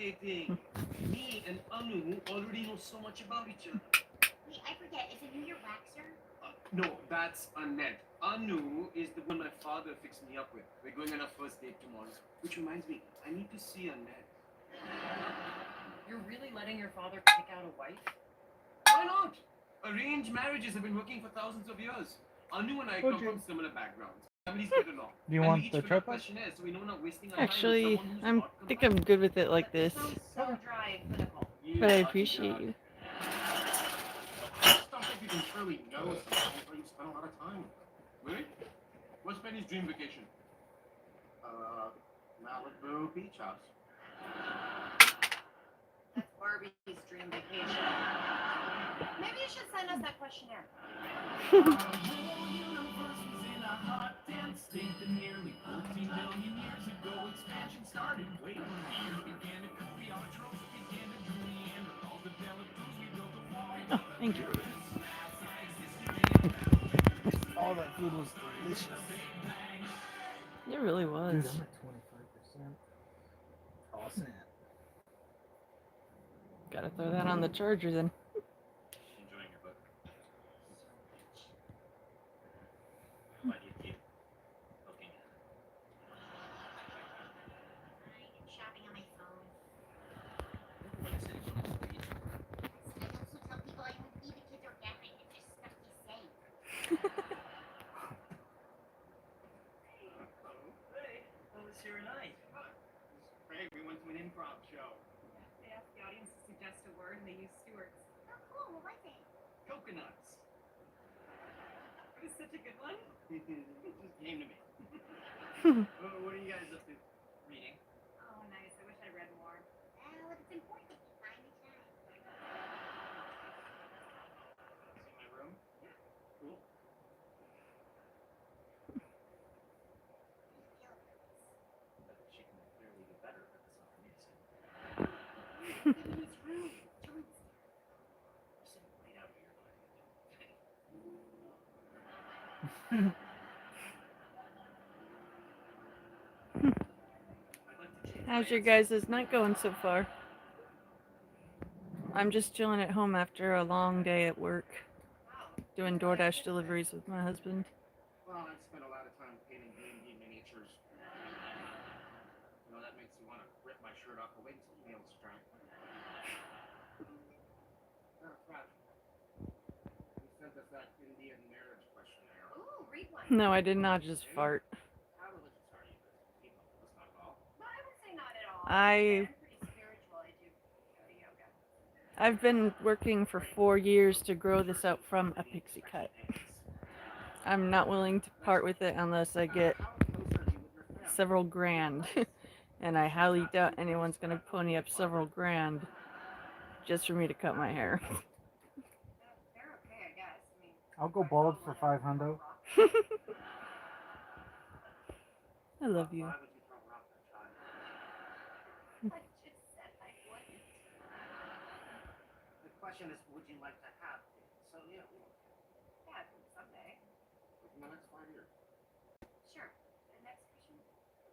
dating. Me and Anu already know so much about each other. Wait, I forget. Is it New Year waxer? No, that's Annette. Anu is the one my father fixed me up with. We're going on our first date tomorrow. Which reminds me, I need to see Annette. You're really letting your father pick out a wife? Why not? Arranged marriages have been working for thousands of years. Anu and I come from similar backgrounds. Families get along. Do you want the tripod? So we know we're not wasting our Actually, time with I think I'm good with it like this. Sounds so dry and clinical. But I appreciate you. Stuff that you can surely know something or you spend a lot of time with them. Really? What's Benny's dream vacation? Malibu beach house. That's Barbie's dream vacation. Maybe you should send us that questionnaire. Oh, thank you. All that food was delicious. It really Dude, was. I'm at 25%. Awesome. Gotta throw that on the charger then. Enjoying your book. Why do you keep looking at it? I'm shopping on my phone. What is it? I also tell people I won't leave the kids organic. It's just stuff you say. Hey, how was your night? Great, we went to an improv show. They asked the audience to suggest a word and they used Stewart's. Oh, cool. What was it? Coconuts. It was such a good one. It just came to me. What are you guys up to? Reading? Oh, nice. I wish I read more. Well, if it's important, you find the time. See my room? Yeah. Cool. But she can clearly do better at this other music. In his room. John's. You're sitting right out here. How's your guys' night going so far? I'm just chilling at home after a long day at work, doing DoorDash deliveries with my husband. Well, I've spent a lot of time painting D&D miniatures. You know, that makes you want to rip my shirt off and wait until the nails dry. Frat, you sent us that Indian marriage questionnaire. Ooh, read one. No, I did not just fart. How religious are you? People, that's not at all. No, I would say not at all. I- I'm pretty spiritual. I do go to yoga. I've been working for 4 years to grow this out from a pixie cut. I'm not willing to part with it unless I get several grand. And I highly doubt anyone's gonna pony up several grand just for me to cut my hair. They're okay, I guess. I mean, I'll go bald for 500. I love you. Why would you throw her off that child? I just said I wouldn't. The question is, would you like to have kids? So, yeah, Yeah, someday. within the next 5 years. Sure. The next question?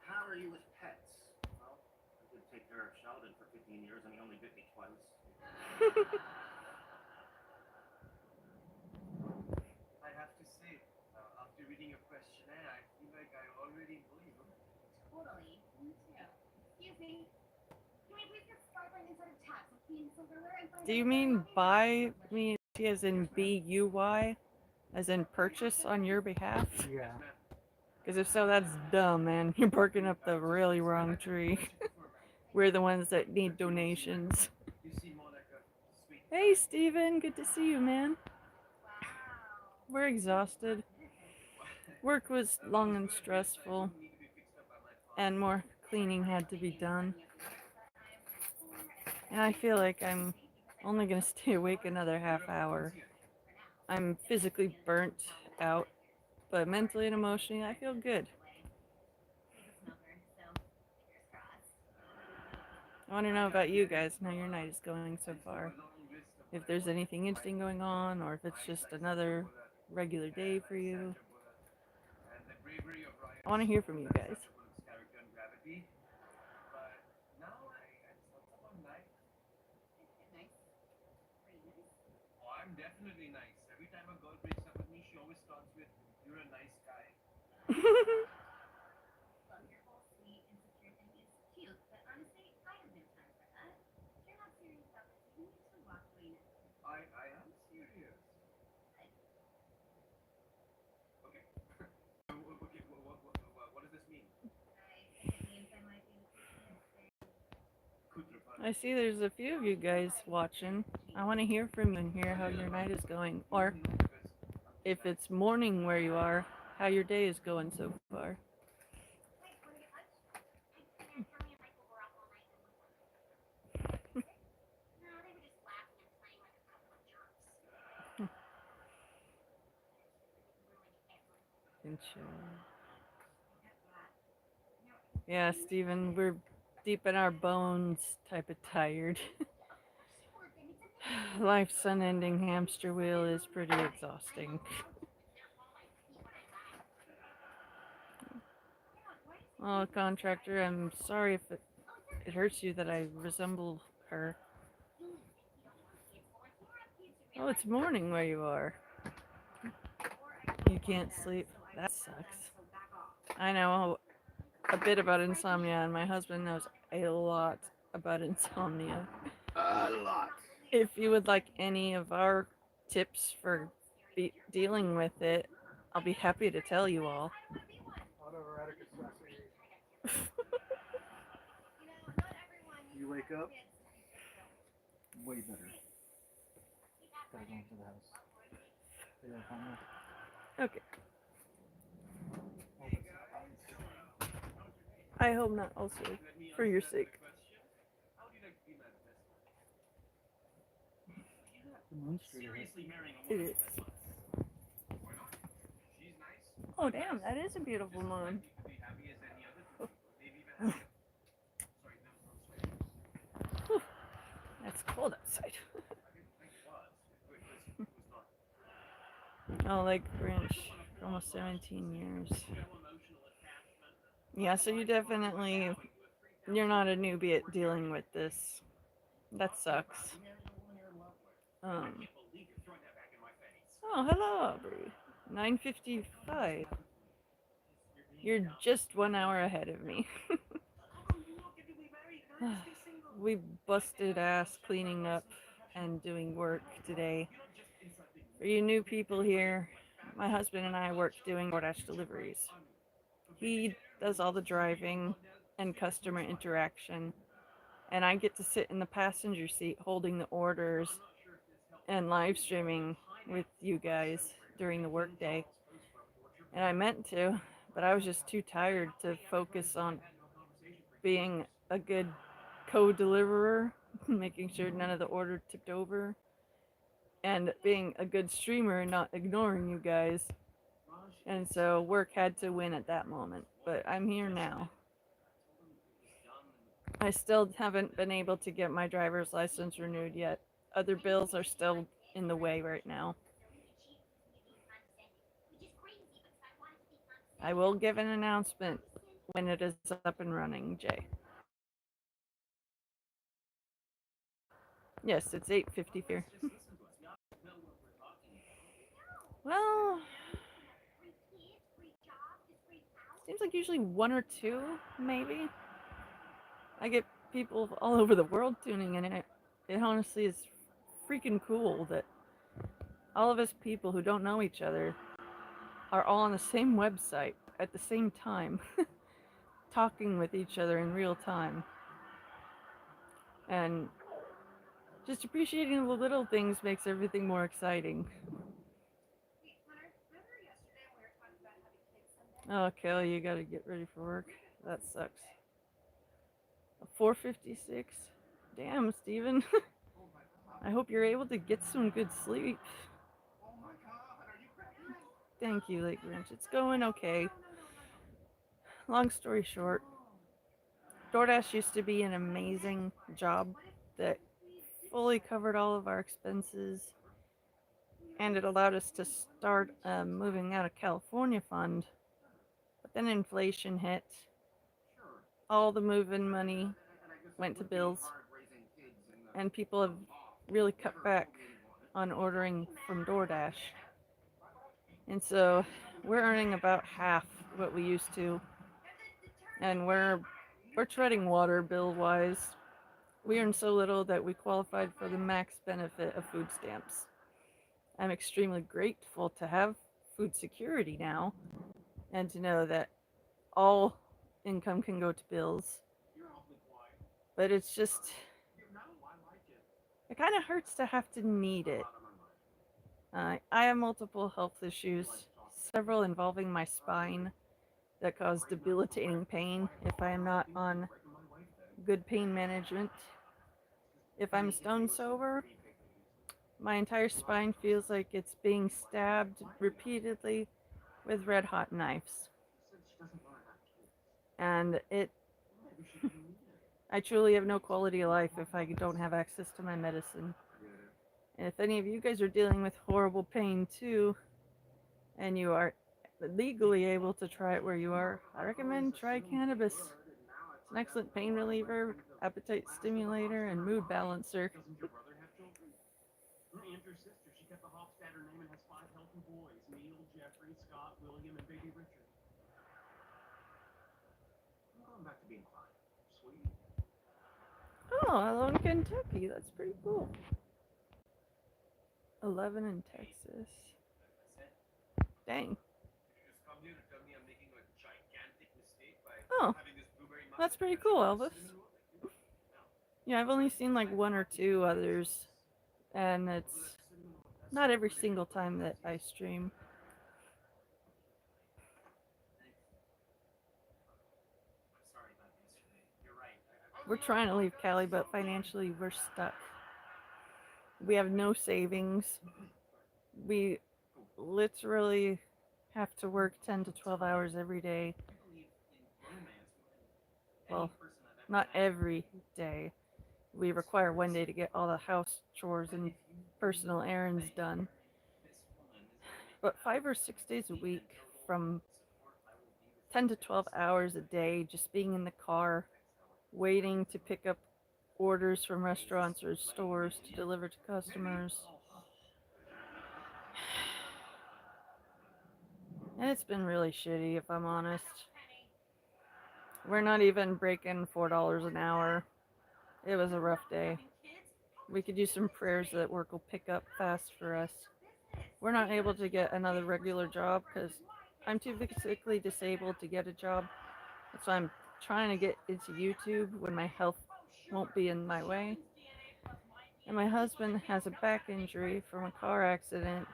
How are you with pets? Well, I did take care of Sheldon for 15 years and he only bit me twice. I have to say, after reading your questionnaire, I feel like I already know you. Totally. Me too. Excuse me. Can we please get sparkling instead of taps with clean silverware and find Do you out mean what buy me as in B-U-Y? As in purchase on your behalf? Yeah. Because if so, that's dumb, man. You're barking up the really wrong tree. We're the ones that need donations. You seem more like a sweet. Hey, Steven. Good to see you, man. We're exhausted. Work was long and stressful, and more cleaning had to be done. And I feel like I'm only going to stay awake another half hour. I'm physically burnt out, but mentally and emotionally, I feel good. I want to know about you guys and how your night is going so far. If there's anything interesting going on, or if it's just another regular day for you. I want to hear from you guys. I'm definitely nice. Every time a girl breaks up with me, she always starts with, "You're a nice guy." Look, your whole sweet, insecure thing is cute, but honestly, I have no time for that. If you're not serious about this, you need to walk away now. I am serious. Okay. Okay, what does this mean? I think it means I might be I see there's a few of you guys watching. I want to hear from you and hear how your night is going. Or if it's morning where you are, how your day is going so far. Wait, wanna get lunch? And they're telling me like we're up all night and we're No, they were just laughing and playing like a couple of jerks. Yeah, Steven, we're deep in our bones type of tired. Life's unending hamster wheel is pretty exhausting. Oh, contractor, I'm sorry if it hurts you that I resemble her. Oh, it's morning where you are. You can't sleep. That sucks. I know a bit about insomnia, and my husband knows a lot about insomnia. A lot. If you would like any of our tips for dealing with it, I'll be happy to tell you all. Autoerotic association. You wake up way better. Gotta go into the house. They don't find me. Okay. I hope not, also, for your sake. The moon's straight ahead. It is. Oh, damn, that is a beautiful moon. Whew, that's cold outside. Oh, like Grinch for almost 17 years. Yeah, so you're not a newbie at dealing with this. That sucks. Oh, hello, Aubrey. 9:55. You're just 1 hour ahead of me. We busted ass cleaning up and doing work today. For you new people here, my husband and I work doing DoorDash deliveries. He does all the driving and customer interaction, and I get to sit in the passenger seat holding the orders and live streaming with you guys during the workday. And I meant to, but I was just too tired to focus on being a good co-deliverer, making sure none of the order tipped over, and being a good streamer and not ignoring you guys. And so work had to win at that moment, but I'm here now. I still haven't been able to get my driver's license renewed yet. Other bills are still in the way right now. I will give an announcement when it is up and running, Jay. Yes, it's 8:50 here. Well, seems like usually one or two, maybe. I get people all over the world tuning in, and it honestly is freaking cool that all of us people who don't know each other are all on the same website at the same time, talking with each other in real time. And just appreciating the little things makes everything more exciting. Oh, Kelly, you gotta get ready for work. That sucks. 4:56? Damn, Steven. I hope you're able to get some good sleep. Thank you, Lake Grinch. It's going okay. Long story short, DoorDash used to be an amazing job that fully covered all of our expenses, and it allowed us to start a moving out of California fund. But then inflation hit. All the move-in money went to bills, and people have really cut back on ordering from DoorDash. And so we're earning about half what we used to. And we're treading water bill wise. We earn so little that we qualified for the max benefit of food stamps. I'm extremely grateful to have food security now and to know that all income can go to bills. But it's just, it kind of hurts to have to need it. I have multiple health issues, several involving my spine that cause debilitating pain if I am not on good pain management. If I'm stone sober, my entire spine feels like it's being stabbed repeatedly with red hot knives. And I truly have no quality of life if I don't have access to my medicine. And if any of you guys are dealing with horrible pain too, and you are legally able to try it where you are, I recommend try cannabis. It's an excellent pain reliever, appetite stimulator, and mood balancer. She kept the Hofstadter name and has 5 healthy boys: Neil, Jeffrey, Scott, William, and baby Richard. I'm going back to being fine. Sweet. Oh, hello in Kentucky. That's pretty cool. 11 in Texas. Dang. Just come here to tell me I'm making a gigantic mistake by Oh, having this blueberry muffin. that's pretty cool, Elvis. Yeah, I've only seen like one or two others, and it's not every single time that I stream. Sorry about yesterday. You're right. We're trying to leave Cali, but financially we're stuck. We have no savings. We literally have to work 10 to 12 hours every day. Well, not every day. We require one day to get all the house chores and personal errands done. But 5 or 6 days a week, from 10 to 12 hours a day, just being in the car, waiting to pick up orders from restaurants or stores to deliver to customers. And it's been really shitty, if I'm honest. We're not even breaking $4 an hour. It was a rough day. We could use some prayers that work will pick up fast for us. We're not able to get another regular job because I'm too physically disabled to get a job. So I'm trying to get into YouTube when my health won't be in my way. And my husband has a back injury from a car accident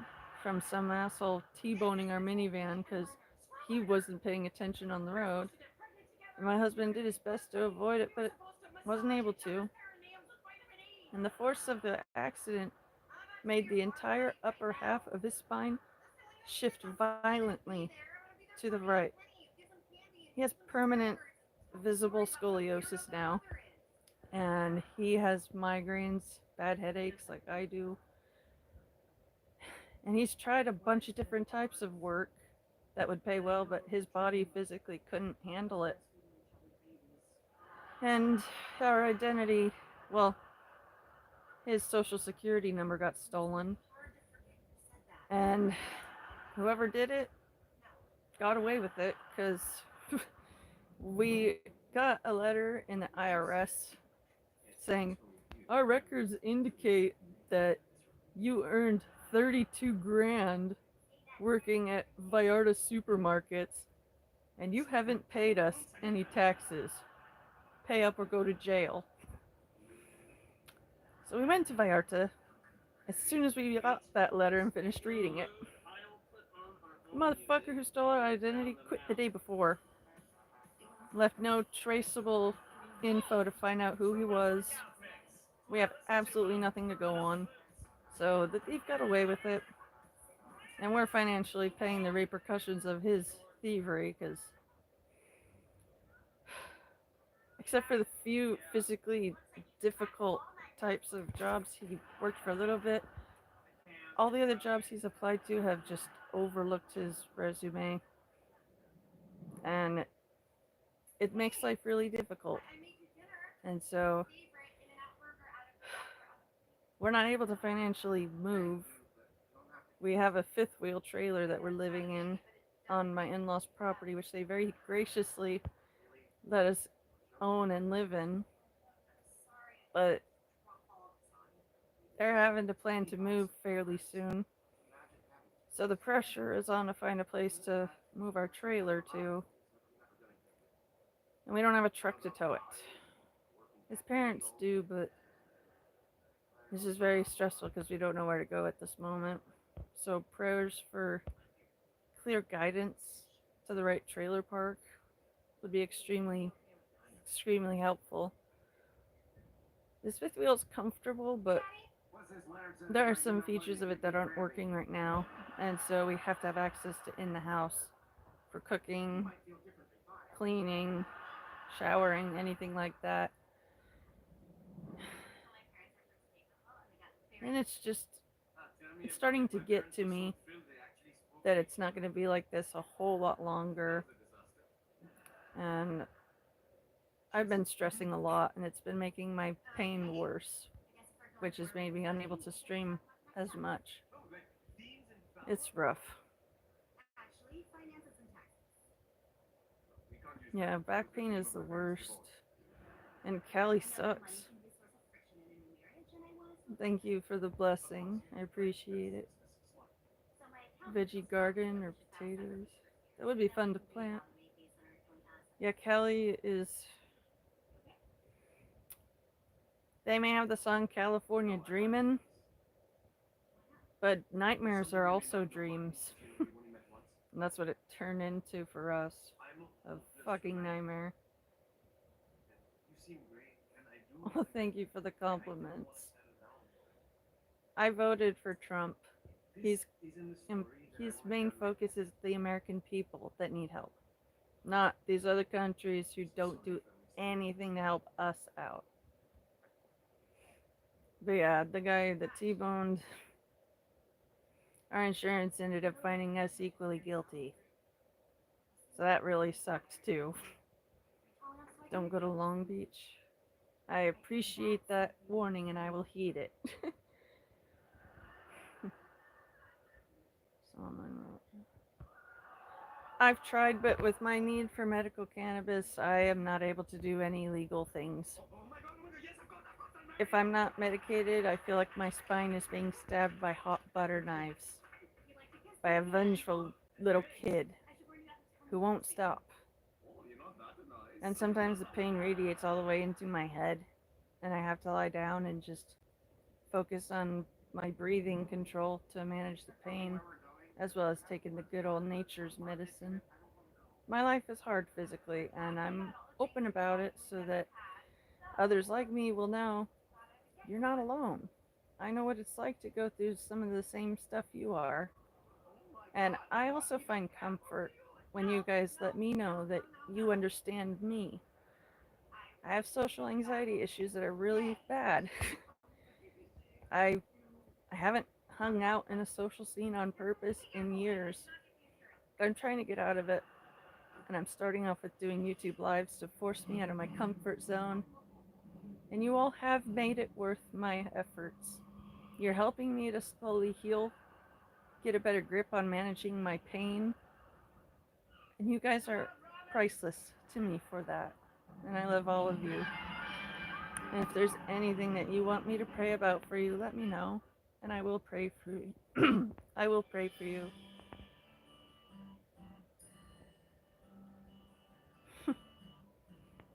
from some asshole T-boning our minivan because he wasn't paying attention on the road. And my husband did his best to avoid it, but wasn't able to. And the force of the accident made the entire upper half of his spine shift violently to the right. He has permanent visible scoliosis now, and he has migraines, bad headaches like I do. And he's tried a bunch of different types of work that would pay well, but his body physically couldn't handle it. And our identity, well, his social security number got stolen. And whoever did it got away with it because we got a letter in the IRS saying, our records indicate that you earned 32 grand working at Vallarta supermarkets and you haven't paid us any taxes. Pay up or go to jail. So we went to Vallarta as soon as we got that letter and finished reading it. The motherfucker who stole our identity quit the day before. Left no traceable info to find out who he was. We have absolutely nothing to go on. So the thief got away with it. And we're financially paying the repercussions of his thievery because, except for the few physically difficult types of jobs he worked for a little bit, all the other jobs he's applied to have just overlooked his resume. And it makes life really difficult. And so we're not able to financially move. We have a fifth wheel trailer that we're living in on my in-laws' property, which they very graciously let us own and live in. But they're having to plan to move fairly soon. So the pressure is on to find a place to move our trailer to. And we don't have a truck to tow it. His parents do, but this is very stressful because we don't know where to go at this moment. So prayers for clear guidance to the right trailer park would be extremely, extremely helpful. This fifth wheel is comfortable, but there are some features of it that aren't working right now, and so we have to have access to in the house for cooking, cleaning, showering, anything like that. And it's starting to get to me that it's not going to be like this a whole lot longer. And I've been stressing a lot, and it's been making my pain worse, which has made me unable to stream as much. It's rough. Yeah, back pain is the worst. And Callie sucks. Thank you for the blessing. I appreciate it. Veggie garden or potatoes. That would be fun to plant. Yeah, Callie is... They may have the song California Dreamin', but nightmares are also dreams. And that's what it turned into for us. A fucking nightmare. Oh, thank you for the compliments. I voted for Trump. His main focus is the American people that need help, not these other countries who don't do anything to help us out. But yeah, the guy that T-boned our insurance ended up finding us equally guilty. So that really sucked too. Don't go to Long Beach. I appreciate that warning and I will heed it. I've tried, but with my need for medical cannabis, I am not able to do any legal things. If I'm not medicated, I feel like my spine is being stabbed by hot butter knives by a vengeful little kid who won't stop. And sometimes the pain radiates all the way into my head, and I have to lie down and just focus on my breathing control to manage the pain, as well as taking the good old nature's medicine. My life is hard physically, and I'm open about it so that others like me will know you're not alone. I know what it's like to go through some of the same stuff you are. And I also find comfort when you guys let me know that you understand me. I have social anxiety issues that are really bad. I haven't hung out in a social scene on purpose in years. I'm trying to get out of it. And I'm starting off with doing YouTube lives to force me out of my comfort zone. And you all have made it worth my efforts. You're helping me to slowly heal, get a better grip on managing my pain. And you guys are priceless to me for that. And I love all of you. And if there's anything that you want me to pray about for you, let me know. And I will pray for you. I will pray for you.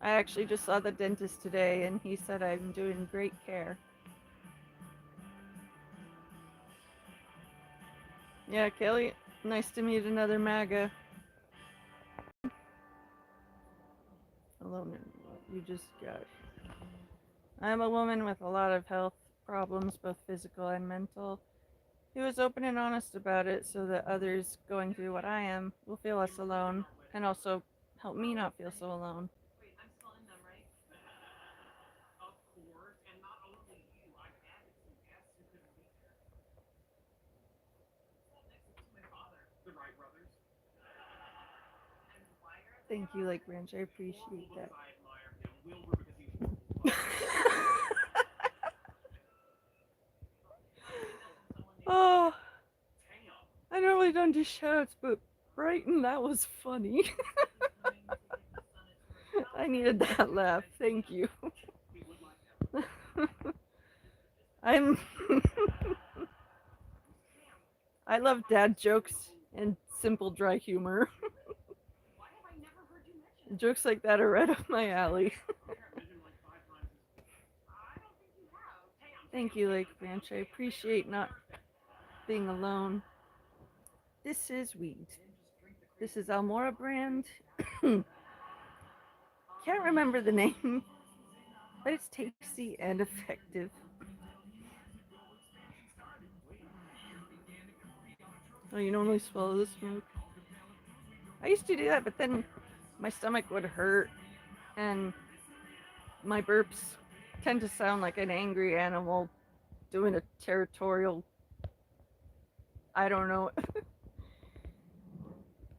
I actually just saw the dentist today, and he said I'm doing great care. Yeah, Kelly, nice to meet another MAGA. Alone in what you just got. I'm a woman with a lot of health problems, both physical and mental. He was open and honest about it so that others going through what I am will feel less alone, and also help me not feel so alone. Thank you, Lake Ranch. I appreciate that. normally don't do shoutouts, but Brighton, that was funny. I needed that laugh. Thank you. I'm. I love dad jokes and simple, dry humor. Jokes like that are right up my alley. Thank you, Lake Branch. I appreciate not being alone. This is weed. This is Almora brand. Can't remember the name, but it's tasty and effective. Oh, you normally swallow the smoke? I used to do that, but then my stomach would hurt, and my burps tend to sound like an angry animal doing a territorial. I don't know.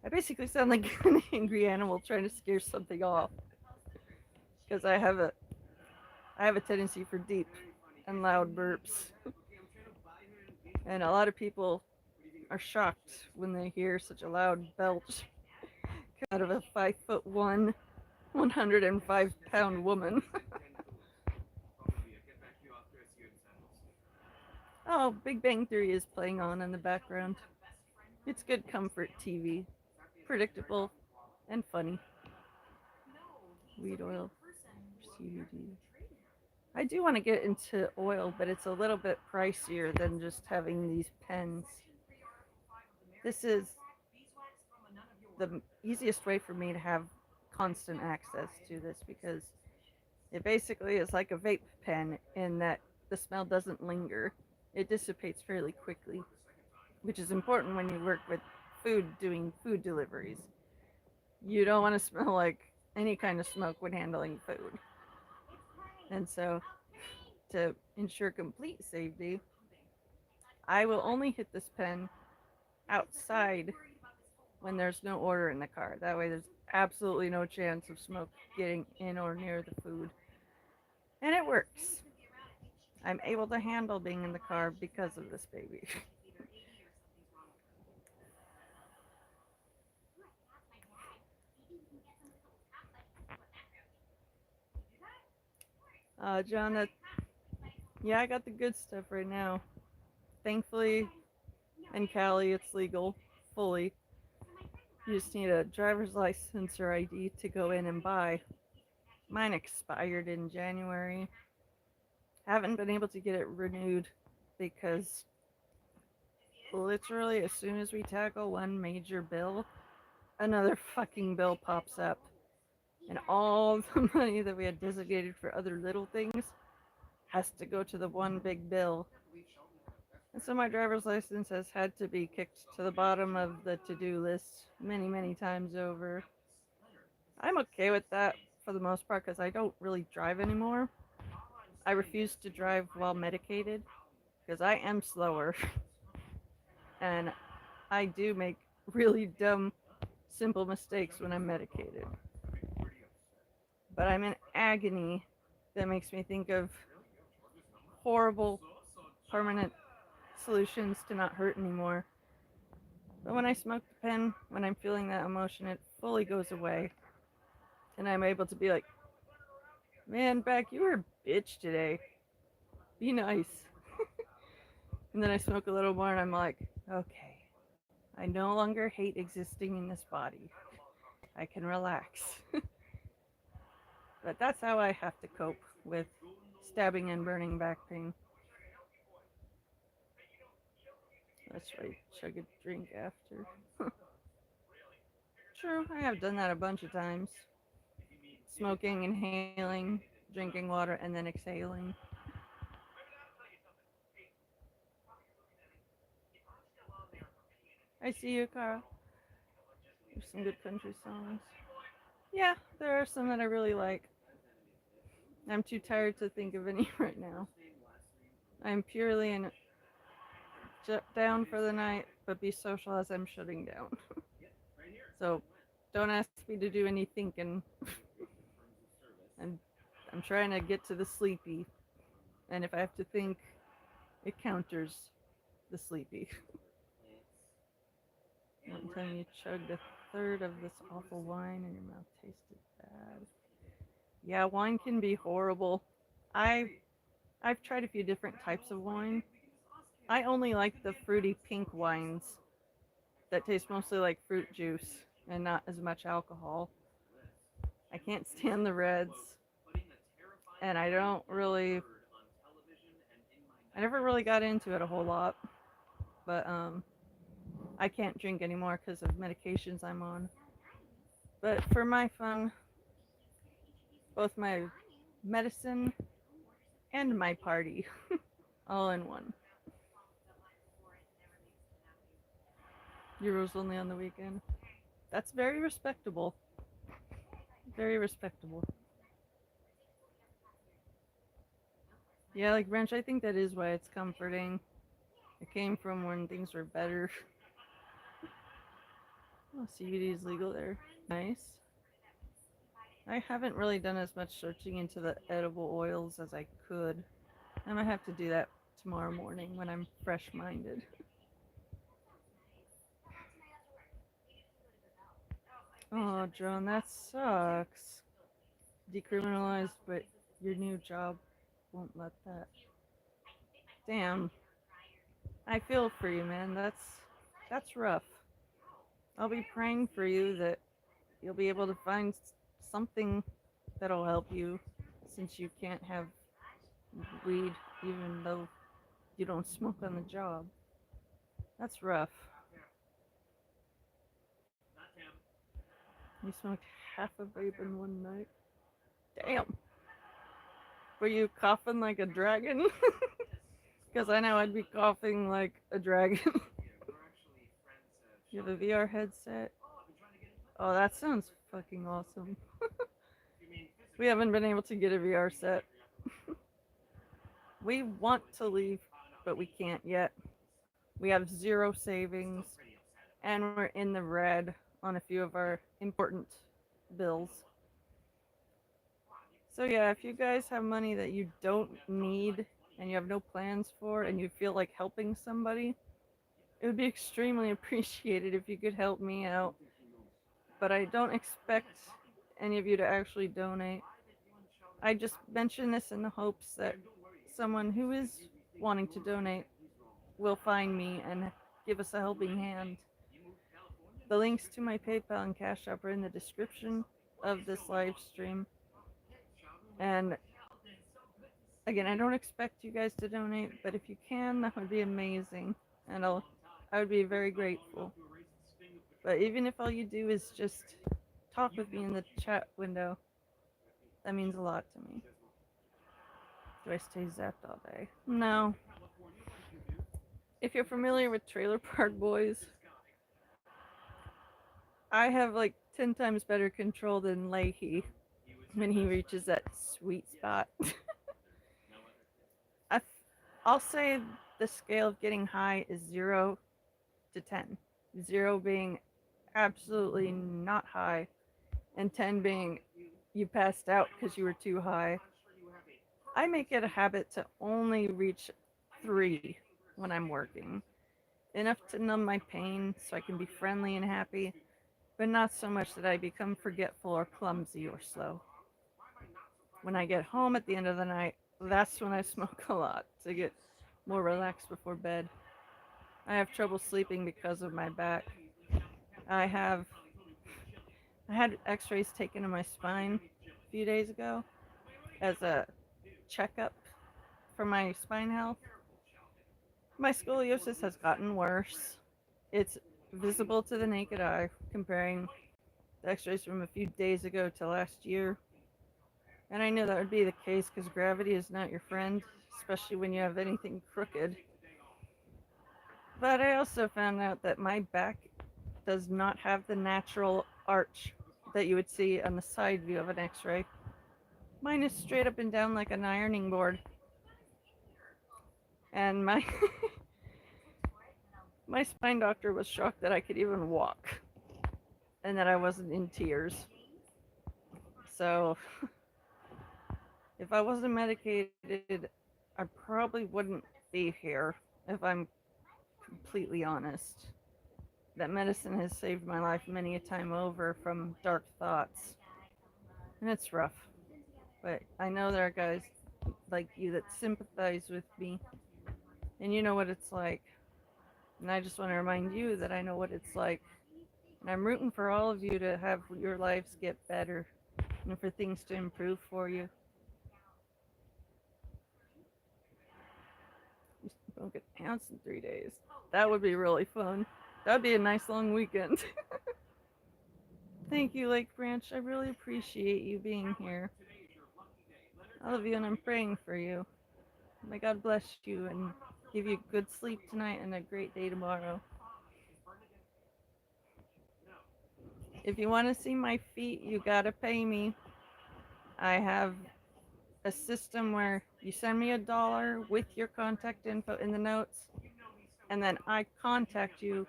I basically sound like an angry animal trying to scare something off, because I have a tendency for deep and loud burps, and a lot of people are shocked when they hear such a loud belch out of a 5'1", 105-pound woman. Oh, Big Bang Theory is playing on in the background. It's good comfort TV. Predictable and funny. Weed oil, CBD. I do want to get into oil, but it's a little bit pricier than just having these pens. This is the easiest way for me to have constant access to this, because it basically is like a vape pen in that the smell doesn't linger. It dissipates fairly quickly, which is important when you work with food, doing food deliveries. You don't want to smell like any kind of smoke when handling food. And so, to ensure complete safety, I will only hit this pen outside when there's no order in the car. That way there's absolutely no chance of smoke getting in or near the food. And it works. I'm able to handle being in the car because of this baby. John, yeah, I got the good stuff right now. Thankfully, in Cali, it's legal fully. You just need a driver's license or ID to go in and buy. Mine expired in January. Haven't been able to get it renewed because literally as soon as we tackle one major bill, another fucking bill pops up. And all the money that we had designated for other little things has to go to the one big bill. And so my driver's license has had to be kicked to the bottom of the to-do list many, many times over. I'm okay with that for the most part because I don't really drive anymore. I refuse to drive while medicated because I am slower. And I do make really dumb, simple mistakes when I'm medicated. But I'm in agony that makes me think of horrible, permanent solutions to not hurt anymore. But when I smoke the pen, when I'm feeling that emotion, it fully goes away. And I'm able to be like, man, Beck, you were a bitch today. Be nice. And then I smoke a little more and I'm like, okay, I no longer hate existing in this body. I can relax. But that's how I have to cope with stabbing and burning back pain. That's right, chug a drink after. True, I have done that a bunch of times. Smoking, inhaling, drinking water, and then exhaling. I see you, Carl. There's some good country songs. Yeah, there are some that I really like. I'm too tired to think of any right now. I'm purely down for the night, but be social as I'm shutting down. So don't ask me to do any thinking. I'm trying to get to the sleepy. And if I have to think, it counters the sleepy. One time you chugged a third of this awful wine and your mouth tasted bad. Yeah, wine can be horrible. I've tried a few different types of wine. I only like the fruity pink wines that taste mostly like fruit juice and not as much alcohol. I can't stand the reds, and I never really got into it a whole lot, but I can't drink anymore because of medications I'm on. But for my fun, both my medicine and my party, all in one. Euros only on the weekend. That's very respectable. Very respectable. Yeah, like Branch, I think that is why it's comforting. It came from when things were better. Oh, CBD is legal there. Nice. I haven't really done as much searching into the edible oils as I could. I might have to do that tomorrow morning when I'm fresh-minded. Oh, Joan, that sucks. Decriminalized, but your new job won't let that. Damn. I feel for you, man. That's rough. I'll be praying for you that you'll be able to find something that'll help you, since you can't have weed even though you don't smoke on the job. That's rough. You smoked half a vape in one night. Damn. Were you coughing like a dragon? Because I know I'd be coughing like a dragon. You have a VR headset? Oh, that sounds fucking awesome. We haven't been able to get a VR set. We want to leave, but we can't yet. We have zero savings, and we're in the red on a few of our important bills. So yeah, if you guys have money that you don't need and you have no plans for and you feel like helping somebody, it would be extremely appreciated if you could help me out. But I don't expect any of you to actually donate. I just mention this in the hopes that someone who is wanting to donate will find me and give us a helping hand. The links to my PayPal and Cash App are in the description of this live stream. And again, I don't expect you guys to donate, but if you can, that would be amazing. And I would be very grateful. But even if all you do is just talk with me in the chat window, that means a lot to me. Do I stay zapped all day? No. If you're familiar with Trailer Park Boys, I have like 10 times better control than Leahy when he reaches that sweet spot. I'll say the scale of getting high is 0 to 10. 0 being absolutely not high, and 10 being you passed out because you were too high. I make it a habit to only reach 3 when I'm working. Enough to numb my pain so I can be friendly and happy, but not so much that I become forgetful or clumsy or slow. When I get home at the end of the night, that's when I smoke a lot to get more relaxed before bed. I have trouble sleeping because of my back. I had x-rays taken of my spine a few days ago as a checkup for my spine health. My scoliosis has gotten worse. It's visible to the naked eye, comparing the x-rays from a few days ago to last year. And I knew that would be the case because gravity is not your friend, especially when you have anything crooked. But I also found out that my back does not have the natural arch that you would see on the side view of an x-ray. Mine is straight up and down like an ironing board. And my my spine doctor was shocked that I could even walk and that I wasn't in tears. So if I wasn't medicated, I probably wouldn't be here, if I'm completely honest. that medicine has saved my life many a time over from dark thoughts. And it's rough. But I know there are guys like you that sympathize with me. And you know what it's like. And I just want to remind you that I know what it's like. And I'm rooting for all of you to have your lives get better and for things to improve for you. You smoke an ounce in 3 days. That would be really fun. That would be a nice long weekend. Thank you, Lake Branch. I really appreciate you being here. I love you and I'm praying for you. May God bless you and give you good sleep tonight and a great day tomorrow. If you want to see my feet, you gotta pay me. I have a system where you send me $1 with your contact info in the notes, and then I contact you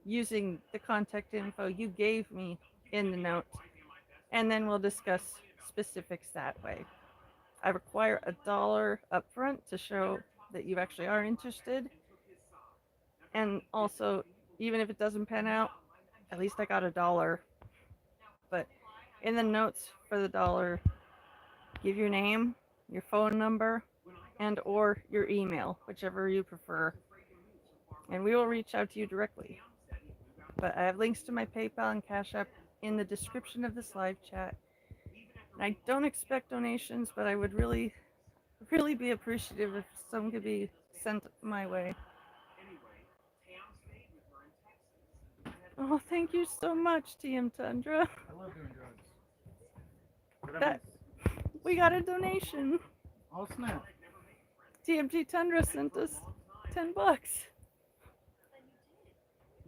using the contact info you gave me in the notes, and then we'll discuss specifics that way. I require $1 upfront to show that you actually are interested, and also, even if it doesn't pan out, at least I got $1. But in the notes for the $1, give your name, your phone number, and or your email, whichever you prefer, and we will reach out to you directly. But I have links to my PayPal and Cash App in the description of this live chat. And I don't expect donations, but I would really be appreciative if some could be sent my way. Oh, thank you so much, TM Tundra. I love doing drugs. What That we got a donation. Oh snap! TMT Tundra sent us $10.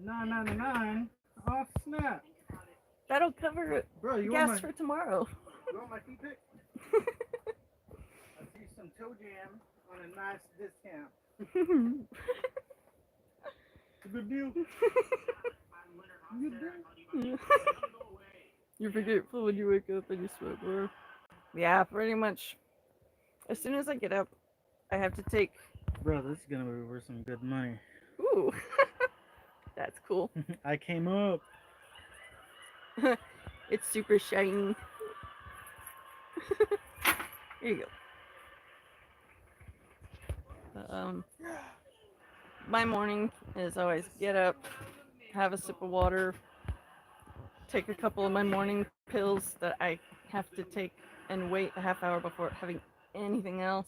$9.99. Oh snap! That'll cover Bro, you gas want for tomorrow. you want my feet pic? I see some toe jam on a nice discount. It's a good deal. Good deal. You're forgetful when you wake up and you smoke more. Yeah, pretty much. As soon as I get up, I have to take. Bro, this is gonna be worth some good money. Ooh, that's cool. I came up. It's super shiny. Here you go. My morning is always get up, have a sip of water, take a couple of my morning pills that I have to take, and wait a half hour before having anything else.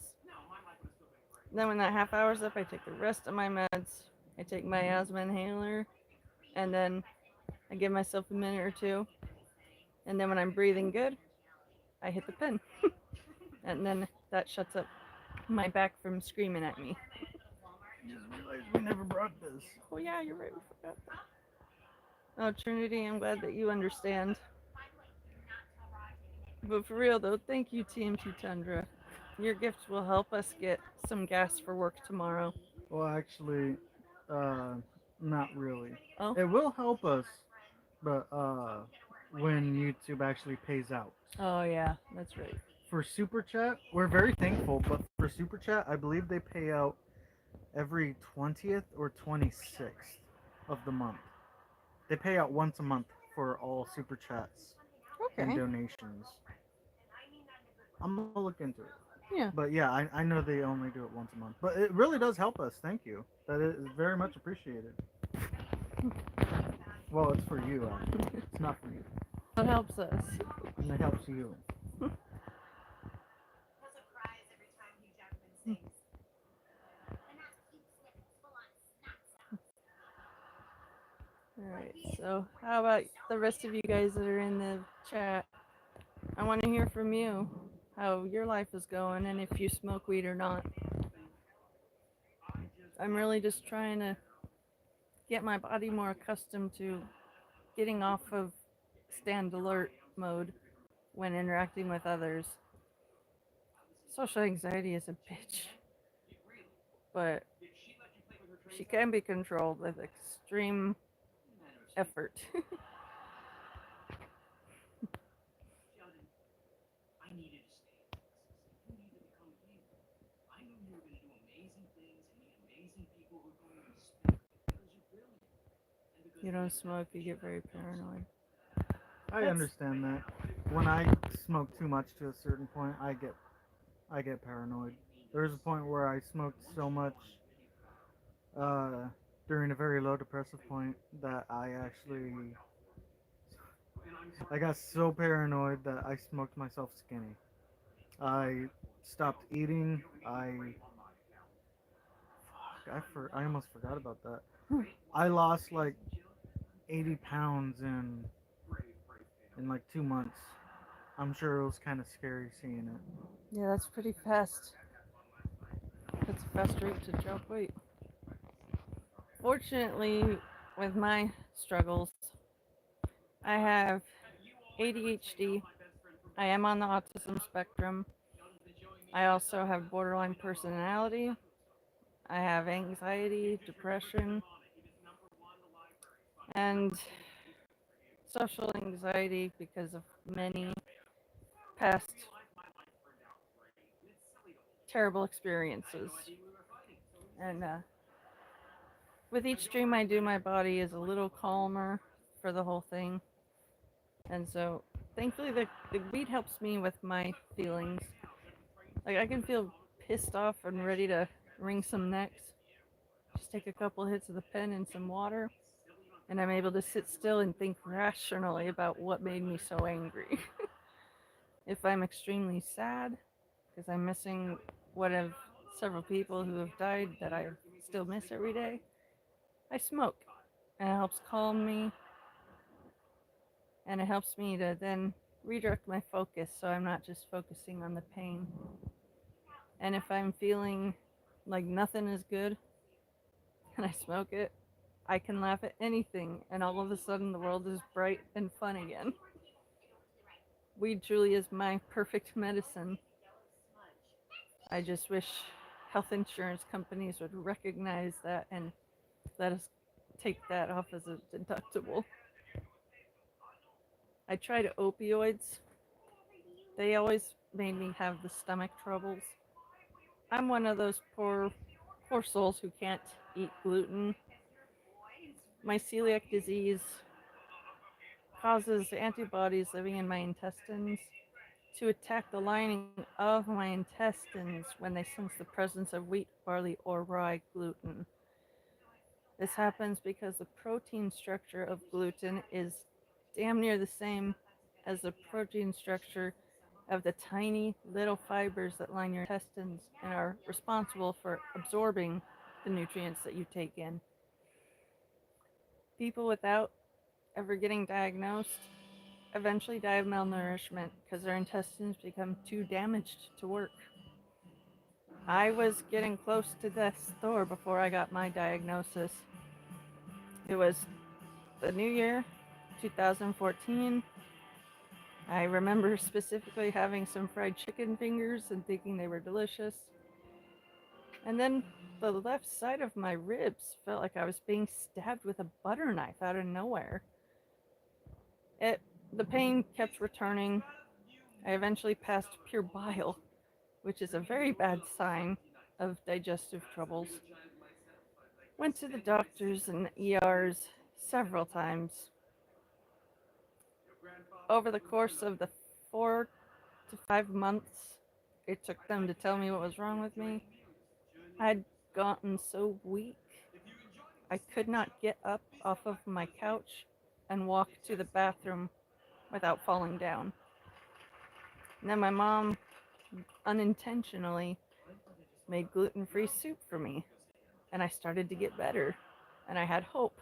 Then when that half hour's up, I take the rest of my meds. I take my asthma inhaler, and then I give myself a minute or two. And then when I'm breathing good, I hit the pen. And then that shuts up my back from screaming at me. Just realized we never brought this. Oh yeah, you're right, we forgot that. Oh, Trinity, I'm glad that you understand. But for real though, thank you, TMT Tundra. Your gifts will help us get some gas for work tomorrow. Well, actually, not really. Oh, It will help us, but when YouTube actually pays out. oh yeah, that's right. For Super Chat, we're very thankful, but for Super Chat, I believe they pay out every 20th or 26th of the month. They pay out once a month for all Super Chats and Okay. donations. I'm gonna look into it. Yeah. But yeah, I know they only do it once a month. But it really does help us. Thank you. That is very much appreciated. Well, it's for you. It's not for you. It helps us. And it helps you. Also cries every time Hugh Jackman sings. And that's cute snippets full on snack sounds. Alright, so how about the rest of you guys that are in the chat? I want to hear from you how your life is going and if you smoke weed or not. I'm really just trying to get my body more accustomed to getting off of stand alert mode when interacting with others. Social anxiety is a bitch, but she can be controlled with extreme effort. I needed to stay in Texas. You needed to come here. I knew you were going to do amazing things and meet amazing people who are going to respect you because you're brilliant. And You don't smoke, you get very paranoid. I That's- understand that. When I smoke too much to a certain point, I get paranoid. There was a point where I smoked so much uh, during a very low depressive point that I got so paranoid that I smoked myself skinny. I stopped eating. I almost forgot about that. I lost like 80 pounds in like 2 months. I'm sure it was kind of scary seeing it. Yeah, that's pretty fast. That's a fast rate to drop weight. Fortunately, with my struggles, I have ADHD. I am on the autism spectrum. I also have borderline personality. I have anxiety, depression, and social anxiety because of many past terrible experiences. And with each dream I do, my body is a little calmer for the whole thing. And so, thankfully, the weed helps me with my feelings. Like, I can feel pissed off and ready to wring some necks. Just take a couple hits of the pen and some water, and I'm able to sit still and think rationally about what made me so angry. If I'm extremely sad, because I'm missing one of several people who have died that I still miss every day, I smoke. And it helps calm me, and it helps me to then redirect my focus so I'm not just focusing on the pain. And if I'm feeling like nothing is good and I smoke it, I can laugh at anything, and all of a sudden the world is bright and fun again. Weed truly is my perfect medicine. I just wish health insurance companies would recognize that and let us take that off as a deductible. I tried opioids. They always made me have the stomach troubles. I'm one of those poor souls who can't eat gluten. My celiac disease causes antibodies living in my intestines to attack the lining of my intestines when they sense the presence of wheat, barley, or rye gluten. This happens because the protein structure of gluten is damn near the same as the protein structure of the tiny little fibers that line your intestines and are responsible for absorbing the nutrients that you take in. People without ever getting diagnosed eventually die of malnourishment because their intestines become too damaged to work. I was getting close to death's door before I got my diagnosis. It was the new year, 2014. I remember specifically having some fried chicken fingers and thinking they were delicious. And then the left side of my ribs felt like I was being stabbed with a butter knife out of nowhere. The pain kept returning. I eventually passed pure bile, which is a very bad sign of digestive troubles. Went to the doctors and ERs several times. Over the course of the 4 to 5 months it took them to tell me what was wrong with me, I'd gotten so weak I could not get up off of my couch and walk to the bathroom without falling down. And then my mom unintentionally made gluten-free soup for me, and I started to get better, and I had hope.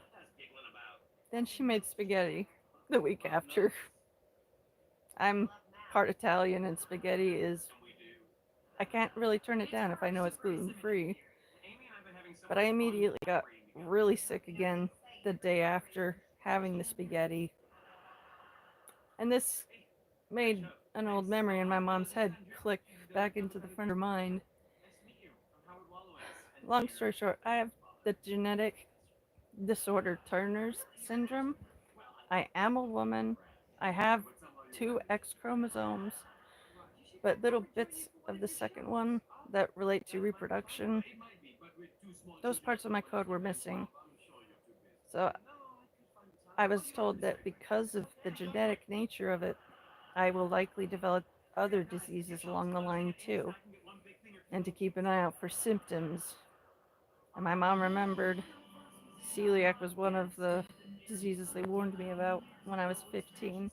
Then she made spaghetti the week after. I'm part Italian, and spaghetti is, I can't really turn it down if I know it's gluten-free. But I immediately got really sick again the day after having the spaghetti. And this made an old memory in my mom's head click back into the front of her mind. Long story short, I have the genetic disorder Turner's syndrome. I am a woman. I have 2 X chromosomes, but little bits of the second one that relate to reproduction, those parts of my code were missing. So I was told that because of the genetic nature of it, I will likely develop other diseases along the line too, and to keep an eye out for symptoms. And my mom remembered celiac was one of the diseases they warned me about when I was 15.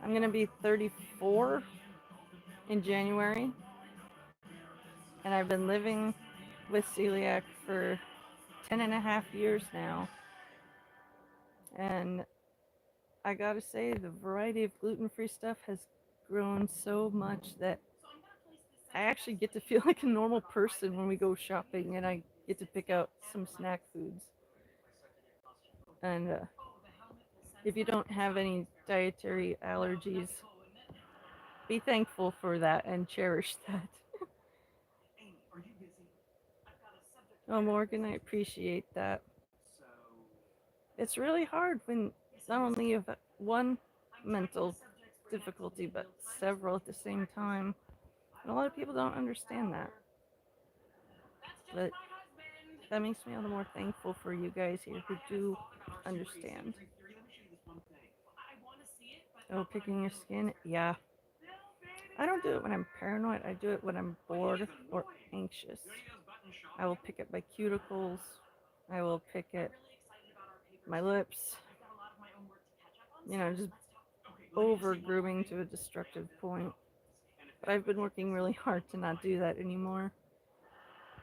I'm going to be 34 in January, and I've been living with celiac for 10 and a half years now. And I gotta say, the variety of gluten free stuff has grown so much that I actually get to feel like a normal person when we go shopping and I get to pick out some snack foods. And if you don't have any dietary allergies, be thankful for that and cherish that. Oh, Morgan, I appreciate that. It's really hard when not only you have one mental difficulty, but several at the same time. And a lot of people don't understand that. But that makes me all the more thankful for you guys here who do understand. Oh, picking your skin? Yeah. I don't do it when I'm paranoid. I do it when I'm bored or anxious. I will pick at my cuticles. I will pick at my lips. You know, just over grooming to a destructive point. But I've been working really hard to not do that anymore.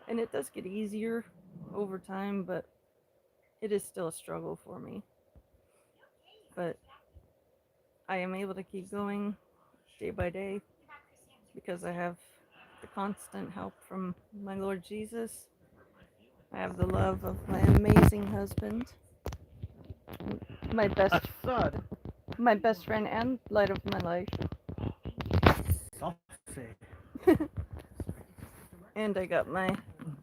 And it does get easier over time, but it is still a struggle for me. But I am able to keep going day by day because I have the constant help from my Lord Jesus. I have the love of my amazing husband, my best friend and light of my life. Saucy. And I got my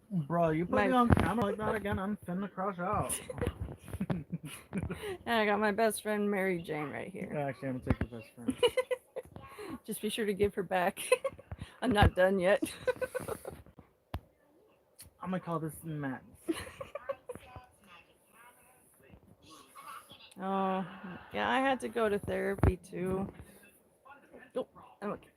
Bro, you put me on camera like that again, I'm finna crush out. and I got my best friend Mary Jane right here. Actually, I'm gonna take your best friend. Just be sure to give her back. I'm not done yet. I'm gonna call this Matt. Oh, yeah, I had to go to therapy too. Oh, I'm okay.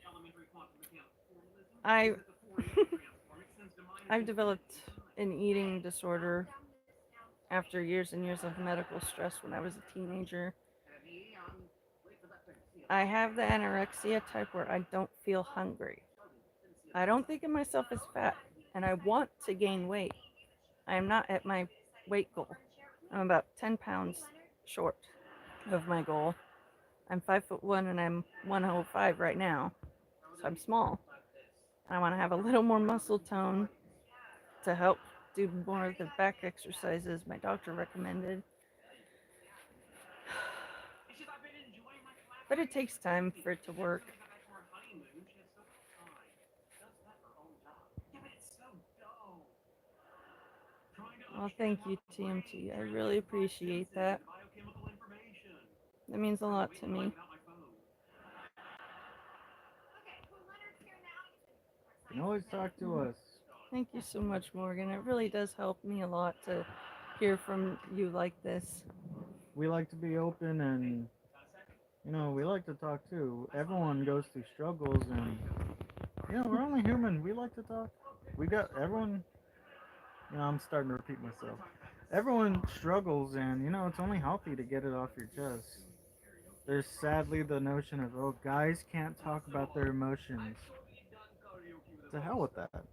I've developed an eating disorder after years and years of medical stress when I was a teenager. I have the anorexia type where I don't feel hungry. I don't think of myself as fat, and I want to gain weight. I am not at my weight goal. I'm about 10 pounds short of my goal. I'm 5'1" and I'm 105 right now, so I'm small. I want to have a little more muscle tone to help do more of the back exercises my doctor recommended. But it takes time for it to work. Well, thank you, TMT. I really appreciate that. That means a lot to me. You can always talk to us. Thank you so much, Morgan. It really does help me a lot to hear from you like this. We like to be open and, you know, we like to talk too. Everyone goes through struggles and, you know, we're only human. We like to talk. We got everyone, you know, I'm starting to repeat myself. Everyone struggles and, you know, it's only healthy to get it off your chest. There's sadly the notion of, oh, guys can't talk about their emotions. To hell with that.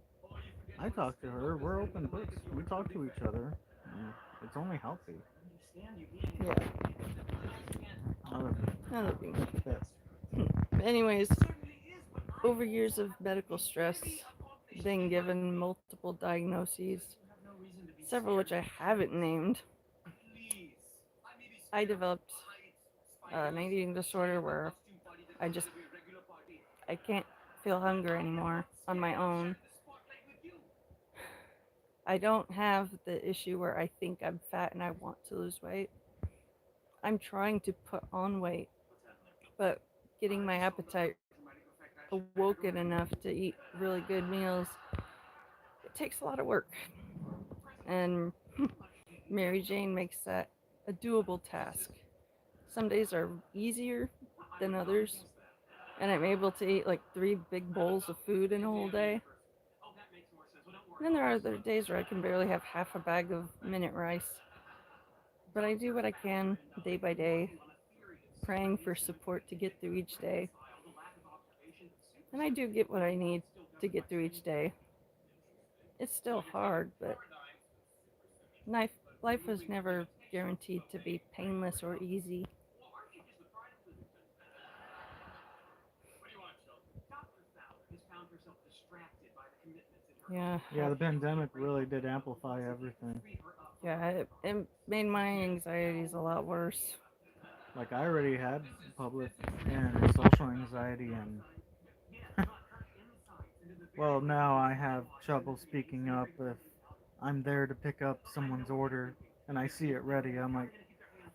I talk to her. We're open books. We talk to each other. It's only healthy. Yeah. I love you. Yeah. Anyways, over years of medical stress, being given multiple diagnoses, several which I haven't named, I developed an eating disorder where I can't feel hunger anymore on my own. I don't have the issue where I think I'm fat and I want to lose weight. I'm trying to put on weight, but getting my appetite awoken enough to eat really good meals, it takes a lot of work. And Mary Jane makes that a doable task. Some days are easier than others, and I'm able to eat like 3 big bowls of food in a whole day. And then there are other days where I can barely have half a bag of minute rice. But I do what I can day by day, praying for support to get through each day. And I do get what I need to get through each day. It's still hard, but life, life was never guaranteed to be painless or easy. Yeah, Yeah, the pandemic really did amplify everything. yeah, it made my anxieties a lot worse. Like I already had public and social anxiety, and well, now I have trouble speaking up if I'm there to pick up someone's order and I see it ready. I'm like,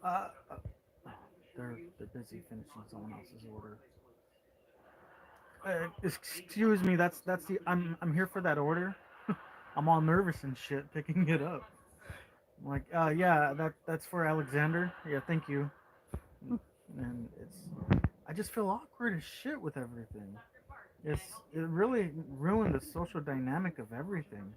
oh, they're busy finishing someone else's order. Excuse me, that's the I'm here for that order. I'm all nervous and shit picking it up. I'm like, yeah, that's for Alexander. Yeah, thank you. And I just feel awkward as shit with everything. It really ruined the social dynamic of everything.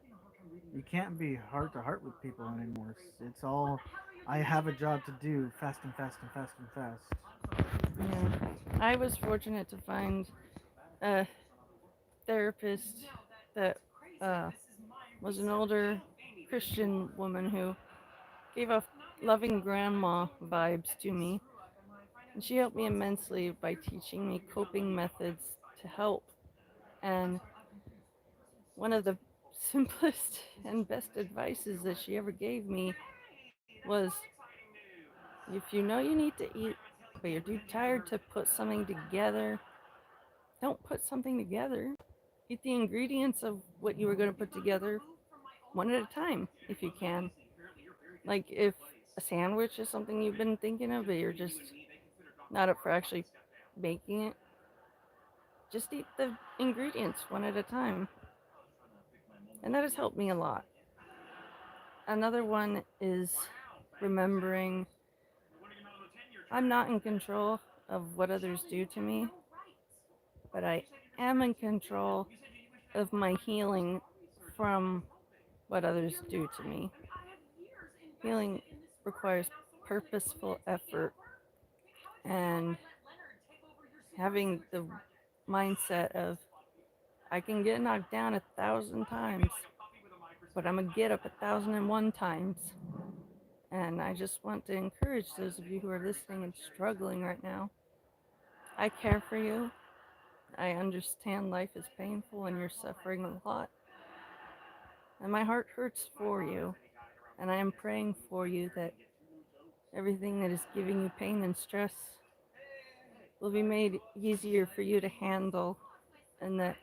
You can't be heart to heart with people anymore. It's all I have a job to do, fast and fast and fast and fast. Yeah. I was fortunate to find a therapist that uh, was an older Christian woman who gave off loving grandma vibes to me. And she helped me immensely by teaching me coping methods to help. And one of the simplest and best advices that she ever gave me was if you know you need to eat, but you're too tired to put something together, don't put something together. Eat the ingredients of what you were going to put together one at a time if you can. Like if a sandwich is something you've been thinking of, but you're just not up for actually making it, just eat the ingredients one at a time. And that has helped me a lot. Another one is remembering I'm not in control of what others do to me, but I am in control of my healing from what others do to me. Healing requires purposeful effort and having the mindset of I can get knocked down 1,000 times, but I'm gonna get up 1,001 times. And I just want to encourage those of you who are listening and struggling right now. I care for you. I understand life is painful and you're suffering a lot. And my heart hurts for you. And I am praying for you that everything that is giving you pain and stress will be made easier for you to handle and that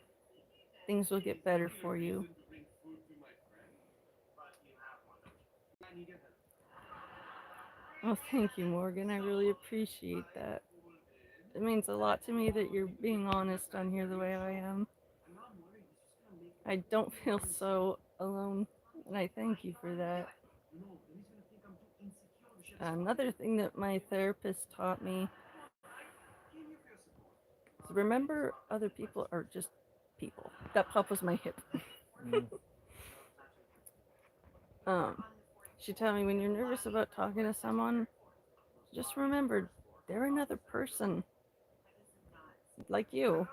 things will get better for you. Oh, thank you, Morgan. I really appreciate that. It means a lot to me that you're being honest on here the way I am. I don't feel so alone, and I thank you for that. Another thing that my therapist taught me is remember other people are just people. That pop was my hip. Mm. She told me when you're nervous about talking to someone, just remember they're another person like you.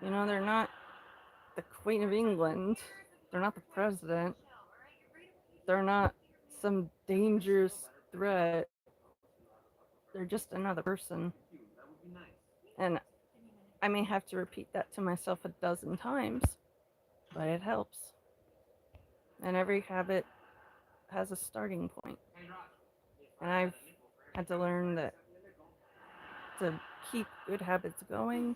You know, they're not the Queen of England. They're not the president. They're not some dangerous threat. They're just another person. And I may have to repeat that to myself 1,000 times, but it helps. And every habit has a starting point. And I've had to learn that to keep good habits going,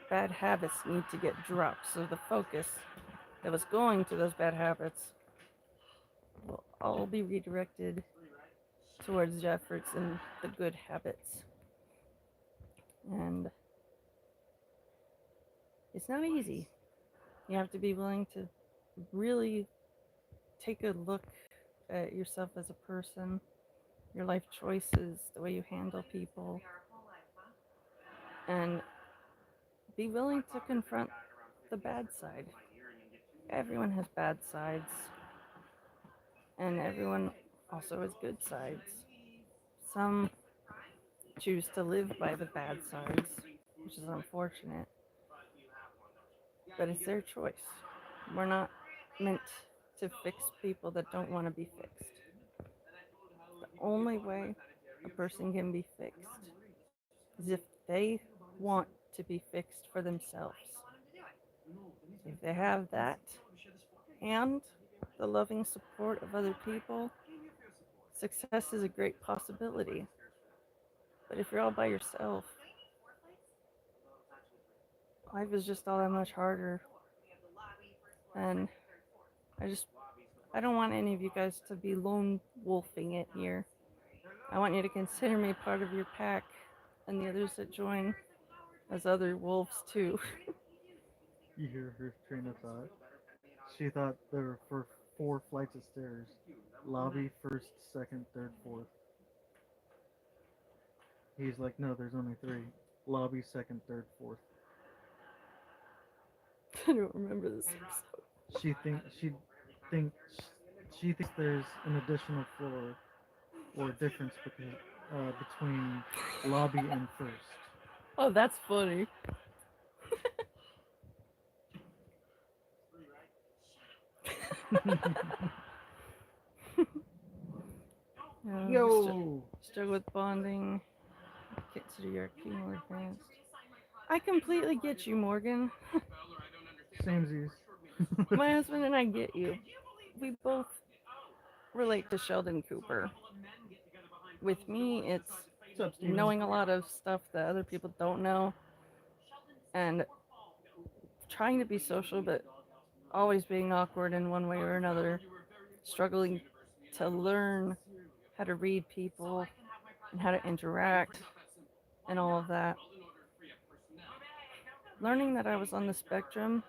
bad habits need to get dropped. So the focus that was going to those bad habits will all be redirected towards the efforts and the good habits. And it's not easy. You have to be willing to really take a look at yourself as a person your life choices, the way you handle people, and be willing to confront the bad side. Everyone has bad sides, and everyone also has good sides. Some choose to live by the bad sides, which is unfortunate, but it's their choice. We're not meant to fix people that don't want to be fixed. The only way a person can be fixed is if they want to be fixed for themselves. If they have that and the loving support of other people, success is a great possibility. But if you're all by yourself, life is just all that much harder. And I don't want any of you guys to be lone wolfing it here. I want you to consider me part of your pack and the others that join as other wolves too. You hear her train of thought. She thought there were 4 flights of stairs. Lobby, first, second, third, fourth. He's like, no, there's only 3. Lobby, second, third, fourth. I don't remember this episode. Thinks she thinks there's an additional floor or difference between lobby and first. Oh, that's funny. Yo! Struggle with bonding. Consider your key more advanced. I completely get you, Morgan. Samesies. My husband and I get you. We both relate to Sheldon Cooper. With me, it's knowing a lot of stuff that other people don't know and trying to be social, but always being awkward in one way or another, struggling to learn how to read people and how to interact and all of that. Learning that I was on the spectrum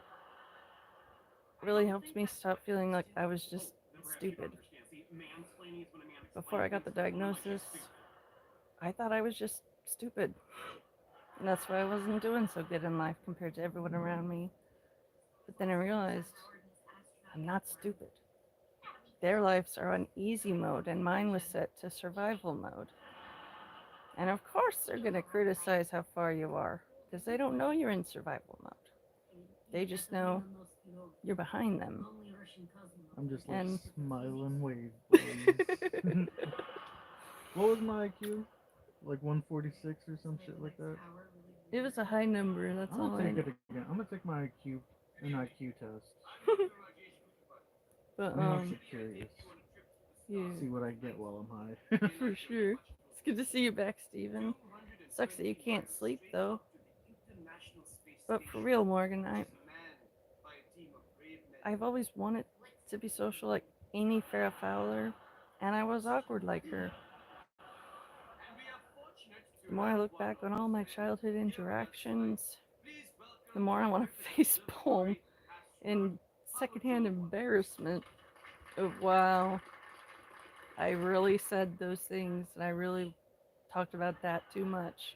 really helped me stop feeling like I was just stupid. Before I got the diagnosis, I thought I was just stupid. And that's why I wasn't doing so good in life compared to everyone around me. But then I realized I'm not stupid. Their lives are on easy mode, and mine was set to survival mode. And of course, they're going to criticize how far you are, because they don't know you're in survival mode. They just know you're behind them. I'm just like And- smiling wave. Please. What was my IQ? Like 146 or some shit like that? It was a high number, that's I'm all gonna I take know. it again. I'm gonna take my IQ test. But, I'm actually curious. yeah, See what I get while I'm high. for sure. It's good to see you back, Steven. Sucks that you can't sleep, though. But for real, Morgan, I've always wanted to be social like Amy Farrah Fowler, and I was awkward like her. The more I look back on all my childhood interactions, the more I want to facepalm in secondhand embarrassment of, wow, I really said those things and I really talked about that too much.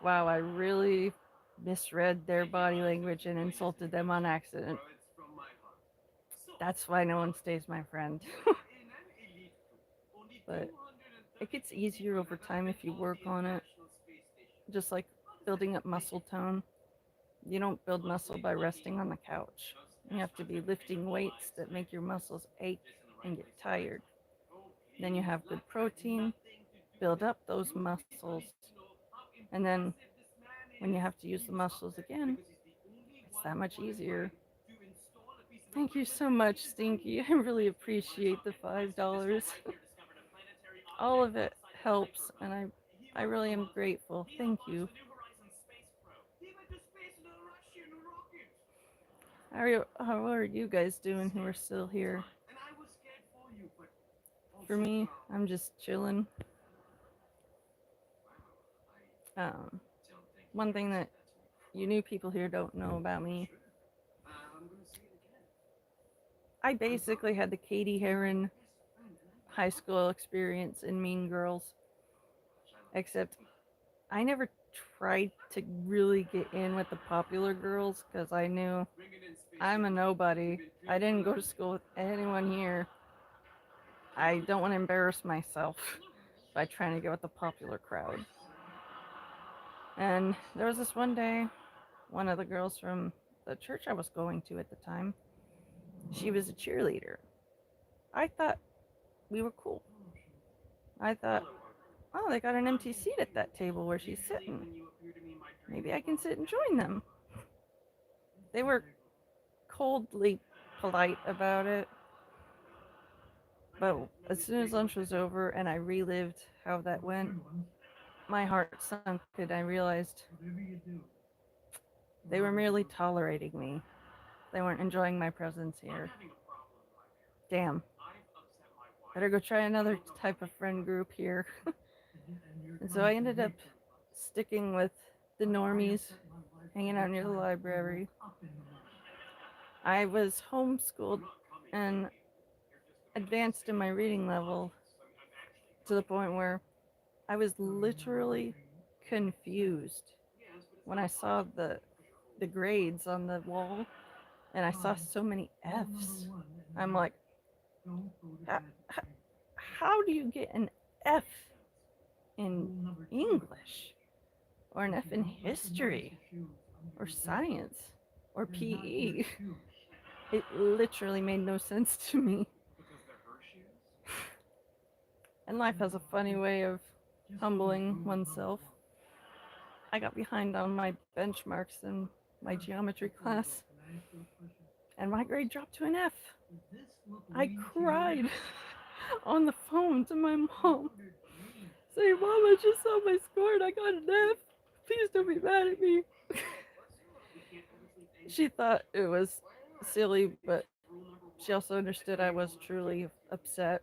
Wow, I really misread their body language and insulted them on accident. That's why no one stays my friend. But it gets easier over time if you work on it. Just like building up muscle tone. You don't build muscle by resting on the couch. You have to be lifting weights that make your muscles ache and get tired. Then you have good protein, build up those muscles, and then when you have to use the muscles again, it's that much easier. Thank you so much, Stinky. I really appreciate the $5. All of it helps, and I really am grateful. Thank you. How are you guys doing who are still here? For me, I'm just chilling. One thing that you new people here don't know about me, I basically had the Katie Heron high school experience in Mean Girls, except I never tried to really get in with the popular girls because I knew I'm a nobody. I didn't go to school with anyone here. I don't want to embarrass myself by trying to get with the popular crowd. And there was this one day, one of the girls from the church I was going to at the time, she was a cheerleader. I thought we were cool. I thought, oh, they got an empty seat at that table where she's sitting. Maybe I can sit and join them. They were coldly polite about it. But as soon as lunch was over and I relived how that went, my heart sunk and I realized they were merely tolerating me. They weren't enjoying my presence here. Damn. Better go try another type of friend group here. And so I ended up sticking with the normies, hanging out near the library. I was homeschooled and advanced in my reading level to the point where I was literally confused when I saw the grades on the wall and I saw so many F's. I'm like, how do you get an F in English or an F in history or science or PE? It literally made no sense to me. And life has a funny way of humbling oneself. I got behind on my benchmarks in my geometry class, and my grade dropped to an F. I cried on the phone to my mom, saying, Mom, I just saw my score and I got an F. Please don't be mad at me. She thought it was silly, but she also understood I was truly upset.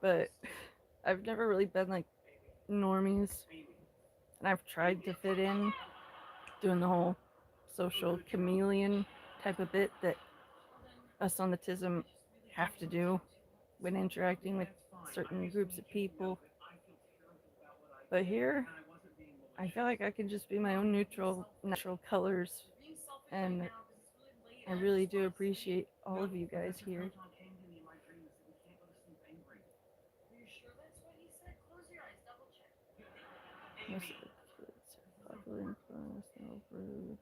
But I've never really been like normies, and I've tried to fit in, doing the whole social chameleon type of bit that us on the TISM have to do when interacting with certain groups of people. But here, I feel like I can just be my own neutral, natural colors, and I really do appreciate all of you guys here. Most of the kids are popular and fun, so rude.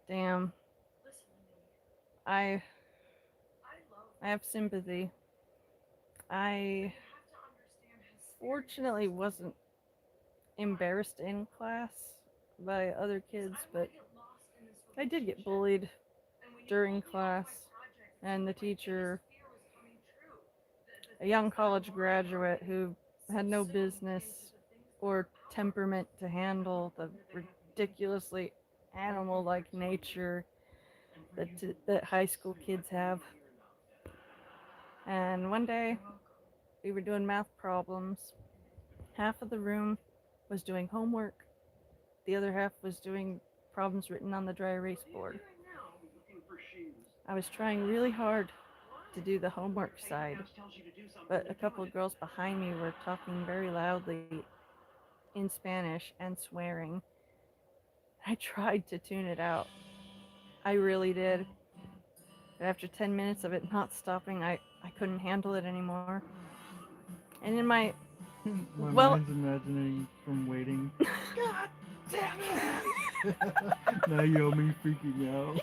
Damn. I have sympathy. I fortunately wasn't embarrassed in class by other kids, but I did get bullied during class, and the teacher, a young college graduate who had no business or temperament to handle the ridiculously animal-like nature that high school kids have. And one day, we were doing math problems. Half of the room was doing homework. The other half was doing problems written on the dry erase board. I was trying really hard to do the homework side, but a couple of girls behind me were talking very loudly in Spanish and swearing. I tried to tune it out. I really did. But after 10 minutes of it not stopping, I couldn't handle it anymore. And in my mind's imagining from waiting. God damn it! Naomi freaking out.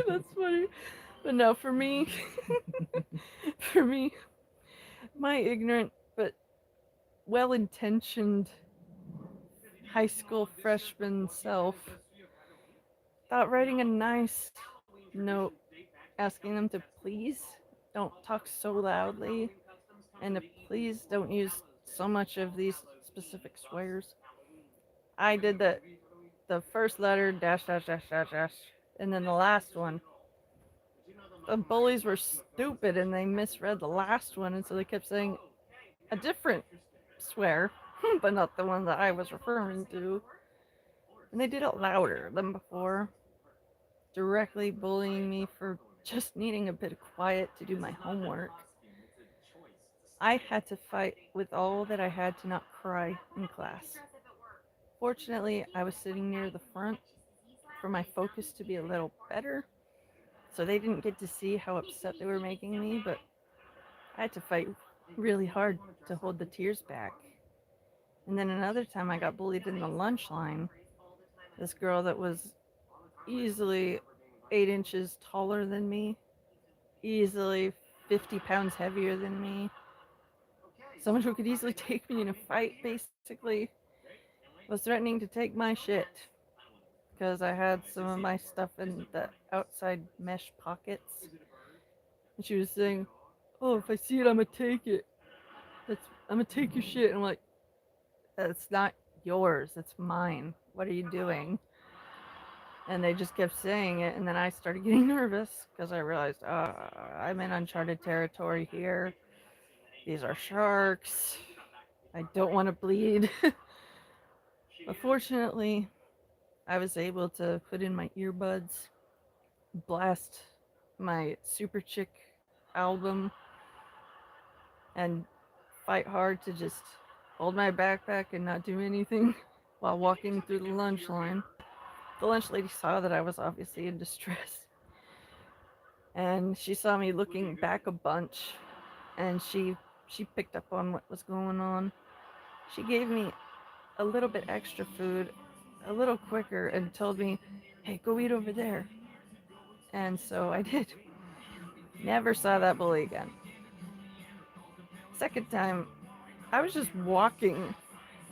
That's funny. But no, for me, my ignorant but well-intentioned high school freshman self thought writing a nice note asking them to please don't talk so loudly and to please don't use so much of these specific swears. I did the first letter dash dash dash dash dash, and then the last one. The bullies were stupid and they misread the last one, and so they kept saying a different swear, but not the one that I was referring to. And they did it louder than before. directly bullying me for just needing a bit of quiet to do my homework. I had to fight with all that I had to not cry in class. Fortunately, I was sitting near the front for my focus to be a little better, so they didn't get to see how upset they were making me, but I had to fight really hard to hold the tears back. And then another time I got bullied in the lunch line. This girl that was easily 8 inches taller than me, easily 50 pounds heavier than me, someone who could easily take me in a fight, basically, was threatening to take my shit because I had some of my stuff in the outside mesh pockets. And she was saying, "Oh, if I see it, I'm gonna take it. I'm gonna take your shit." And I'm like, "That's not yours. It's mine. What are you doing?" And they just kept saying it, and then I started getting nervous because I realized, I'm in uncharted territory here. These are sharks. I don't want to bleed. But fortunately, I was able to put in my earbuds, blast my Super Chick album, and fight hard to just hold my backpack and not do anything while walking through the lunch line. The lunch lady saw that I was obviously in distress, and she saw me looking back a bunch, and she picked up on what was going on. She gave me a little bit extra food, a little quicker, and told me, "Hey, go eat over there." And so I did. Never saw that bully again. Second time, I was just walking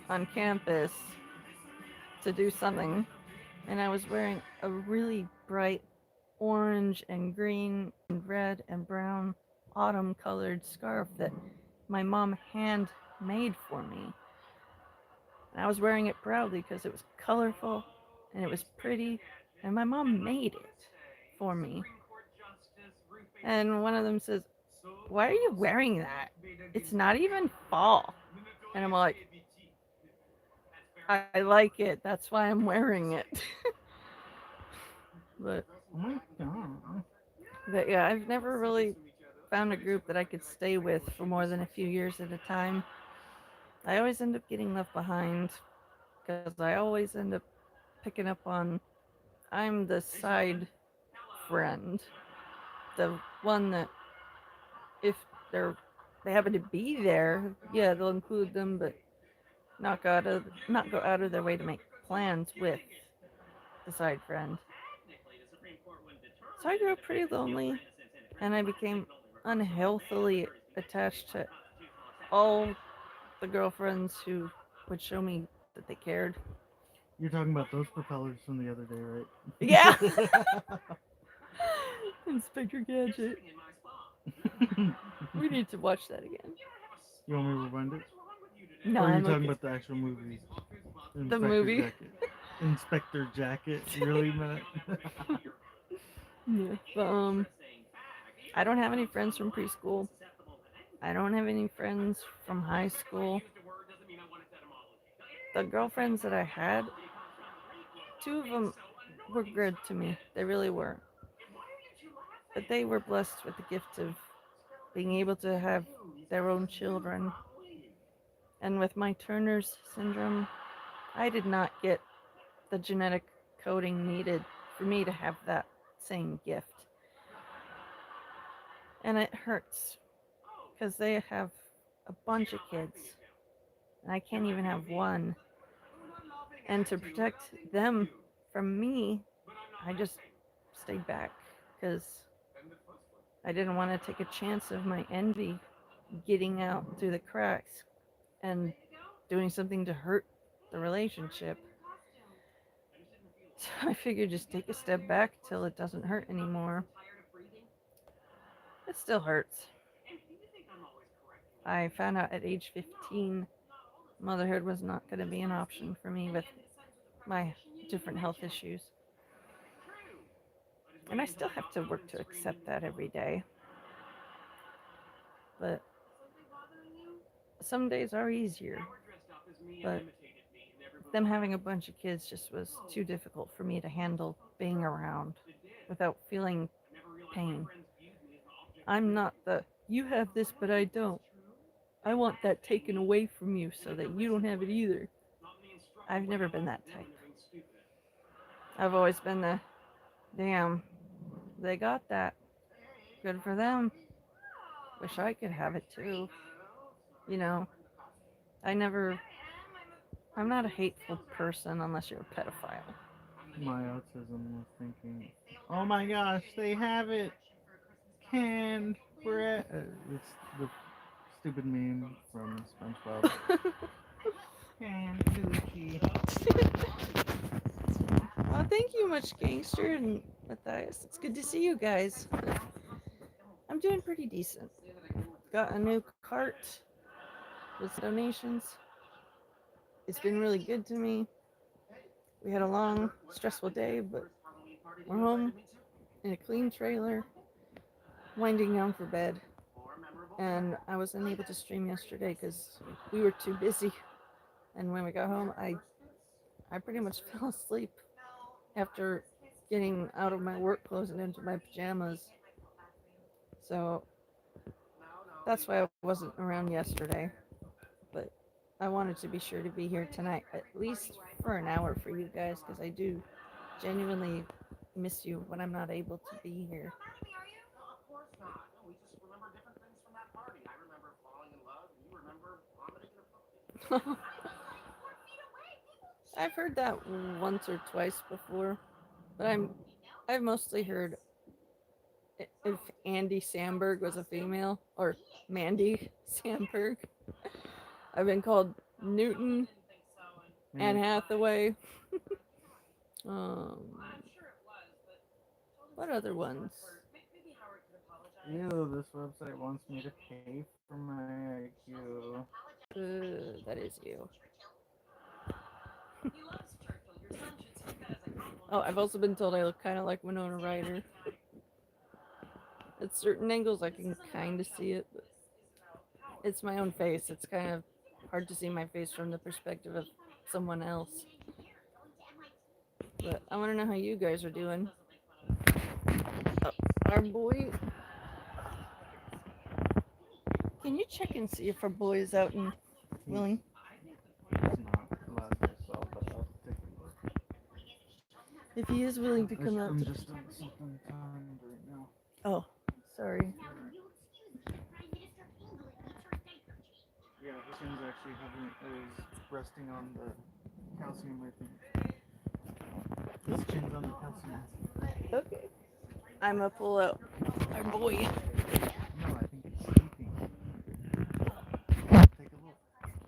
on campus to do something, and I was wearing a really bright orange and green and red and brown autumn colored scarf that my mom hand made for me. And I was wearing it proudly because it was colorful and it was pretty, and my mom made it for me. And one of them says, "Why are you wearing that? It's not even fall." And I'm like, "I like it. That's why I'm wearing it." but Oh my god. but yeah, I've never really found a group that I could stay with for more than a few years at a time. I always end up getting left behind because I always end up picking up on I'm the side friend, the one that if they're they happen to be there, yeah, they'll include them, but not go out of their way to make plans with the side friend. So I grew up pretty lonely, and I became unhealthily attached to all the girlfriends who would show me that they cared. You're talking about those propellers from the other day, right? Yeah. Inspector Gadget. We need to watch that again. You want me to rewind it? No, Or are you I'm talking okay. about the actual movie? The movie. Jacket. Inspector Jacket, really, Matt? Yeah. But, I don't have any friends from preschool. I don't have any friends from high school. The girlfriends that I had, two of them were good to me. They really were. But they were blessed with the gift of being able to have their own children. And with my Turner's syndrome, I did not get the genetic coding needed for me to have that same gift. And it hurts because they have a bunch of kids, and I can't even have one. And to protect them from me, I just stayed back because I didn't want to take a chance of my envy getting out through the cracks and doing something to hurt the relationship. So I figured just take a step back till it doesn't hurt anymore. It still hurts. I found out at age 15 motherhood was not going to be an option for me with my different health issues. And I still have to work to accept that every day. But some days are easier. But them having a bunch of kids just was too difficult for me to handle being around. without feeling pain. I'm not the, you have this but I don't. I want that taken away from you so that you don't have it either. I've never been that type. I've always been the, damn, they got that. Good for them. Wish I could have it too. You know, I'm not a hateful person unless you're a pedophile. My autism was thinking, oh my gosh, they have it. Canned bread. It's the stupid meme from SpongeBob. Canned coochie. Well, thank you much, Gangster and Matthias. It's good to see you guys. I'm doing pretty decent. Got a new cart with donations. It's been really good to me. We had a long, stressful day, but we're home in a clean trailer, winding down for bed. And I was unable to stream yesterday because we were too busy. And when we got home, I pretty much fell asleep after getting out of my work clothes and into my pajamas. So that's why I wasn't around yesterday. But I wanted to be sure to be here tonight, at least for an hour for you guys, because I do genuinely miss you when I'm not able to be here. Of course not. No, we just remember different things from that party. I remember falling in love, and you remember vomiting in a puppy. I've heard that once or twice before, but I've mostly heard if Andy Samberg was a female, or Mandy Samberg. I've been called Newton, Anne Hathaway. What other ones? Ew, this website wants me to pay for my IQ. That is you. Oh, I've also been told I look kind of like Winona Ryder. At certain angles, I can kind of see it, but it's my own face. It's kind of hard to see my face from the perspective of someone else. But I want to know how you guys are doing. Oh, our boy. Can you check and see if our boy is out and willing? He's not allowed to sell, but I'll take a look. If he is willing to come out. I'm just on something timed right now. Oh, sorry. Yeah, his son's actually is resting on the calcium with me. His chin's on the calcium. Okay. I'm gonna pull out our boy. No, I think he's sleeping. Take a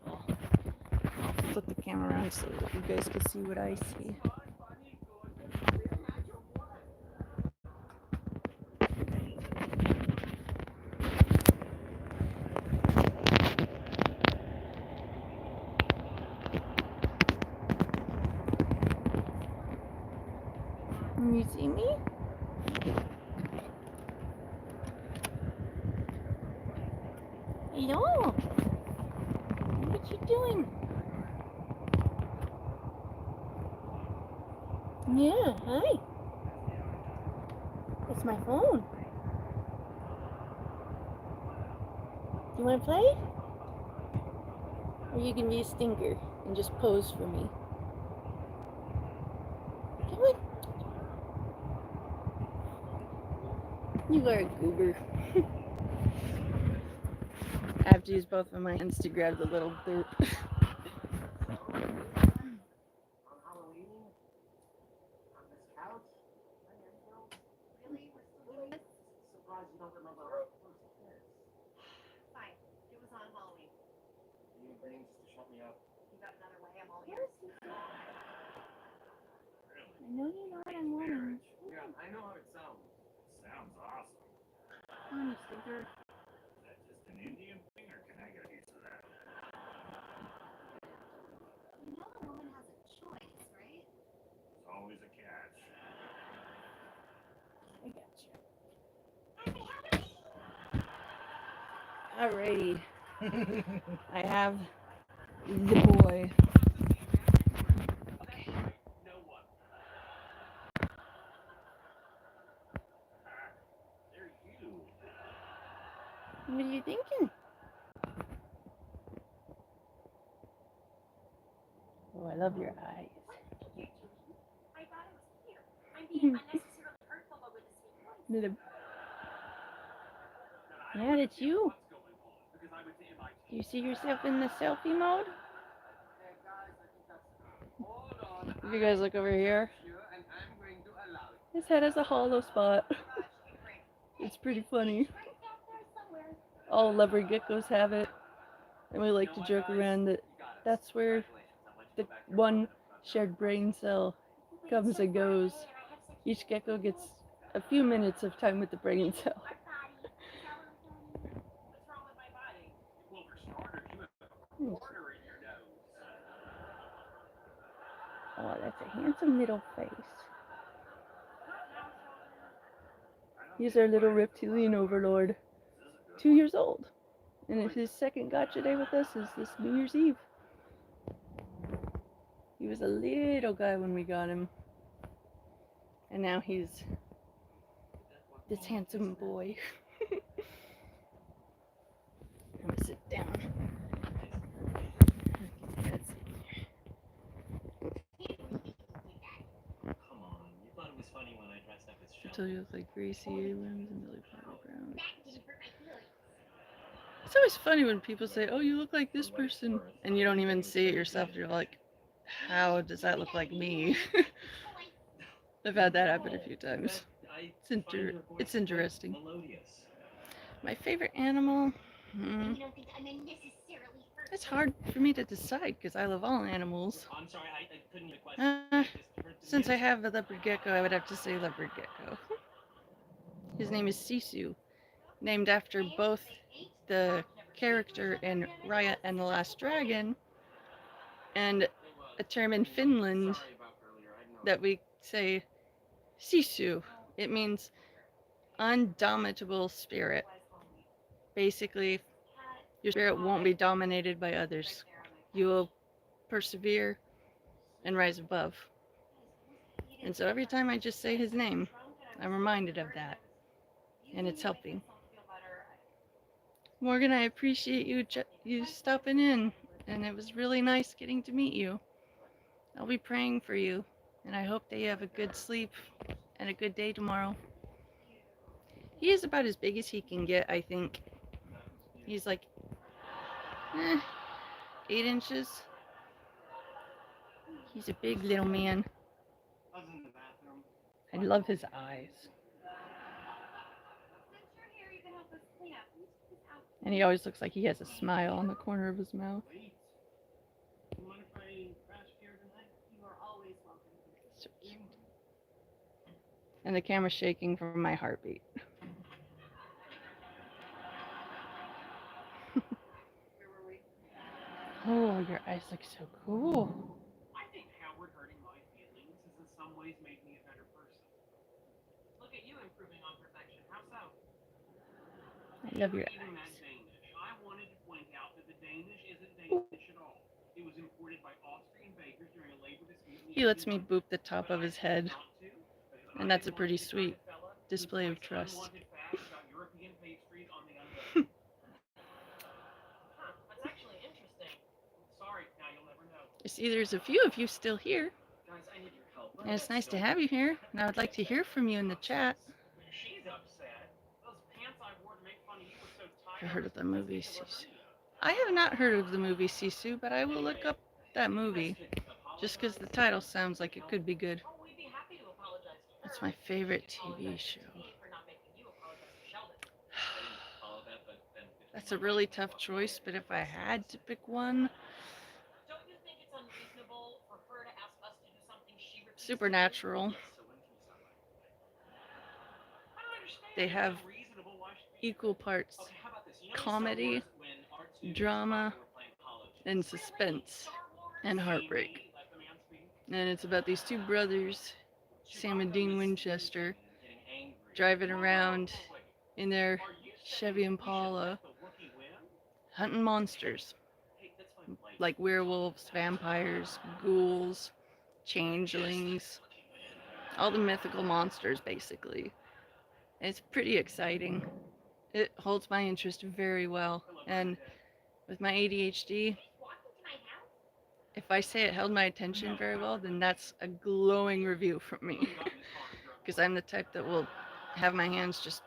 look. Flip the camera around so that you guys can see what I see. Can you see me? Hello. What you doing? Yeah, hi. It's my phone. You want to play? Or you can be a stinker and just pose for me. Come on. You are a goober. I have to use both of my hands to grab the little dirt. Fine. It was on Halloween. You agreeing just to shut me up? You got another way, I'm all ears. I know you know what I'm wanting. Yeah, I know how it sounds. Sounds awesome. Come on, stinker. Is that just an Indian thing, or can I get used to that? You know the woman has a choice, right? There's always a catch. I got you. Alrighty. I have the boy. Okay. What are you thinking? Oh, I love your eyes. I thought it was cute. I'm being unnecessarily hurtful, but with a sweet voice. Little... Yeah, that's you. Do you see yourself in the selfie mode? If you guys look over here, his head has a hollow spot. It's pretty funny. All leopard geckos have it, and we like to joke around that that's where the one shared brain cell comes and goes. Each gecko gets a few minutes of time with the brain cell. Oh, that's a handsome little face. He's our little reptilian overlord. 2 years old. And his second gotcha day with us is this New Year's Eve. He was a little guy when we got him. And now he's this handsome boy. I'm gonna sit down. Let's see. Come on, you thought it was funny when I dressed up as I Sheldon. told you look like Gracie Abrams and Billy Battleground. That didn't hurt my feelings. It's always funny when people say, "Oh, you look like this person," and you don't even see it yourself. You're like, "How does that look like me?" I've had that happen a few times. It's interesting. Melodious. My favorite animal? You don't think I'm unnecessarily hurtful? It's hard for me to decide because I love all animals. I'm sorry, I couldn't hear the question. Since I have a leopard gecko, I would have to say leopard gecko. His name is Sisu, named after both the character in Raya and the Last Dragon and a term in Finland that we say Sisu. It means undomitable spirit. Basically, your spirit won't be dominated by others. You will persevere and rise above. And so every time I just say his name, I'm reminded of that. And it's helping. Morgan, I appreciate you stopping in. And it was really nice getting to meet you. I'll be praying for you. And I hope that you have a good sleep and a good day tomorrow. He is about as big as he can get, I think. He's like 8 inches. He's a big little man. I love his eyes. And he always looks like he has a smile on the corner of his mouth. So cute. And the camera's shaking from my heartbeat. Oh, your eyes look so cool. I think Howard hurting my feelings has in some ways made me a better person. Look at you improving on perfection. How so? I love your Even that eyes. Danish. I wanted to point out that the Danish isn't Danish at all. It was imported by Austrian bakers during a labor dispute. He lets me boop the top of his head. And that's a pretty sweet display of trust. That's actually interesting. Sorry, now you'll never know. I see there's a few of you still here. Guys, I need your help. And it's nice to have you here. And I would like to hear from you in the chat. She's upset. Those pants I wore to make fun of you were so tight. Have you heard of the movie Sisu? I have not heard of the movie Sisu, but I will look up that movie. Just because the title sounds like it could be good. It's my favorite TV show. That's a really tough choice, but if I had to pick one, Supernatural. They have equal parts comedy, drama, and suspense, and heartbreak. And it's about these two brothers, Sam and Dean Winchester, driving around in their Chevy Impala, hunting monsters, like werewolves, vampires, ghouls, changelings, all the mythical monsters, basically. And it's pretty exciting. It holds my interest very well. And with my ADHD, if I say it held my attention very well, then that's a glowing review from me. Because I'm the type that will have my hands just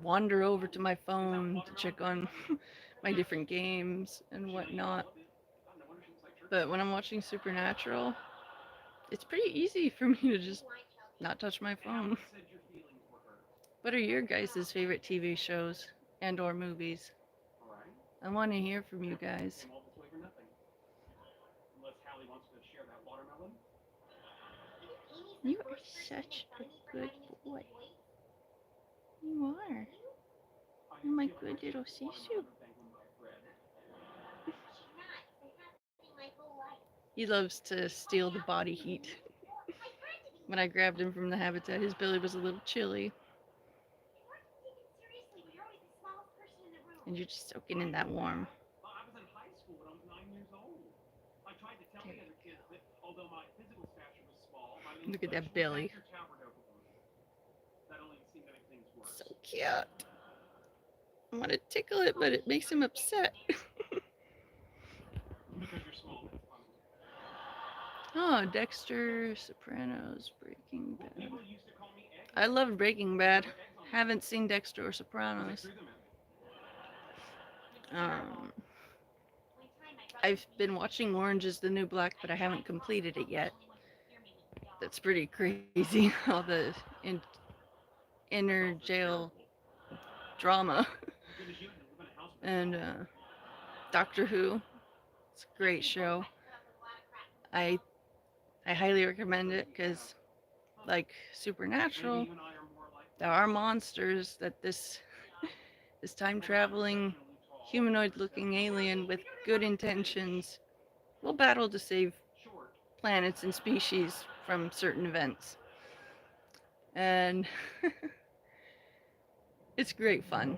wander over to my phone to check on my different games and whatnot. But when I'm watching Supernatural, it's pretty easy for me to just not touch my phone. What are your guys' favorite TV shows and or movies? I want to hear from you guys. You are such a good boy. You are. You're my good little sisu. He loves to steal the body heat. When I grabbed him from the habitat, his belly was a little chilly. And you're just soaking in that warm. Look at that belly. So cute. I want to tickle it, but it makes him upset. Oh, Dexter, Sopranos, Breaking Bad. I love Breaking Bad. Haven't seen Dexter or Sopranos. I've been watching Orange is the New Black, but I haven't completed it yet. That's pretty crazy, all the inner jail drama. And Doctor Who, it's a great show. I highly recommend it because, like Supernatural, there are monsters that this time-traveling, humanoid-looking alien with good intentions will battle to save planets and species from certain events. And it's great fun.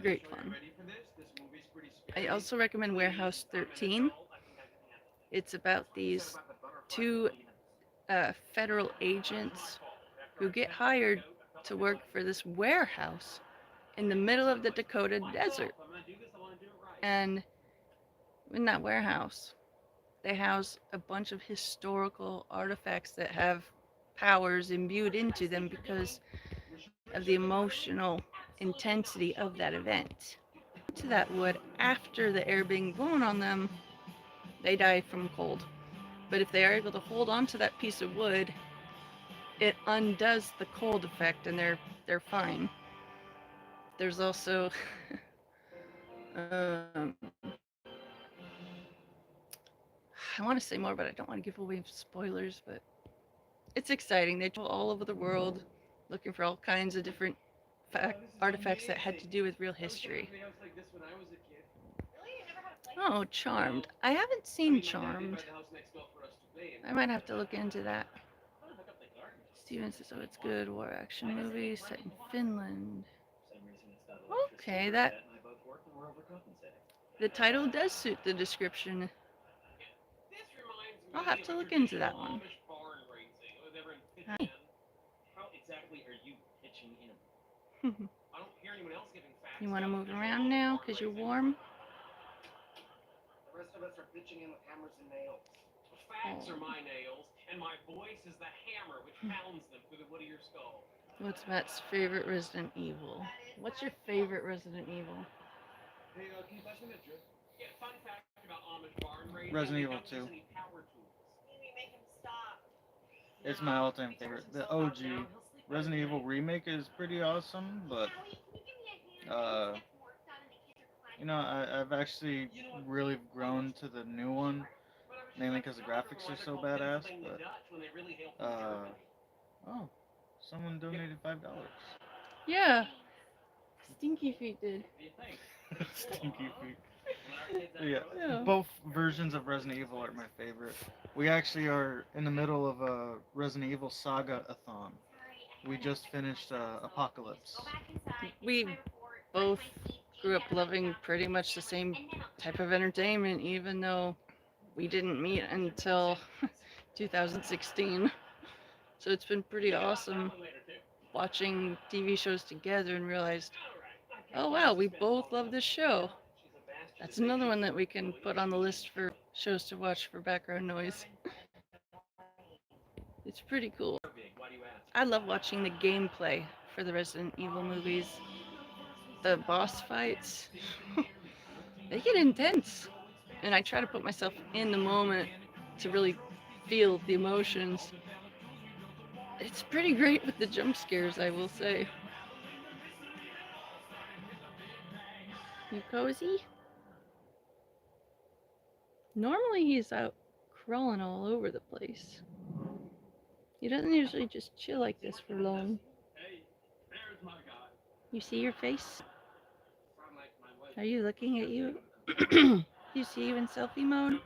Great fun. I also recommend Warehouse 13. It's about these two federal agents who get hired to work for this warehouse in the middle of the Dakota desert. And in that warehouse, they house a bunch of historical artifacts that have powers imbued into them because of the emotional intensity of that event. To that wood, after the air being blown on them, they die from cold. But if they are able to hold on to that piece of wood, it undoes the cold effect and they're fine. There's also I want to say more, but I don't want to give away spoilers, but it's exciting. They travel all over the world looking for all kinds of different artifacts that had to do with real history. Oh, Charmed. I haven't seen Charmed. I might have to look into that. Steven says, oh, it's good. War action movie set in Finland. Okay, that... The title does suit the description. I'll have to look into that one. Hi. You want to move around now because you're warm? The rest of us are pitching in with hammers and nails. Facts are my nails, and my voice is the hammer which pounds them through the wood of your skull. What's Matt's favorite Resident Evil? What's your favorite Resident Evil? Hey, can you pass me that drip? Yeah, fun fact about Amish barn raising. Resident Evil 2. It's my all-time favorite. The OG Resident Evil remake is pretty awesome, but you know, I've actually really grown to the new one, mainly because the graphics are so badass. But oh, someone donated $5. Yeah, Stinky Feet did. Stinky Feet. Yeah, both versions of Resident Evil are my favorite. We actually are in the middle of a Resident Evil saga-a-thon. We just finished Apocalypse. We both grew up loving pretty much the same type of entertainment, even though we didn't meet until 2016. So it's been pretty awesome watching TV shows together and realized Oh wow, we both love this show. That's another one that we can put on the list for shows to watch for background noise. It's pretty cool. I love watching the gameplay for the Resident Evil movies. The boss fights, they get intense. And I try to put myself in the moment to really feel the emotions. It's pretty great with the jump scares, I will say. You cozy? Normally he's out crawling all over the place. He doesn't usually just chill like this for long. You see your face? Are you looking at you? You see you in selfie mode?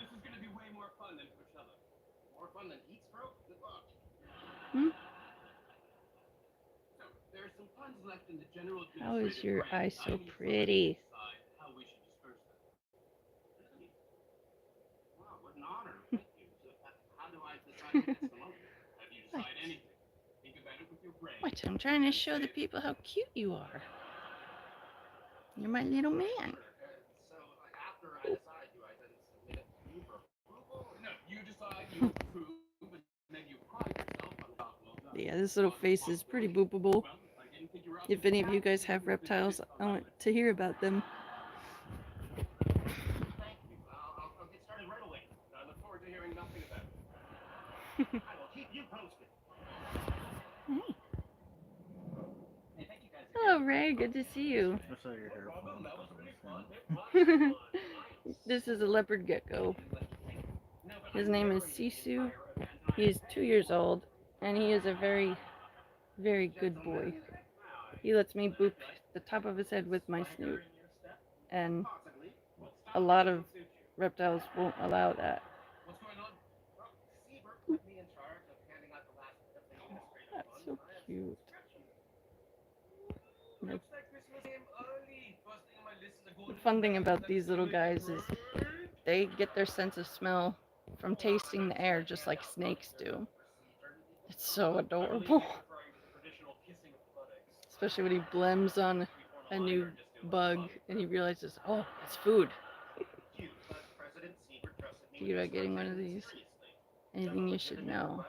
Hmm? How is your eye so pretty? What? I'm trying to show the people how cute you are. You're my little man. Yeah, this little face is pretty boopable. If any of you guys have reptiles, I want to hear about them. I'll get started right away. I look forward to hearing nothing about it. I will keep you posted. Hey. Hello, Ray. Good to see you. I saw your hair. This is a leopard gecko. His name is Sisu. He's 2 years old, and he is a very, very good boy. He lets me boop the top of his head with my snoot, and a lot of reptiles won't allow that. That's so cute. The fun thing about these little guys is they get their sense of smell from tasting the air just like snakes do. It's so adorable. Especially when he blems on a new bug and he realizes, oh, it's food. Thinking about getting one of these. Anything you should know?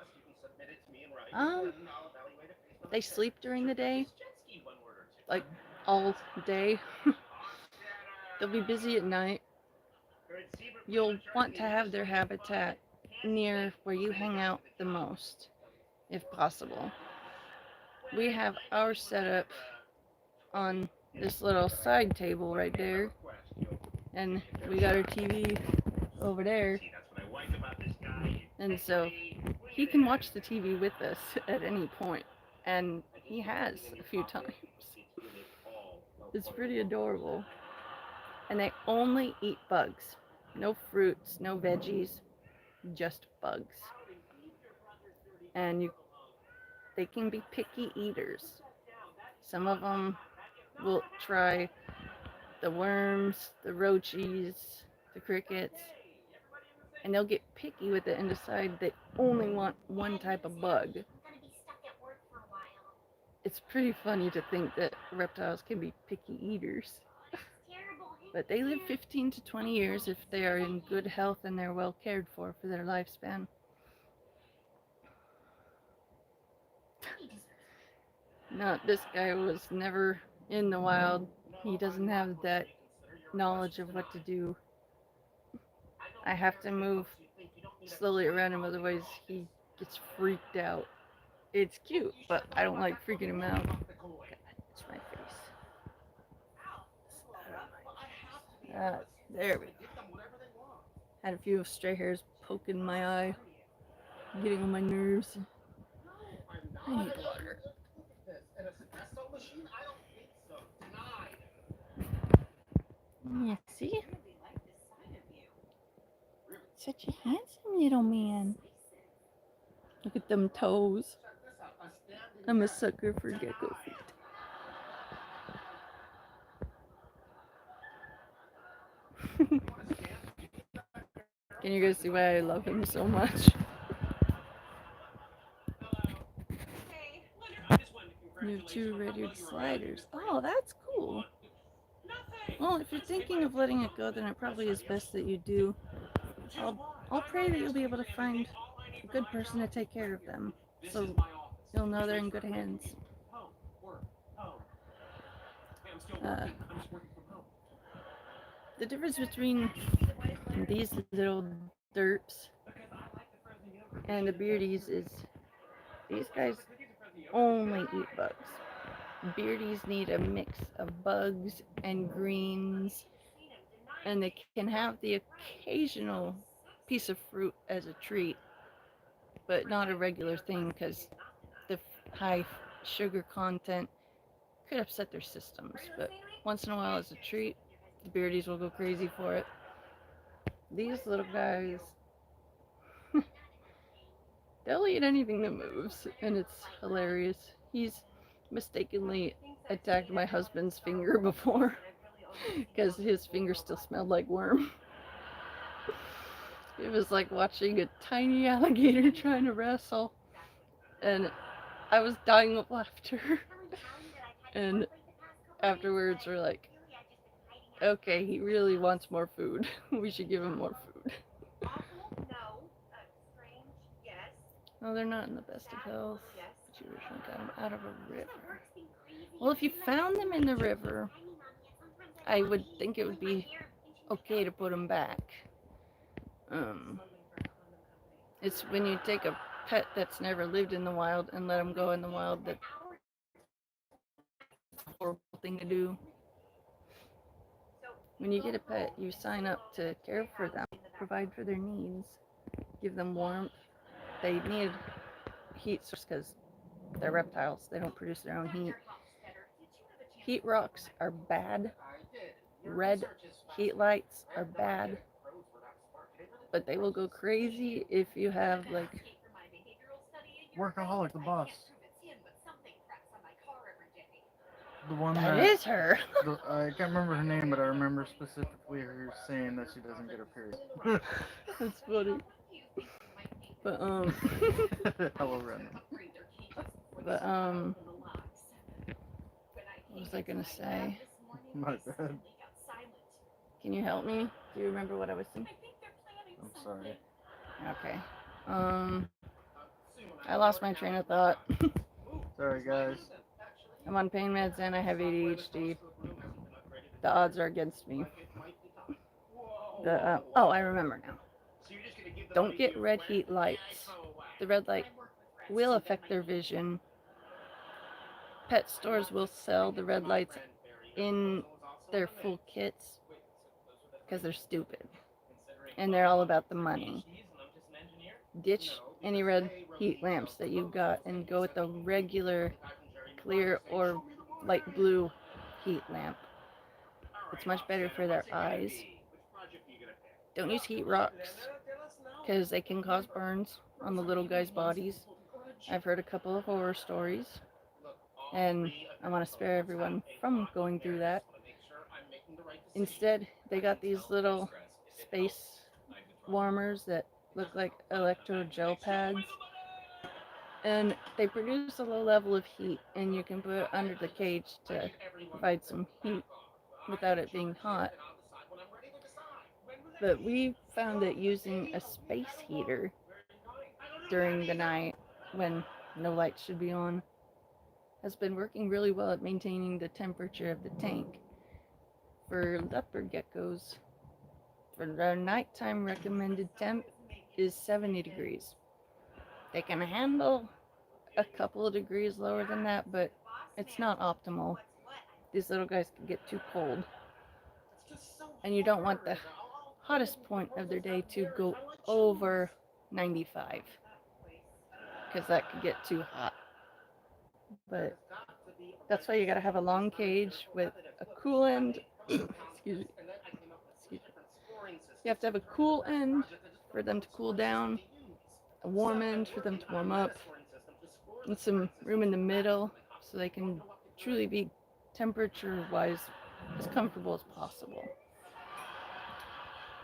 They sleep during the day, like all day. They'll be busy at night. You'll want to have their habitat near where you hang out the most, if possible. We have our setup on this little side table right there, and we got our TV over there, and so he can watch the TV with us at any point, and he has a few times. It's pretty adorable. And they only eat bugs. No fruits, no veggies, just bugs. And they can be picky eaters. Some of them will try the worms, the roaches, the crickets, and they'll get picky with it and decide they only want one type of bug. It's pretty funny to think that reptiles can be picky eaters. But they live 15 to 20 years if they are in good health and they're well cared for their lifespan. No, this guy was never in the wild. He doesn't have that knowledge of what to do. I have to move slowly around him, otherwise he gets freaked out. It's cute, but I don't like freaking him out. It's my face. There we go. Had a few stray hairs poking my eye, getting on my nerves. I need water. Yeah, see? Such a handsome little man. Look at them toes. I'm a sucker for gecko feet. Can you guys see why I love him so much? You have 2 red-eared sliders. Oh, that's cool. Well, if you're thinking of letting it go, then it probably is best that you do. I'll pray that you'll be able to find a good person to take care of them, so you'll know they're in good hands. The difference between these little derps and the beardies is these guys only eat bugs. Beardies need a mix of bugs and greens, and they can have the occasional piece of fruit as a treat, but not a regular thing because the high sugar content could upset their systems. But once in a while as a treat, the beardies will go crazy for it. These little guys, they'll eat anything that moves, and it's hilarious. He's mistakenly attacked my husband's finger before because his finger still smelled like worm. It was like watching a tiny alligator trying to wrestle, and I was dying of laughter. And afterwards we're like, okay, he really wants more food. We should give him more food. No, they're not in the best of health. But you originally got them out of a river. Well, if you found them in the river, I would think it would be okay to put them back. It's when you take a pet that's never lived in the wild and let them go in the wild that's a horrible thing to do. When you get a pet, you sign up to care for them, provide for their needs, give them warmth. They need heat source because they're reptiles. They don't produce their own heat. Heat rocks are bad. Red heat lights are bad. But they will go crazy if you have like Workaholic, the boss. The one that is her. I can't remember her name, but I remember specifically her saying that she doesn't get her period. That's funny. But Hello, random. But what was I gonna say? My bad. Can you help me? Do you remember what I was saying? I'm sorry. Okay. I lost my train of thought. Sorry, guys. I'm on pain meds and I have ADHD. The odds are against me. Oh, I remember now. Don't get red heat lights. The red light will affect their vision. Pet stores will sell the red lights in their full kits because they're stupid. And they're all about the money. Ditch any red heat lamps that you've got and go with the regular clear or light blue heat lamp. It's much better for their eyes. Don't use heat rocks because they can cause burns on the little guys' bodies. I've heard a couple of horror stories, and I want to spare everyone from going through that. Instead, they got these little space warmers that look like electro gel pads, and they produce a low level of heat, and you can put it under the cage to provide some heat without it being hot. But we found that using a space heater during the night when no lights should be on has been working really well at maintaining the temperature of the tank. For leopard geckos, for their nighttime recommended temp is 70 degrees. They can handle a couple of degrees lower than that, but it's not optimal. These little guys can get too cold. And you don't want the hottest point of their day to go over 95, because that could get too hot. But that's why you gotta have a long cage with a cool end. Excuse me. You have to have a cool end for them to cool down, a warm end for them to warm up, and some room in the middle so they can truly be temperature-wise as comfortable as possible.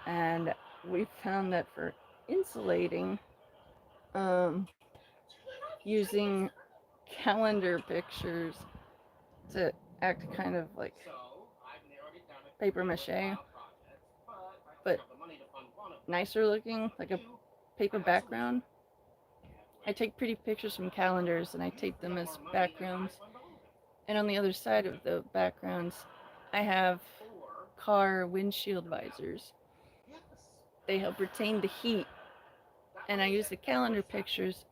And we found that for insulating, using calendar pictures to act kind of like paper mache, but nicer looking, like a paper background. I take pretty pictures from calendars and I take them as backgrounds. And on the other side of the backgrounds, I have car windshield visors. They help retain the heat. And I use the calendar pictures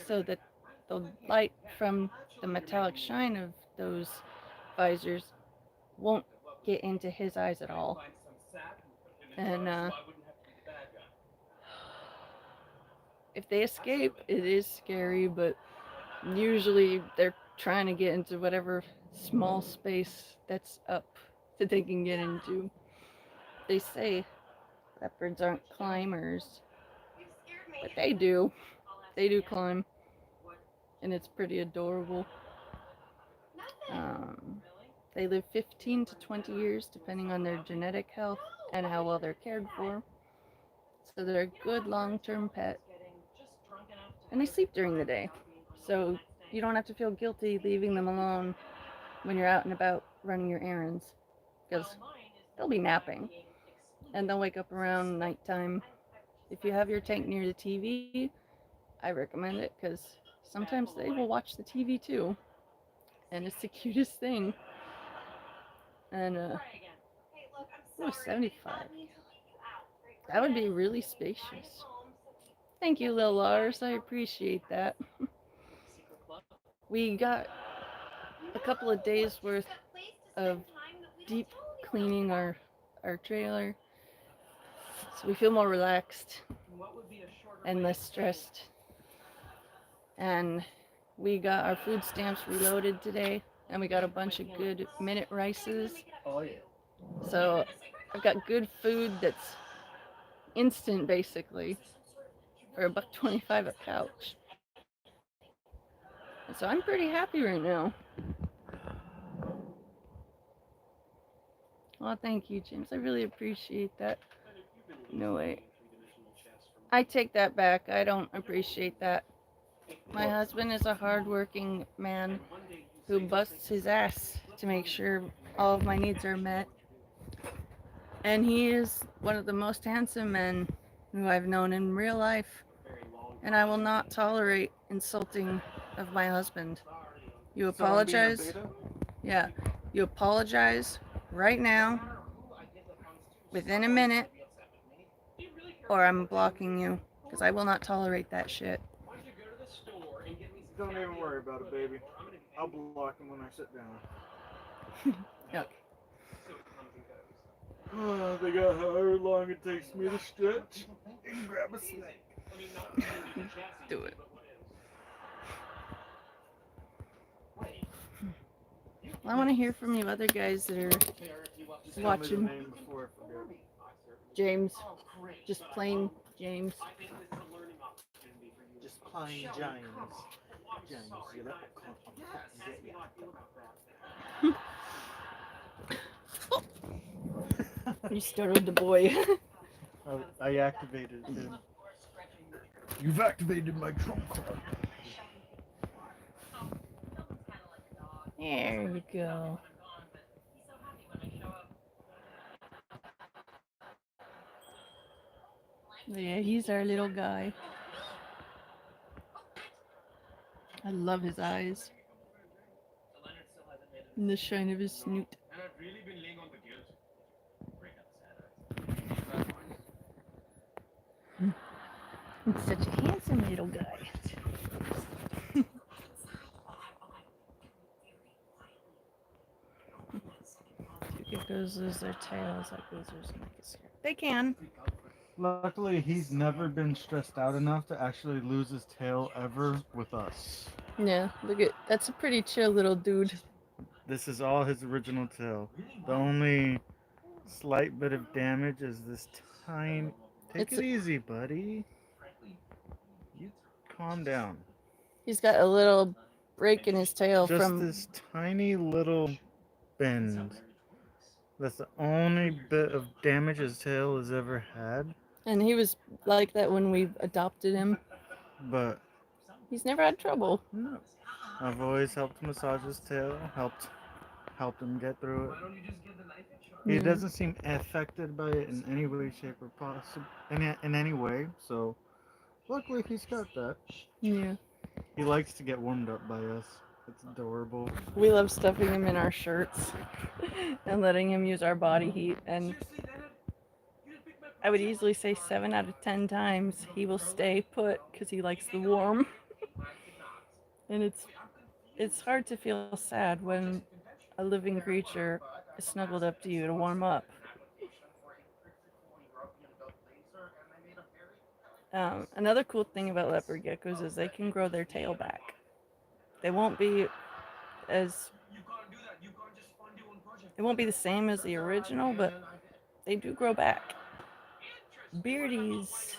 so that the light from the metallic shine of those visors won't get into his eyes at all. And if they escape, it is scary, but usually they're trying to get into whatever small space that's up that they can get into. They say leopards aren't climbers, but they do. They do climb, and it's pretty adorable. They live 15 to 20 years depending on their genetic health and how well they're cared for. So they're a good long-term pet. And they sleep during the day. So you don't have to feel guilty leaving them alone when you're out and about running your errands. Because they'll be napping. And they'll wake up around nighttime. If you have your tank near the TV, I recommend it because sometimes they will watch the TV too. And it's the cutest thing. And ooh, 75. That would be really spacious. Thank you, Lil Lars. I appreciate that. We got a couple of days worth of deep cleaning our trailer, so we feel more relaxed and less stressed. And we got our food stamps reloaded today, and we got a bunch of good minute rices. Oh yeah. So I've got good food that's instant, basically, for $1.25 a pouch. And so I'm pretty happy right now. Well, thank you, James. I really appreciate that. No way. I take that back. I don't appreciate that. My husband is a hardworking man who busts his ass to make sure all of my needs are met. And he is one of the most handsome men who I've known in real life. And I will not tolerate insulting of my husband. You apologize? Yeah. You apologize right now, within a minute, or I'm blocking you, because I will not tolerate that shit. Don't even worry about it, baby. I'll block him when I sit down. Yuck. Oh, they got however long it takes me to stretch and grab a snack. Do it. Well, I want to hear from you other guys that are watching. James. Just plain James. Just plain James. James, you let You startled the boy. I activated him. You've activated my trump card. There we go. Yeah, he's our little guy. I love his eyes. And the shine of his snoot. He's such a handsome little guy. Two geckos lose their tails like lizards make a scare. They can. Luckily, he's never been stressed out enough to actually lose his tail ever with us. Yeah, look at that's a pretty chill little dude. This is all his original tail. The only slight bit of damage is this tiny. Take it easy, buddy. You calm down. He's got a little break in his tail Just from this tiny little bend. That's the only bit of damage his tail has ever had. And he was like that when we adopted him. But he's never had trouble. no. I've always helped massage his tail, helped helped him get through it. Why don't you just get the knife and sharp? He Mm. doesn't seem affected by it in any way, shape, or possible in any way. So luckily, he's got that. Yeah. He likes to get warmed up by us. It's adorable. We love stuffing him in our shirts and letting him use our body heat. And Seriously, Dad? You just picked my I would project? easily say 7 out of 10 times he will stay put because he likes the warm. And it's hard to feel sad when a living creature is snuggled up to you to warm up. Another cool thing about leopard geckos is they can grow their tail back. They won't be as It won't be the same as the original, but they do grow back. Beardies,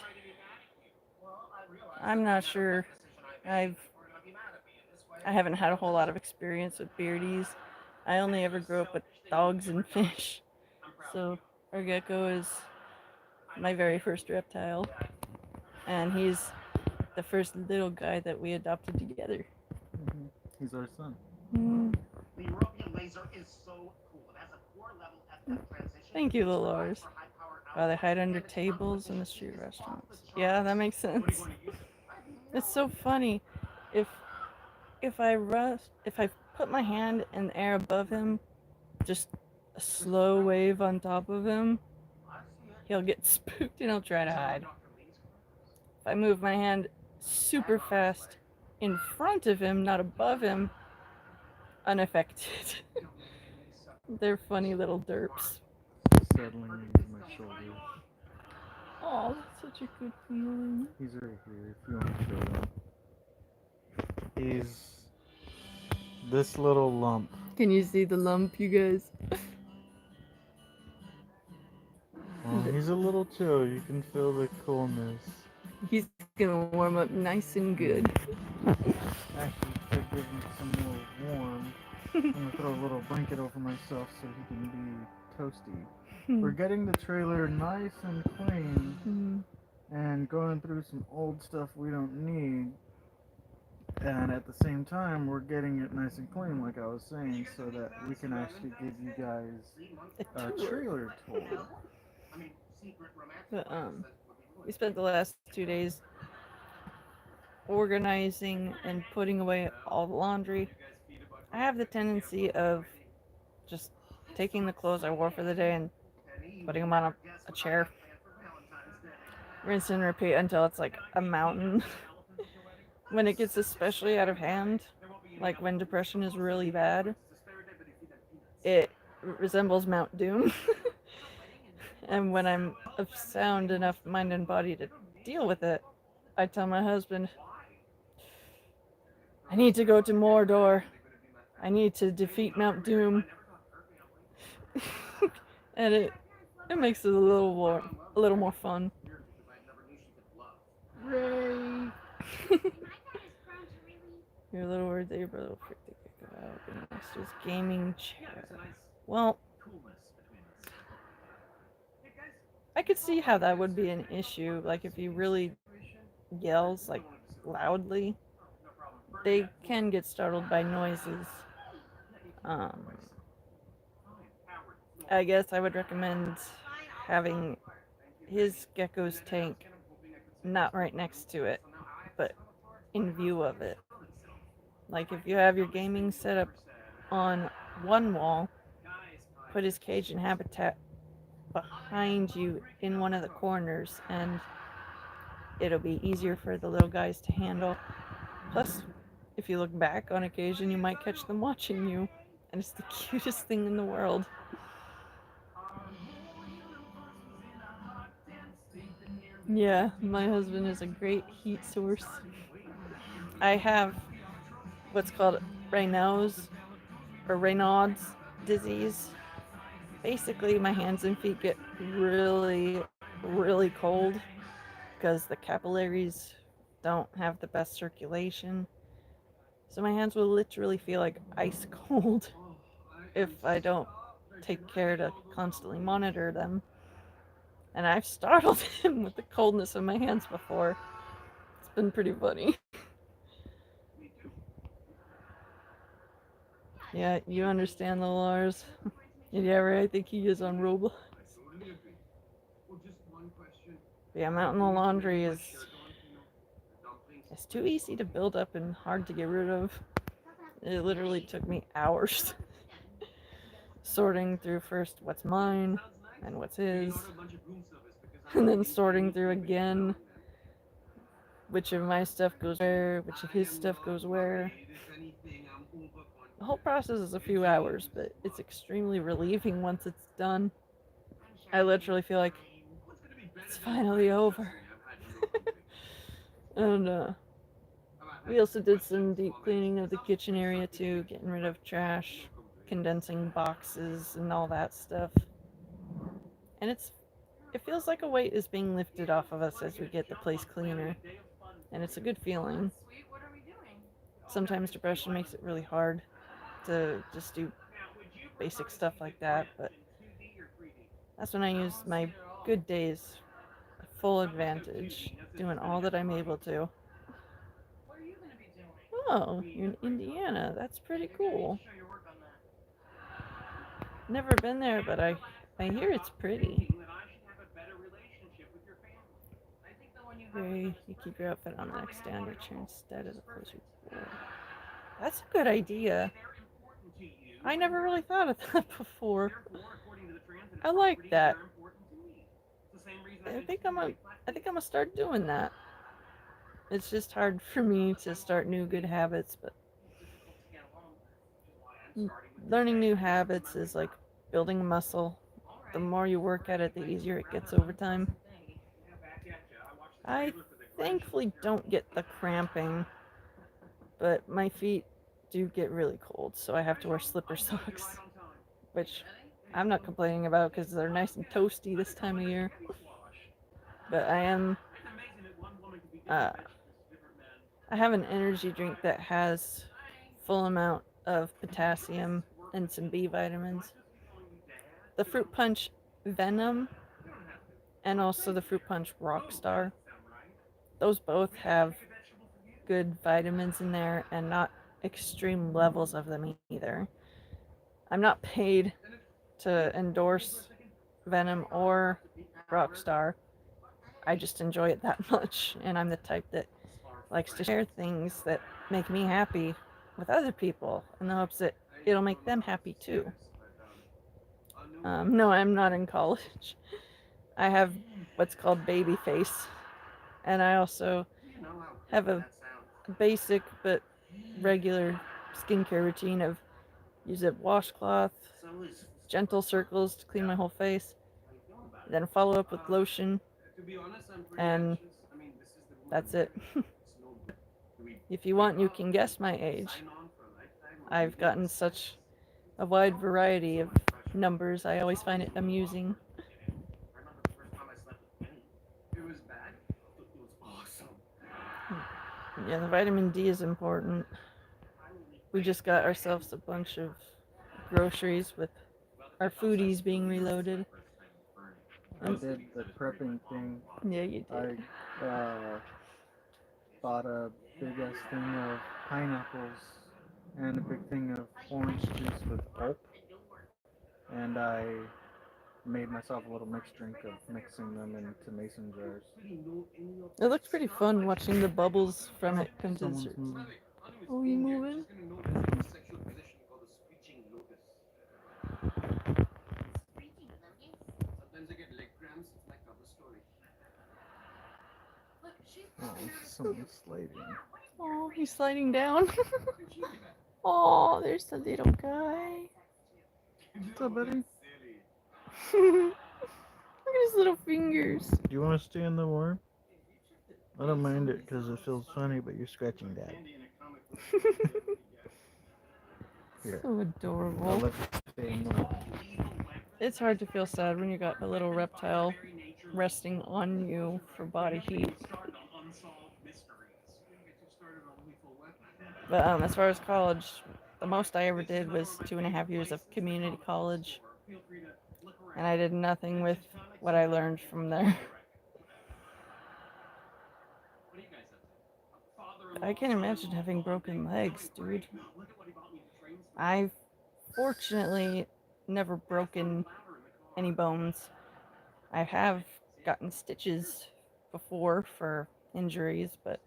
I'm not sure. I haven't had a whole lot of experience with beardies. I only ever grew up with dogs and fish. So our gecko is my very first reptile. And he's the first little guy that we adopted together. Mhm. He's our son. Mm. The European laser is so cool. It has a 4-level FF transition. Thank you, little Lars. Wow, they hide under tables in the street restaurants. Yeah, that makes sense. It's so funny. If if I put my hand in the air above him, just a slow wave on top of him, he'll get spooked and he'll try to hide. If I move my hand super fast in front of him, not above him, unaffected. They're funny little derps. Settling into my shoulder. Oh, that's such a good feeling. He's right here if you want to show him. He's this little lump. Can you see the lump, you guys? He's a little chill. You can feel the coolness. He's gonna warm up nice and good. Actually, to give him some more warm, I'm gonna throw a little blanket over myself so he can be toasty. We're getting the trailer nice and clean and going through some old stuff we don't need. And at the same time, we're getting it nice and clean, like I was saying, so that we can actually give you guys a trailer tour. But we spent the last 2 days organizing and putting away all the laundry. I have the tendency of just taking the clothes I wore for the day and putting them on a chair, rinse and repeat until it's like a mountain. When it gets especially out of hand, like when depression is really bad, it resembles Mount Doom. And when I'm of sound enough mind and body to deal with it, I tell my husband, I need to go to Mordor. I need to defeat Mount Doom. And it makes it a little more fun. Ray. Your little words that your brother will freak the kick out. And that's just gaming chair. Well, I could see how that would be an issue. Like if he really yells like loudly, they can get startled by noises. I guess I would recommend having his gecko's tank not right next to it, but in view of it. Like if you have your gaming setup on one wall, put his cage and habitat behind you in one of the corners, and it'll be easier for the little guys to handle. Plus, if you look back on occasion, you might catch them watching you, and it's the cutest thing in the world. Yeah, my husband is a great heat source. I have what's called Raynaud's disease. Basically, my hands and feet get really, really cold because the capillaries don't have the best circulation. So my hands will literally feel like ice cold if I don't take care to constantly monitor them. And I've startled him with the coldness of my hands before. It's been pretty funny. Yeah, you understand the Lars. Yeah, right. I think he is on Roblox. Totally agree. Well, just one question. Yeah, Mountain of Laundry is Dumplings. it's too easy to build up and hard to get rid of. It literally took me hours sorting through first what's mine and what's his, and then sorting through again which of my stuff goes where, which of his stuff goes where. The whole process is a few hours, but it's extremely relieving once it's done. I literally feel like it's finally over. And we also did some deep cleaning of the kitchen area too, getting rid of trash, condensing boxes and all that stuff. And it feels like a weight is being lifted off of us as we get the place cleaner. And it's a good feeling. Sometimes depression makes it really hard to just do basic stuff like that, but that's when I use my good days full advantage, doing all that I'm able to. Oh, you're in Indiana. That's pretty cool. Never been there, but I hear it's pretty. You keep your outfit on the next day on your chair instead as opposed to before. That's a good idea. I never really thought of that before. I like that. I think I'm gonna start doing that. It's just hard for me to start new good habits, but learning new habits is like building a muscle. The more you work at it, the easier it gets over time. I thankfully don't get the cramping, but my feet do get really cold, so I have to wear slipper socks, which I'm not complaining about because they're nice and toasty this time of year. But I have an energy drink that has full amount of potassium and some B vitamins. The Fruit Punch Venom and also the Fruit Punch Rockstar. Those both have good vitamins in there and not extreme levels of them either. I'm not paid to endorse Venom or Rockstar. I just enjoy it that much, and I'm the type that likes to share things that make me happy with other people in the hopes that it'll make them happy too. No, I'm not in college. I have what's called baby face, and I also have a basic but regular skincare routine of use a washcloth, gentle circles to clean my whole face, then follow up with lotion, and that's it. If you want, you can guess my age. I've gotten such a wide variety of numbers, I always find it amusing. Yeah, the vitamin D is important. We just got ourselves a bunch of groceries with our foodies being reloaded. I did the prepping thing. Yeah, you did. I bought a big ass thing of pineapples and a big thing of orange juice with pulp, and I made myself a little mixed drink of mixing them into mason jars. It looks pretty fun watching the bubbles from it come to the Someone's surface. moving. Oh, you moving? Sometimes I get leg cramps. It's my cover story. Oh, someone's sliding. Oh, he's sliding down. Oh, there's the little guy. What's up, buddy? Look at his little fingers. Do you want to stay in the warm? I don't mind it because it feels funny, but you're scratching that. Here, So I'll adorable. let you stay in the warm. It's hard to feel sad when you got a little reptile resting on you for body heat. But as far as college, the most I ever did was 2.5 years of community college. And I did nothing with what I learned from there. I can't imagine having broken legs, dude. I've fortunately never broken any bones. I have gotten stitches before for injuries, but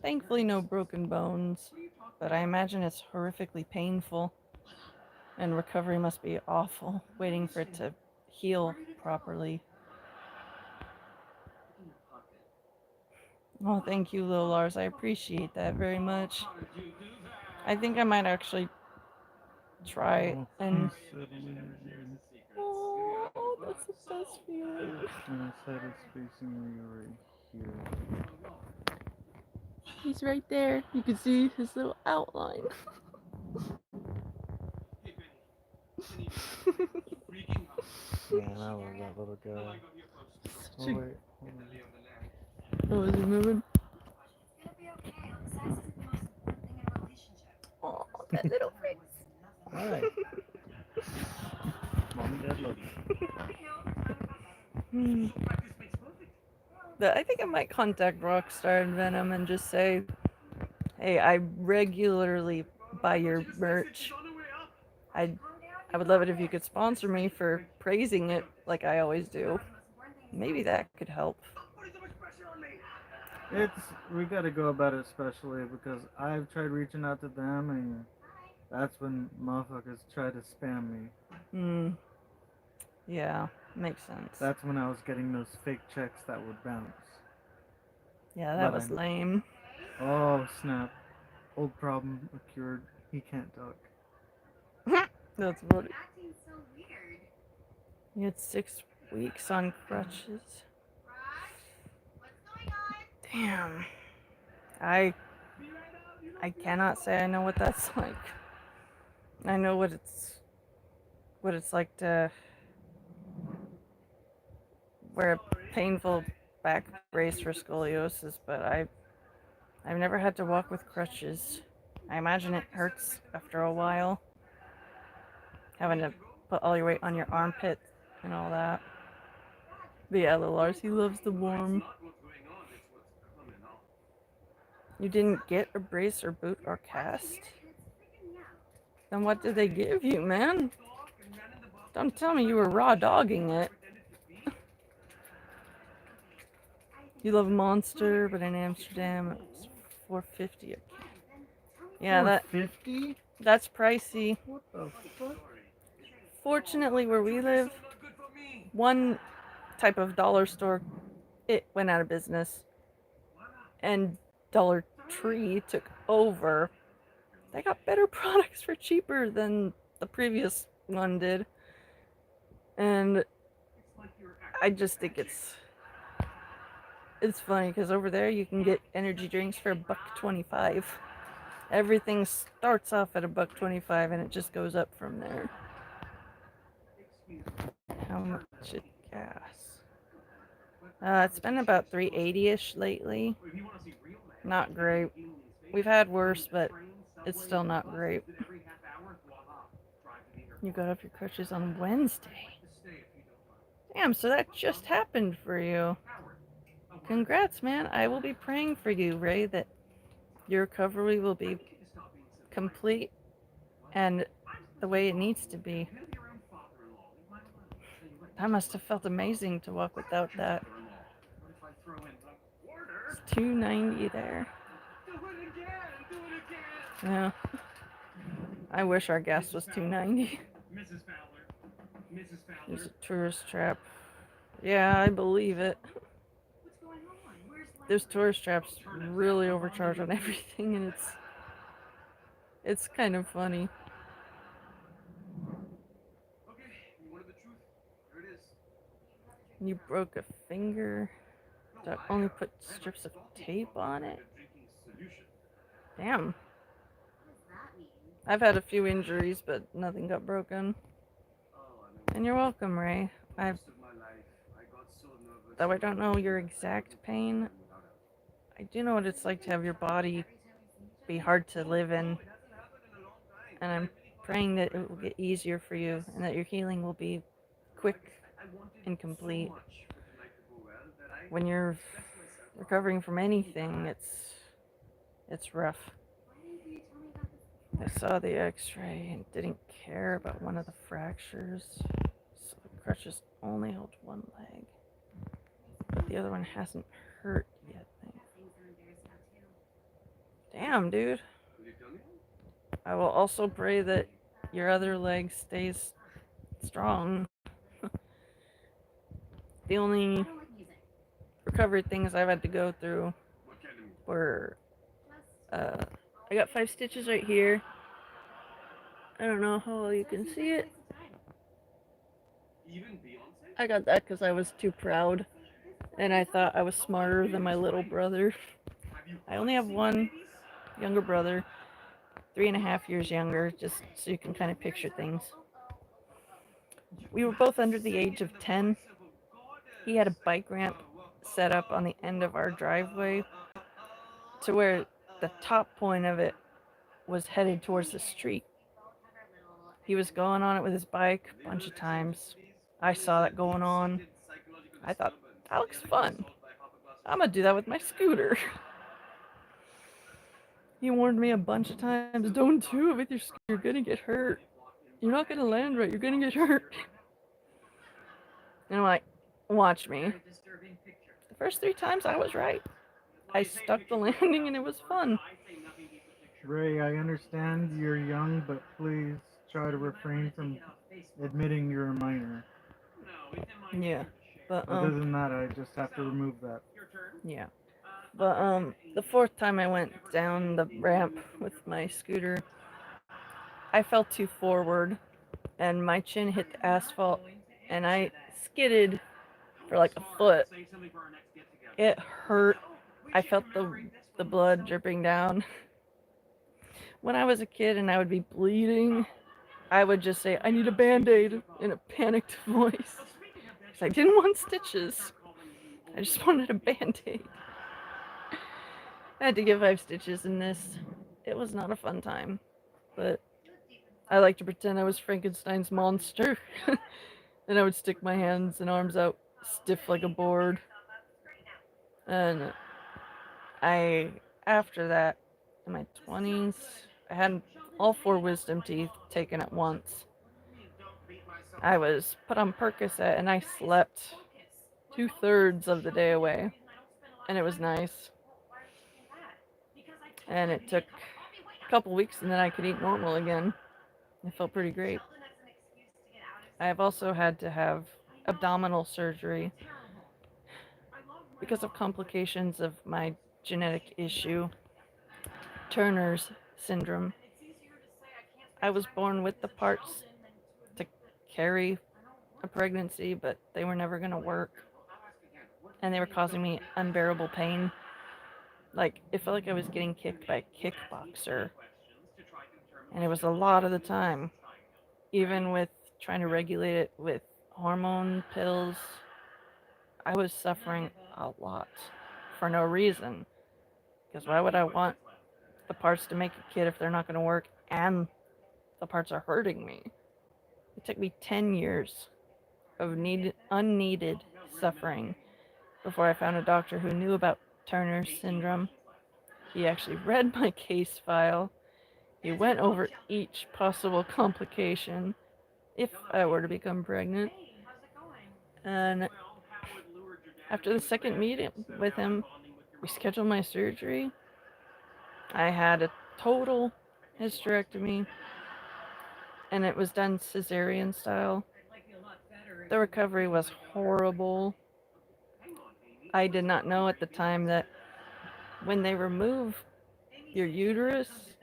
thankfully no broken bones. But I imagine it's horrifically painful, and recovery must be awful, waiting for it to heal properly. Oh, thank you, Lil Lars. I appreciate that very much. I think I might actually try and. Oh, that's the best feeling. And his head is facing me right here. He's right there. You can see his little outline. Man, I love that little guy. Oh, wait. Hold on. Oh, is he moving? It's gonna be okay. Sex is the most important thing in a relationship. Oh, that little face. Hi. Mom and Dad love you. I think I might contact Rockstar and Venom and just say, hey, I regularly buy your merch. I would love it if you could sponsor me for praising it like I always do. Maybe that could help. We gotta go about it especially because I've tried reaching out to them and that's when motherfuckers try to spam me. Yeah, makes sense. That's when I was getting those fake checks that would bounce. Yeah, that was lame. Oh, snap. Old problem cured. He can't duck. That's funny. Acting so weird. You had 6 weeks on crutches. What's going on? Damn. I cannot say I know what that's like. I know what it's like to wear a painful back brace for scoliosis, but I've never had to walk with crutches. I imagine it hurts after a while, having to put all your weight on your armpit and all that. But yeah, Lars, he loves the warm. You didn't get a brace or boot or cast? Then what did they give you, man? Don't tell me you were raw dogging it. You love Monster, but in Amsterdam it's $4.50. Yeah, $4.50? that's pricey. What the fuck? Fortunately, where we live, one type of dollar store, it went out of business, and Dollar Tree took over. They got better products for cheaper than the previous one did, and I just think it's funny because over there you can get energy drinks for $1.25. Everything starts off at $1.25 and it just goes up from there. How much it gas? It's been about $3.80-ish lately. Not great. We've had worse, but it's still not great. You got off your crutches on Wednesday. Damn, so that just happened for you. Congrats, man. I will be praying for you, Ray, that your recovery will be complete and the way it needs to be. I must have felt amazing to walk without that. It's $2.90 there. Yeah. I wish our gas was $2.90. There's a tourist trap. Yeah, I believe it. Those tourist traps really overcharge on everything, and it's kind of funny. You broke a finger. So I only put strips of tape on it. Damn. What does that mean? I've had a few injuries, but nothing got broken. And you're welcome, Ray. Though I don't know your exact pain, I do know what it's like to have your body be hard to live in. And I'm praying that it will get easier for you and that your healing will be quick and complete. When you're recovering from anything, it's rough. Why didn't you tell me about this I saw the x-ray and didn't care about one of the fractures. So the crutches only held one leg. But the other one hasn't hurt yet. Damn, dude. I will also pray that your other leg stays strong. The only recovery things I've had to go through were I got 5 stitches right here. I don't know how well you can see it. I got that because I was too proud and I thought I was smarter than my little brother. I only have one younger brother, 3.5 years younger, just so you can kind of picture things. We were both under the age of 10. He had a bike ramp set up on the end of our driveway to where the top point of it was headed towards the street. He was going on it with his bike a bunch of times. I saw that going on. I thought, that looks fun. I'm gonna do that with my scooter. He warned me a bunch of times, don't do it with your scooter, you're gonna get hurt. You're not gonna land right, you're gonna get hurt. And I'm like, watch me. The first 3 times I was right. I stuck the landing and it was fun. Ray, I understand you're young, but please try to refrain from admitting you're a minor. Yeah. But Other than that, I just have to remove that. yeah. But the 4th time I went down the ramp with my scooter, I fell too forward and my chin hit the asphalt and I skidded for like a foot. It hurt. I felt the blood dripping down. When I was a kid and I would be bleeding, I would just say, I need a band-aid in a panicked voice. Because I didn't want stitches. I just wanted a band-aid. I had to get 5 stitches in this. It was not a fun time. But I like to pretend I was Frankenstein's monster. And I would stick my hands and arms out stiff like a board. And after that, in my 20s, I had all 4 wisdom teeth taken at once. I was put on Percocet and I slept 2/3 of the day away. And it was nice. And it took a couple weeks and then I could eat normal again. It felt pretty great. I have also had to have abdominal surgery because of complications of my genetic issue, Turner's syndrome. I was born with the parts to carry a pregnancy, but they were never going to work. And they were causing me unbearable pain. Like, it felt like I was getting kicked by a kickboxer. And it was a lot of the time. Even with trying to regulate it with hormone pills, I was suffering a lot for no reason. Because why would I want the parts to make a kid if they're not going to work and the parts are hurting me? It took me 10 years of unneeded suffering before I found a doctor who knew about Turner's syndrome. He actually read my case file. He went over each possible complication if I were to become pregnant. And after the second meeting with him, we scheduled my surgery. I had a total hysterectomy, and it was done cesarean style. The recovery was horrible. I did not know at the time that when they remove your uterus,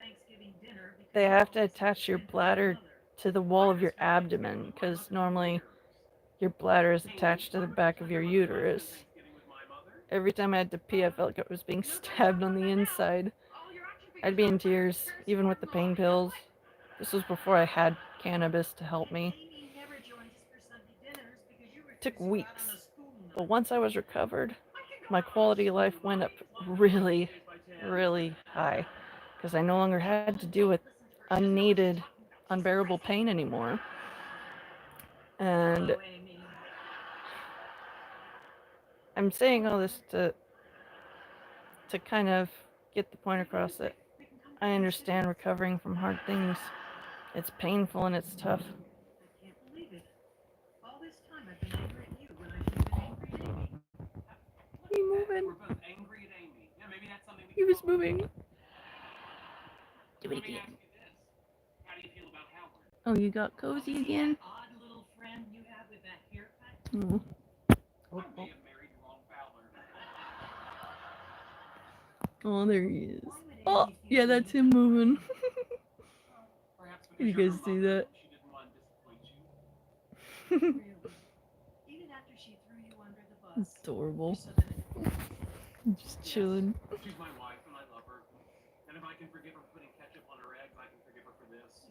they have to attach your bladder to the wall of your abdomen, because normally your bladder is attached to the back of your uterus. Every time I had to pee, I felt like I was being stabbed on the inside. I'd be in tears, even with the pain pills. This was before I had cannabis to help me. It took weeks, but once I was recovered, my quality of life went up really, really high, because I no longer had to deal with unneeded, unbearable pain anymore. And I'm saying all this to kind of get the point across that I understand recovering from hard things. It's painful and it's tough. I can't believe it. All this time I've been angry at you when I should have been angry at Amy. He moving. We're both angry at Amy. Yeah, maybe that's something we He can was talk about. moving. Do it Let me again. ask you this. How do you feel about Howard? Oh, you got cozy again? Odd little friend you have with that haircut. Oh, Oh, I may have married the wrong Fowler. oh there he is. Why would Oh, Amy feel yeah, that's him moving. Perhaps You because you're guys her see mother that? and she didn't want to disappoint you. Really? Even after she threw you under the bus. Adorable. So that it Just chilling. She's my wife and I love her. And if I can forgive her for putting ketchup on her eggs, I can forgive her for this.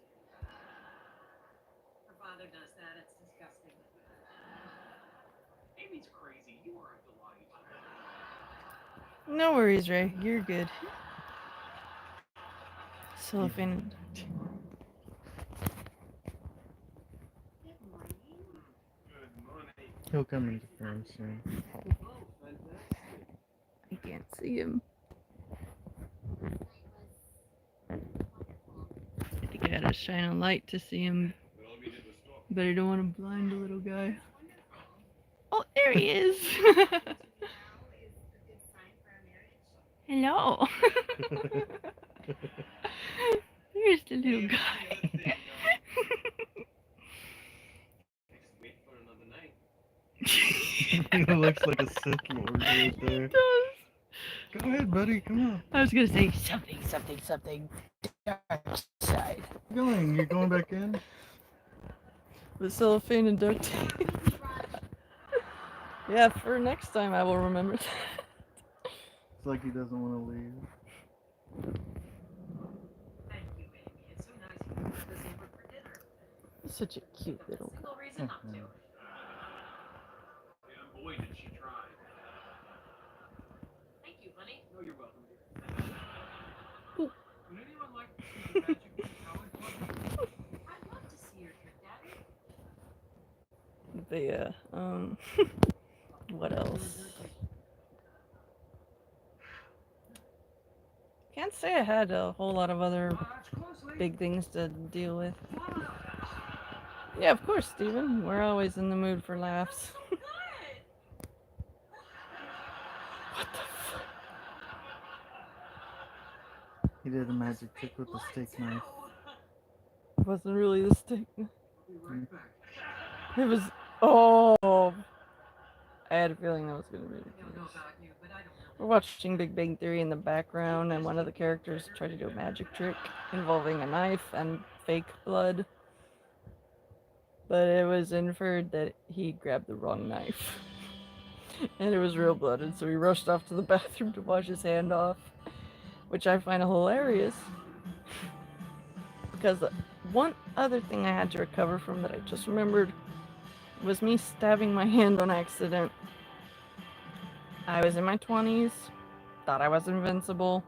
her father does that, it's disgusting. Amy's crazy. You are a delight. No worries, Ray. You're good. Cellophane. Good morning. Good morning. he'll come into frame soon. Oh, fantastic. I can't see him. I gotta shine a light to see him, All we did was talk. but I don't want to blind the little guy. Oh, there he is. Hello. There's the little guy. Wait for another night. He looks like a Sith Lord right He there. does. Go ahead, buddy. Come on. I was gonna say something dark side. Going. You're going back in? With cellophane and duct tape. Yeah, for next time I will remember that. It's like he doesn't want to leave. Thank you, Amy. It's so nice you can cook us over for dinner. Such a cute little guy. Single reason not to. Mhm. Yeah, boy, did she try. Thank you, honey. Oh, you're welcome, dear. Ooh. Would anyone like to see the magic with Howard Club? I'd love to see your trick, Daddy. But yeah, what else? Can't say I had a whole lot of other big things to deal with. Yeah, of course, Steven. We're always in the mood for laughs. What the fuck? He did a magic trick with the steak knife. It wasn't really the steak. I'll be right back. It was. Oh! I had a feeling that was gonna be the I don't know case. about you, but I don't know. We're watching Big Bang Theory in the background, and one of the characters tried to do a magic trick involving a knife and fake blood. But it was inferred that he grabbed the wrong knife. And it was real blood, and so he rushed off to the bathroom to wash his hand off, which I find hilarious. Because one other thing I had to recover from that I just remembered was me stabbing my hand on accident. I was in my 20s, thought I was invincible.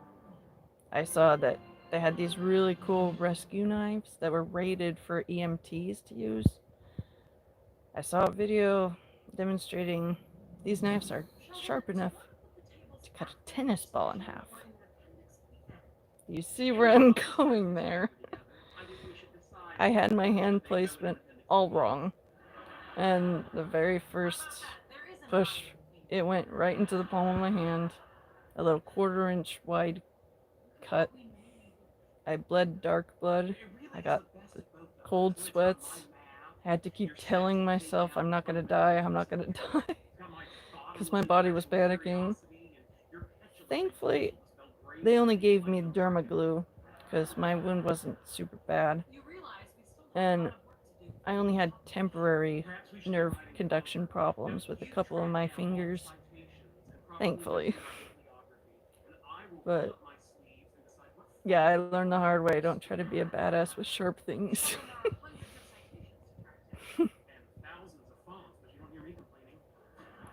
I saw that they had these really cool rescue knives that were rated for EMTs to use. I saw a video demonstrating these knives are sharp enough to cut a tennis ball in half. You see where I'm going there. I had my hand placement all wrong. And the very first push, it went right into the palm of my hand. A little 1/4 inch wide cut. I bled dark blood. I got the cold sweats. I had to keep telling myself I'm not gonna die, I'm not gonna die. Because my body was panicking. Thankfully, they only gave me dermaglue because my wound wasn't super bad. And I only had temporary nerve conduction problems with a couple of my fingers. Thankfully. But yeah, I learned the hard way. Don't try to be a badass with sharp things.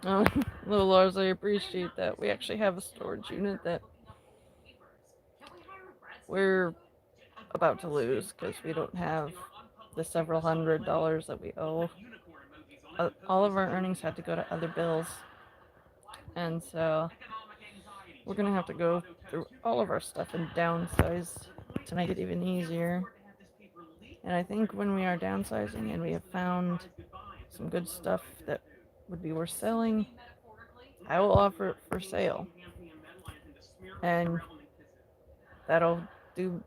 Oh, little Lars, I appreciate that. We actually have a storage unit that we're about to lose because we don't have the several $100s that we owe. All of our earnings had to go to other bills. And so we're going to have to go through all of our stuff and downsized to make it even easier. And I think when we are downsizing and we have found some good stuff that would be worth selling, I will offer it for sale. And that'll do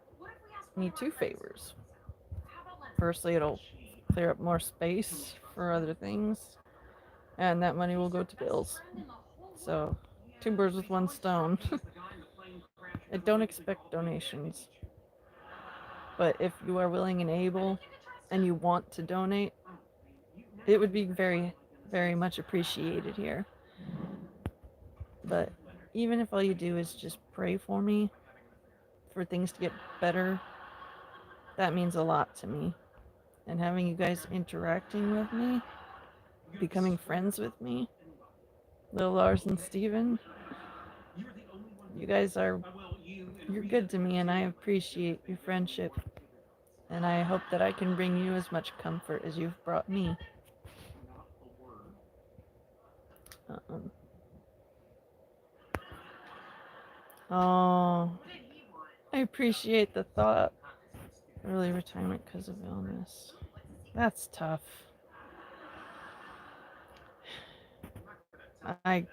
me two favors. Firstly, it'll clear up more space for other things, and that money will go to bills. So, two birds with one stone. I don't expect donations, but if you are willing and able and you want to donate, it would be very, very much appreciated here. But even if all you do is just pray for me, for things to get better, that means a lot to me. And having you guys interacting with me, becoming friends with me, Lil Lars and Steven, you guys you're good to me and I appreciate your friendship. And I hope that I can bring you as much comfort as you've brought me. Oh, I appreciate the thought. Early retirement because of illness. That's tough. I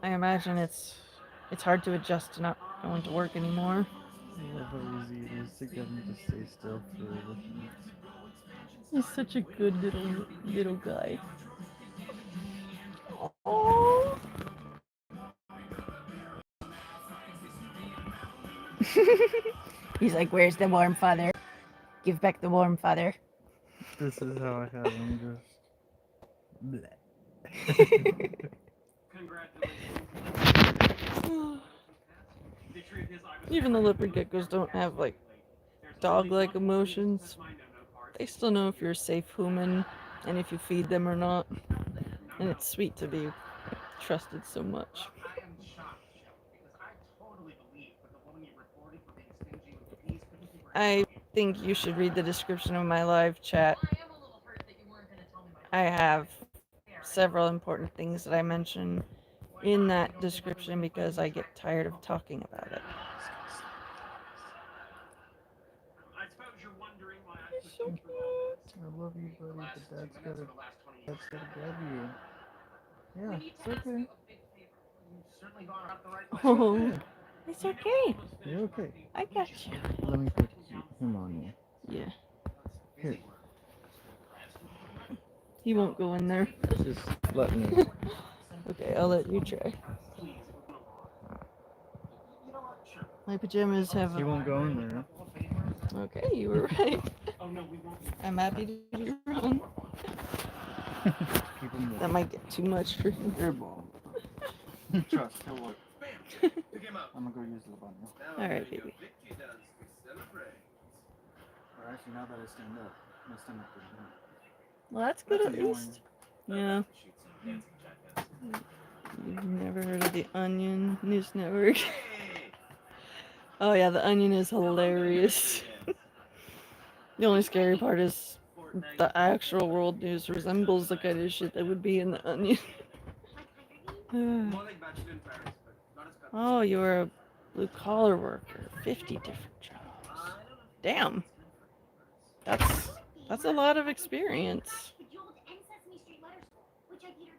imagine it's hard to adjust to not going to work anymore. I love how easy it is to get him to stay still for everything. He's such a good little guy. Oh. He's like, "Where's the warm father? Give back the warm father." This is how I have him just. Even the leopard geckos don't have like dog-like emotions. They still know if you're a safe human and if you feed them or not. And it's sweet to be trusted so much. I think you should read the description of my live chat. I have several important things that I mention in that description because I get tired of talking about it. He's so cute. I love you, buddy, but Dad's gotta grab you. Yeah, it's okay. Oh, it's okay. You're okay. I got you. Let me put him on you. Yeah. Here, He won't go in there. just let me. Okay, I'll let you try. My pajamas have He won't go in there. Okay, you were right. I'm happy to be wrong. Keep him That might get too much for him. airball. Trust, he'll work. I'm gonna go use the button. Alright, baby. Or actually, now that I stand up, I'm gonna stand up for him. Well, that's good at least. Yeah. You've never heard of the Onion News Network? Oh yeah, the Onion is hilarious. The only scary part is the actual world news resembles the kind of shit that would be in the Onion. Oh, you're a blue-collar worker. 50 different jobs. Damn. That's a lot of experience.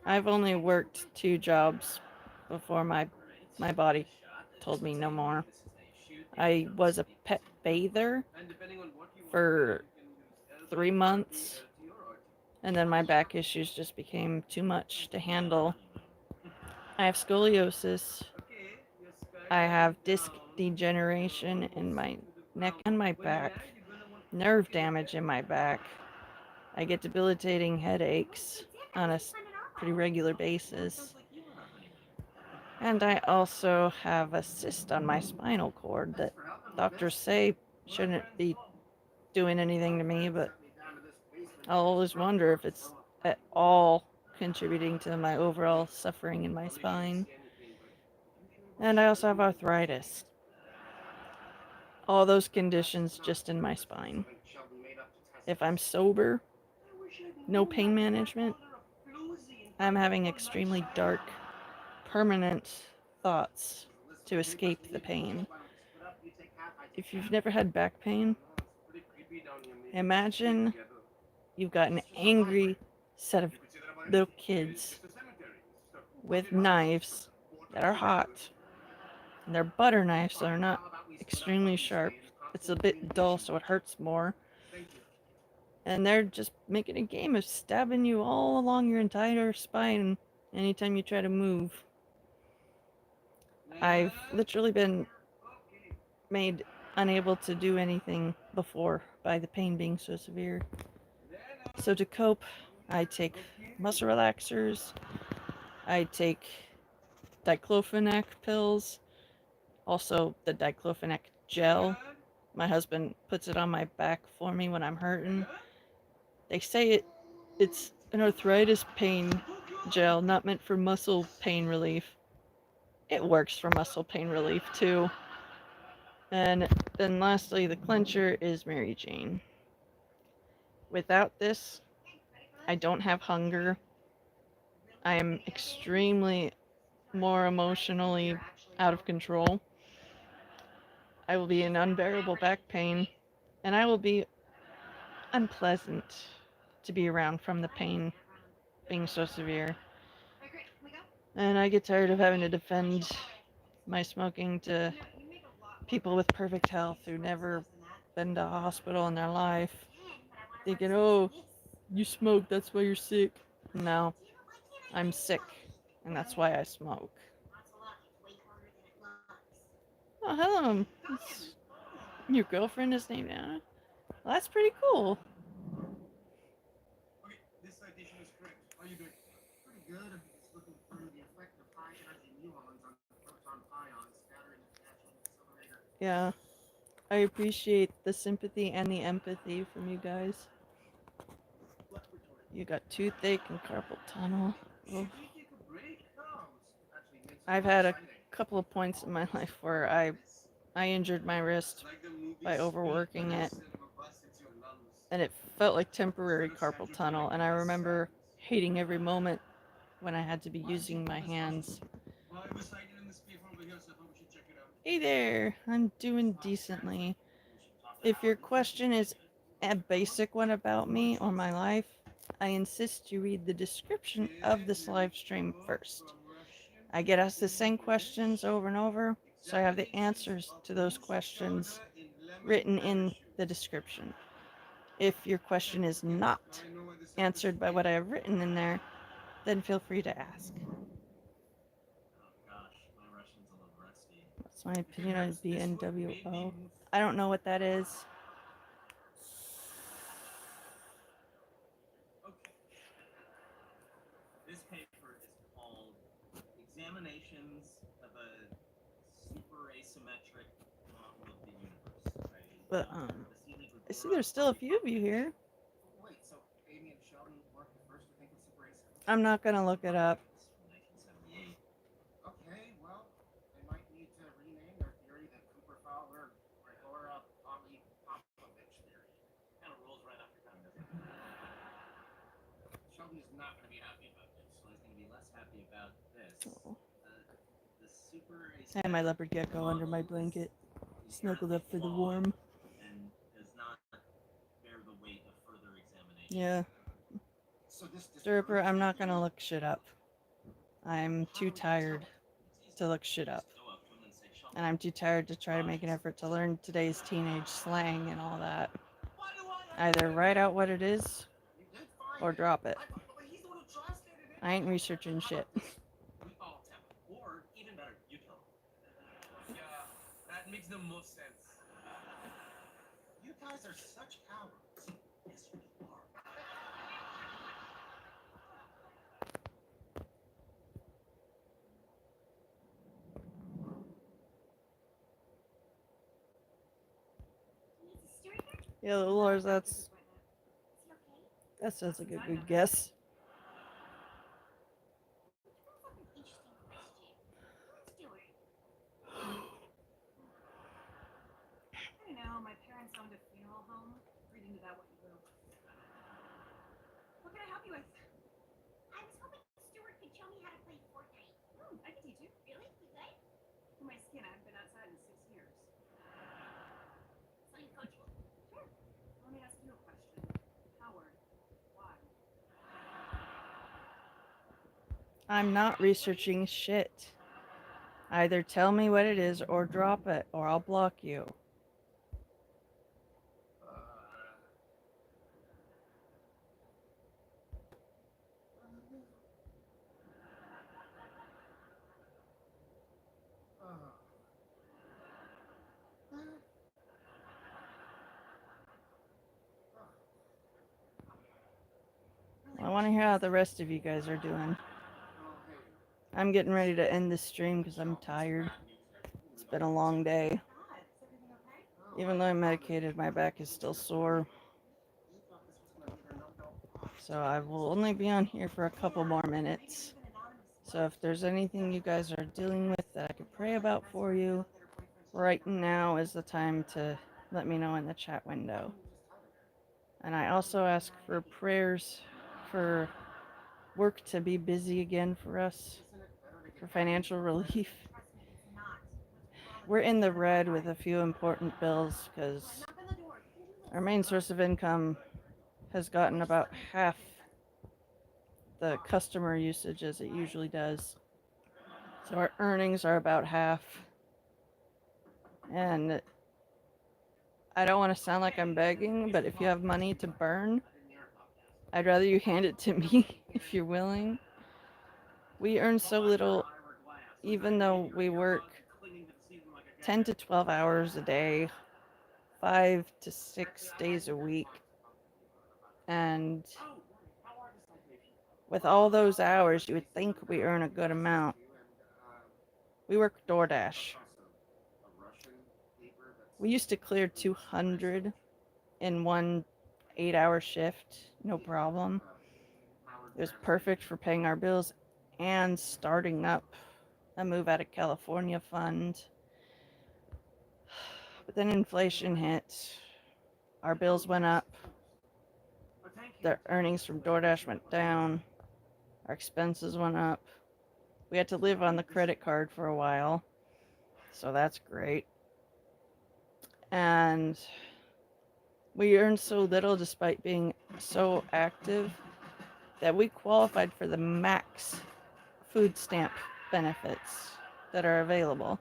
I've only worked 2 jobs before my body told me no more. I was a pet bather for 3 months, and then my back issues just became too much to handle. I have scoliosis. I have disc degeneration in my neck and my back, nerve damage in my back. I get debilitating headaches on a pretty regular basis. And I also have a cyst on my spinal cord that doctors say shouldn't be doing anything to me, but I'll always wonder if it's at all contributing to my overall suffering in my spine. And I also have arthritis. All those conditions just in my spine. If I'm sober, no pain management, I'm having extremely dark, permanent thoughts to escape the pain. If you've never had back pain, imagine you've got an angry set of little kids with knives that are hot. And they're butter knives, so they're not extremely sharp. It's a bit dull, so it hurts more. And they're just making a game of stabbing you all along your entire spine anytime you try to move. I've literally been made unable to do anything before by the pain being so severe. So to cope, I take muscle relaxers, I take diclofenac pills, also the diclofenac gel. My husband puts it on my back for me when I'm hurting. They say it's an arthritis pain gel, not meant for muscle pain relief. It works for muscle pain relief too. And then lastly, the clencher is Mary Jane. Without this, I don't have hunger. I am extremely more emotionally out of control. I will be in unbearable back pain, and I will be unpleasant to be around from the pain being so severe. And I get tired of having to defend my smoking to people with perfect health who never been to a hospital in their life, thinking, oh, you smoke, that's why you're sick. No, I'm sick, and that's why I smoke. Oh, hello. Your girlfriend is named Anna? Well, that's pretty cool. Okay, this citation is correct. How are you doing? Pretty good. I'm just looking through the effect of high energy muons on proton ions scattering the potential accelerator. Yeah, I appreciate the sympathy and the empathy from you guys. You got toothache and carpal tunnel. Oh. I've had a couple of points in my life where I injured my wrist by overworking it, and it felt like temporary carpal tunnel, and I remember hating every moment when I had to be using my hands. Hey there, I'm doing decently. If your question is a basic one about me or my life, I insist you read the description of this live stream first. I get asked the same questions over and over, so I have the answers to those questions written in the description. If your question is not answered by what I have written in there, then feel free to ask. What's my opinion on BNWO? I don't know what that is. This paper is called Examinations of a Super Asymmetric Model of the Universe. But I see there's still a few of you here. Wait, so Amy and Sheldon weren't the first to think of super asymmetric? I'm not gonna look it up. Okay, well, they might need to rename their theory the Cooper-Fowler Gregora Popovich theory. Kind of rolls right off your tongue, doesn't it? Sheldon is not going to be happy about this. So he's going to be less happy about this. Oh. The super I have my leopard gecko under my blanket, snuggled up for the warm. And does not bear the weight of further examination. Yeah. So Stirper, I'm not gonna look shit up. I'm too tired to look shit up. And I'm too tired to try to make an effort to learn today's teenage slang and all that. Either write out what it is or drop it. I ain't researching shit. Or even better, you tell them. Yeah, that makes the most sense. You guys are such cowards. Yes, we are. Yeah, Lars, that sounds like a good guess. I know, my parents owned a funeral home. Read into that what you will. What can I help you with? I was hoping Stuart could show me how to play Fortnite. I can teach you. Really? You good? For my skin, I haven't been outside in 6 years. So you coach me? Sure. Let me ask you a question. Howard, why? I'm not researching shit. Either tell me what it is or drop it, or I'll block you. I want to hear how the rest of you guys are doing. I'm getting ready to end this stream because I'm tired. It's been a long day. God, is everything okay? Even though I'm medicated, my back is still sore. So I will only be on here for a couple more minutes. So if there's anything you guys are dealing with that I can pray about for you, right now is the time to let me know in the chat window. And I also ask for prayers for work to be busy again for us, for financial relief. We're in the red with a few important bills because our main source of income has gotten about half the customer usage as it usually does. So our earnings are about half. And I don't want to sound like I'm begging, but if you have money to burn, I'd rather you hand it to me if you're willing. We earn so little, even though we work 10 to 12 hours a day, 5 to 6 days a week. And with all those hours, you would think we earn a good amount. We work DoorDash. We used to clear 200 in one 8-hour shift, no problem. It was perfect for paying our bills and starting up a move out of California fund. But then inflation hit. Our bills went up. The earnings from DoorDash went down. Our expenses went up. We had to live on the credit card for a while. So that's great. And we earned so little despite being so active that we qualified for the max food stamp benefits that are available.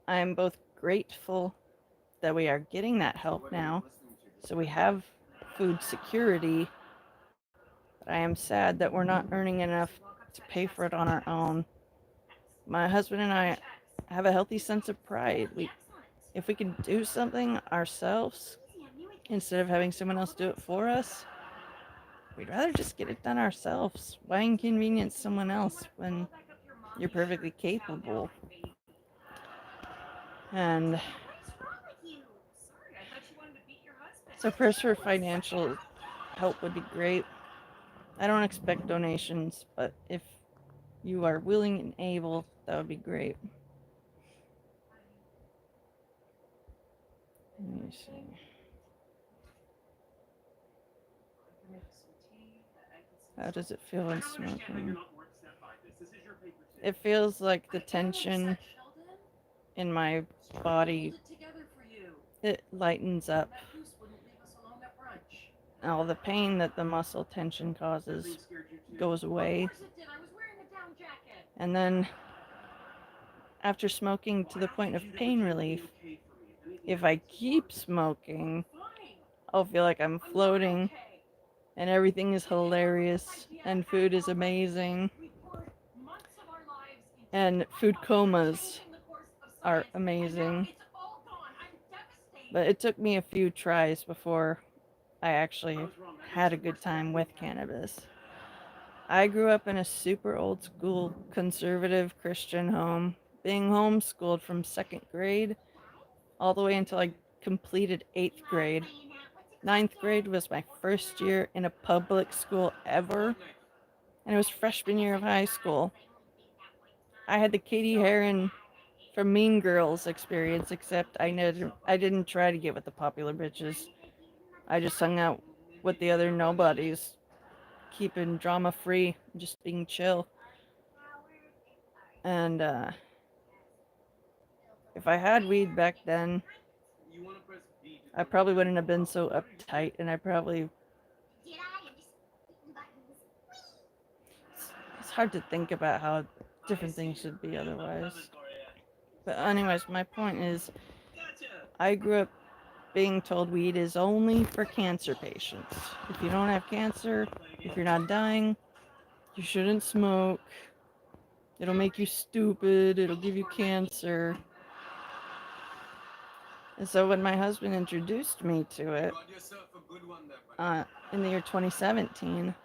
I am both grateful that we are getting that help now, so we have food security, but I am sad that we're not earning enough to pay for it on our own. My husband and I have a healthy sense of pride. If we can do something ourselves instead of having someone else do it for us, we'd rather just get it done ourselves. Why inconvenience someone else when you're perfectly capable? And so prayers for financial help would be great. I don't expect donations, but if you are willing and able, that would be great. Let me see. How does it feel when smoking? It feels like the tension in my body, it lightens up. All the pain that the muscle tension causes goes away. And then after smoking to the point of pain relief, if I keep smoking, I'll feel like I'm floating and everything is hilarious and food is amazing. And food comas are amazing. But it took me a few tries before I actually had a good time with cannabis. I grew up in a super old school conservative Christian home, being homeschooled from 2nd grade all the way until I completed 8th grade. 9th grade was my first year in a public school ever, and it was freshman year of high school. I had the Katie Heron from Mean Girls experience, except I didn't try to get with the popular bitches. I just hung out with the other nobodies, keeping drama free, just being chill. And if I had weed back then, I probably wouldn't have been so uptight, and I probably. It's hard to think about how different things should be otherwise. But anyways, my point is, I grew up being told weed is only for cancer patients. If you don't have cancer, if you're not dying, you shouldn't smoke. It'll make you stupid. It'll give you cancer. And so when my husband introduced me to it in the year 2017,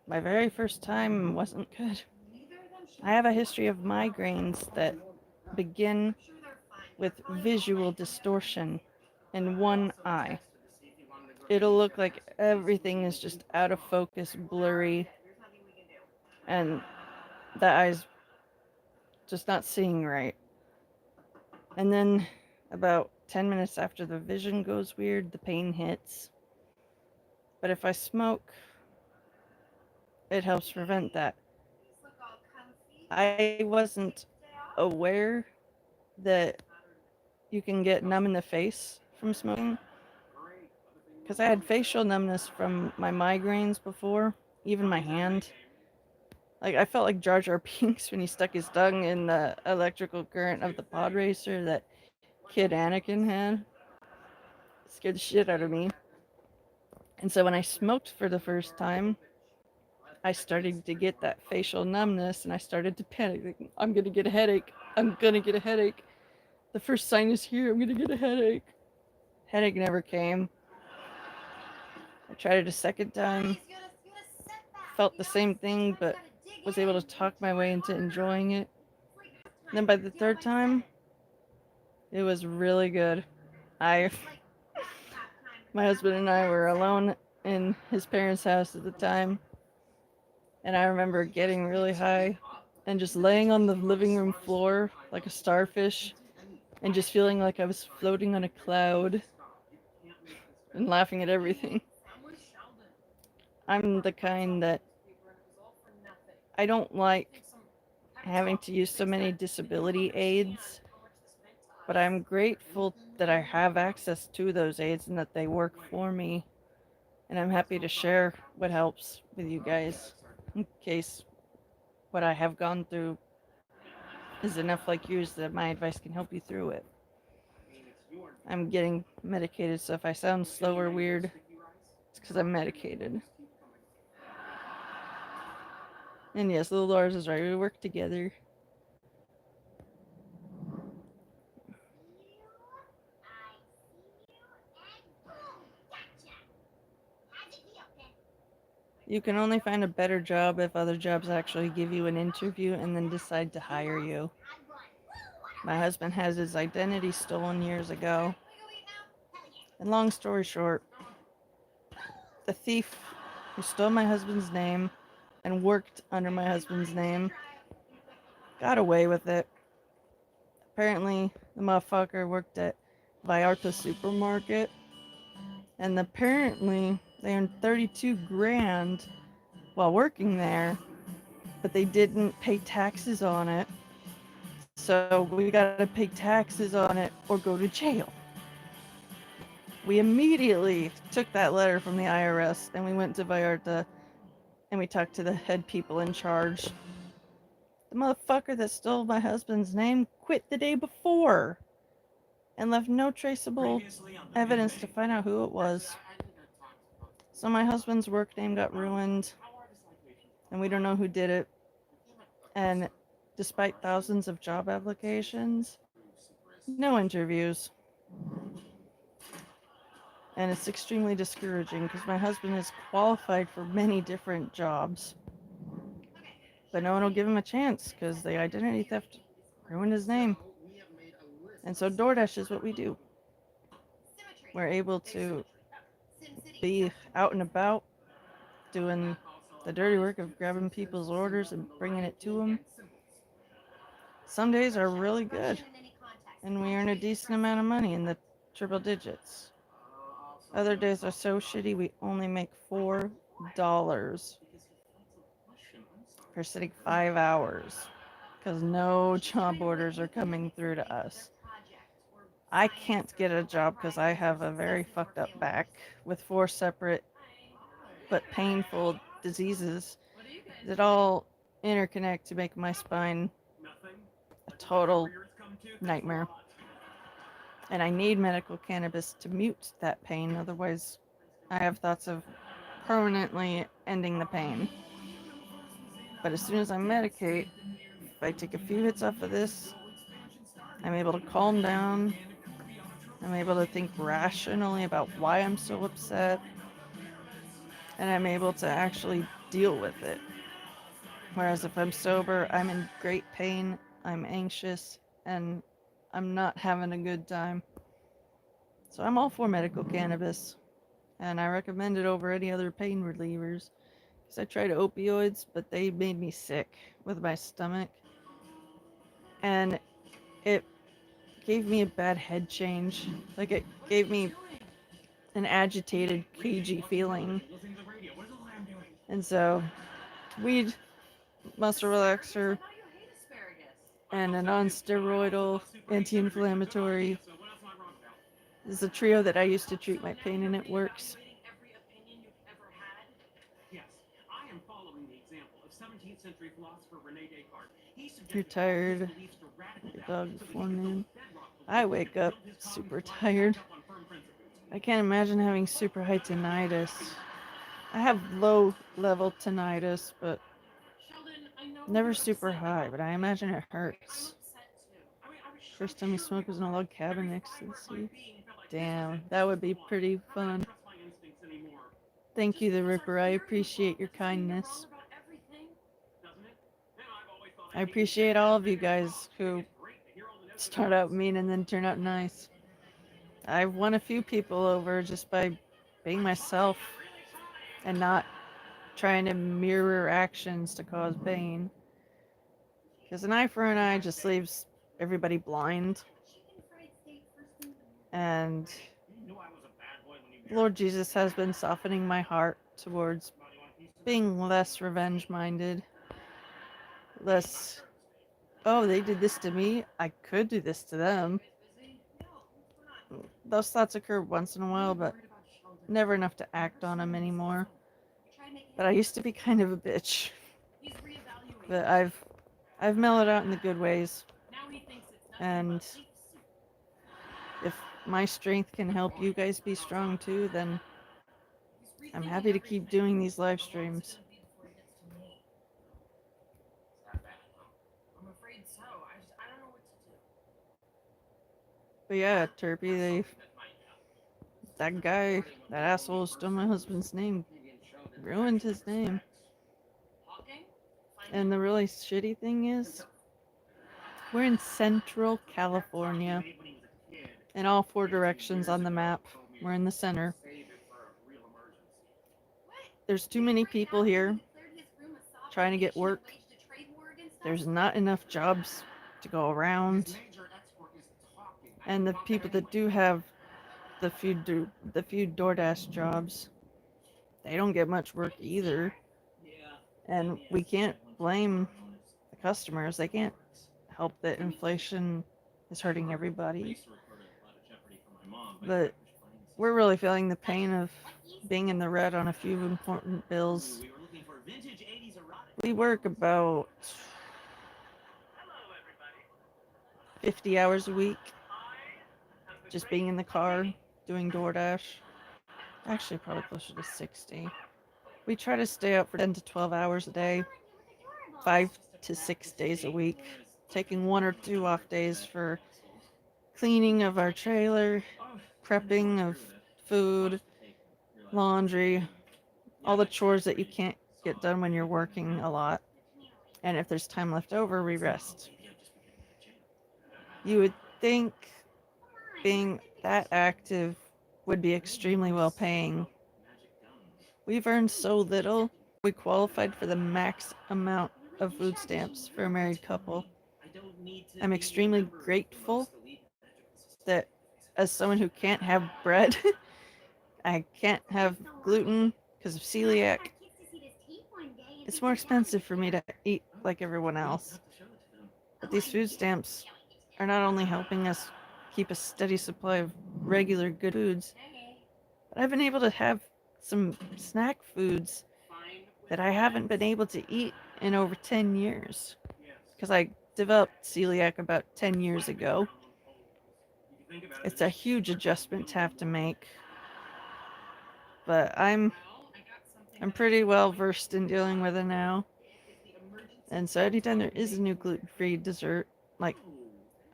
my very first time wasn't good. I have a history of migraines that begin with visual distortion in one eye. It'll look like everything is just out of focus, blurry, and the eye's just not seeing right. And then about 10 minutes after the vision goes weird, the pain hits. But if I smoke, it helps prevent that. I wasn't aware that you can get numb in the face from smoking, because I had facial numbness from my migraines before, even my hand. Like, I felt like Jar Jar Binks when he stuck his tongue in the electrical current of the pod racer that kid Anakin had. It scared the shit out of me. And so when I smoked for the first time, I started to get that facial numbness, and I started to panic. Like, I'm gonna get a headache. I'm gonna get a headache. The first sign is here. I'm gonna get a headache. Headache never came. I tried it a second time. Felt the same thing, but was able to talk my way into enjoying it. And then by the third time, it was really good. My husband and I were alone in his parents' house at the time, and I remember getting really high and just laying on the living room floor like a starfish and just feeling like I was floating on a cloud and laughing at everything. I'm the kind that I don't like having to use so many disability aids, but I'm grateful that I have access to those aids and that they work for me. And I'm happy to share what helps with you guys in case what I have gone through is enough like yours that my advice can help you through it. I'm getting medicated, so if I sound slow or weird, it's because I'm medicated. And yes, little Lars is right. We work together. You can only find a better job if other jobs actually give you an interview and then decide to hire you. My husband has his identity stolen years ago. And long story short, the thief who stole my husband's name and worked under my husband's name got away with it. Apparently, the motherfucker worked at Vallarta supermarket, and apparently they earned 32 grand while working there, but they didn't pay taxes on it. So we gotta pay taxes on it or go to jail. We immediately took that letter from the IRS and we went to Vallarta and we talked to the head people in charge. The motherfucker that stole my husband's name quit the day before and left no traceable evidence to find out who it was. So my husband's work name got ruined and we don't know who did it. And despite thousands of job applications, no interviews. And it's extremely discouraging because my husband is qualified for many different jobs. But no one will give him a chance because the identity theft ruined his name. And so DoorDash is what we do. We're able to be out and about doing the dirty work of grabbing people's orders and bringing it to them. Some days are really good and we earn a decent amount of money in the triple digits. Other days are so shitty we only make $4 for sitting 5 hours because no job orders are coming through to us. I can't get a job because I have a very fucked up back with 4 separate but painful diseases that all interconnect to make my spine a total nightmare. And I need medical cannabis to mute that pain, otherwise, I have thoughts of permanently ending the pain. But as soon as I medicate, if I take a few hits off of this, I'm able to calm down. I'm able to think rationally about why I'm so upset. And I'm able to actually deal with it. Whereas if I'm sober, I'm in great pain, I'm anxious, and I'm not having a good time. So I'm all for medical cannabis. And I recommend it over any other pain relievers. Because I tried opioids, but they made me sick with my stomach. And it gave me a bad head change. Like, it gave me an agitated, cagey feeling. And so, weed, muscle relaxer, and a non-steroidal anti-inflammatory is a trio that I used to treat my pain, and it works. You're tired. Your dog's flying. I wake up super tired. I can't imagine having super high tinnitus. I have low level tinnitus, but never super high, but I imagine it hurts. First time you smoke was in a log cabin next to the sea. Damn, that would be pretty fun. Thank you, the Ripper. I appreciate your kindness. I appreciate all of you guys who start out mean and then turn out nice. I've won a few people over just by being myself and not trying to mirror actions to cause pain. Because an eye for an eye just leaves everybody blind. And Lord Jesus has been softening my heart towards being less revenge-minded. Less, oh, they did this to me, I could do this to them. Those thoughts occur once in a while, but never enough to act on them anymore. But I used to be kind of a bitch. But I've mellowed out in the good ways. And if my strength can help you guys be strong too, then I'm happy to keep doing these live streams. But yeah, Turpy, that guy, that asshole stole my husband's name. Ruined his name. And the really shitty thing is, we're in Central California. In all 4 directions on the map. We're in the center. There's too many people here trying to get work. There's not enough jobs to go around. And the people that do have the few DoorDash jobs, they don't get much work either. And we can't blame the customers. They can't help that inflation is hurting everybody. But we're really feeling the pain of being in the red on a few important bills. We work about 50 hours a week just being in the car doing DoorDash. Actually, probably closer to 60. We try to stay up for 10 to 12 hours a day, 5 to 6 days a week, taking 1 or 2 off days for cleaning of our trailer, prepping of food, laundry, all the chores that you can't get done when you're working a lot. And if there's time left over, we rest. You would think being that active would be extremely well paying. We've earned so little, we qualified for the max amount of food stamps for a married couple. I'm extremely grateful that as someone who can't have bread, I can't have gluten because of celiac. It's more expensive for me to eat like everyone else. But these food stamps are not only helping us keep a steady supply of regular good foods. But I've been able to have some snack foods that I haven't been able to eat in over 10 years. Because I developed celiac about 10 years ago. It's a huge adjustment to have to make. But I'm pretty well versed in dealing with it now. And so anytime there is a new gluten-free dessert, like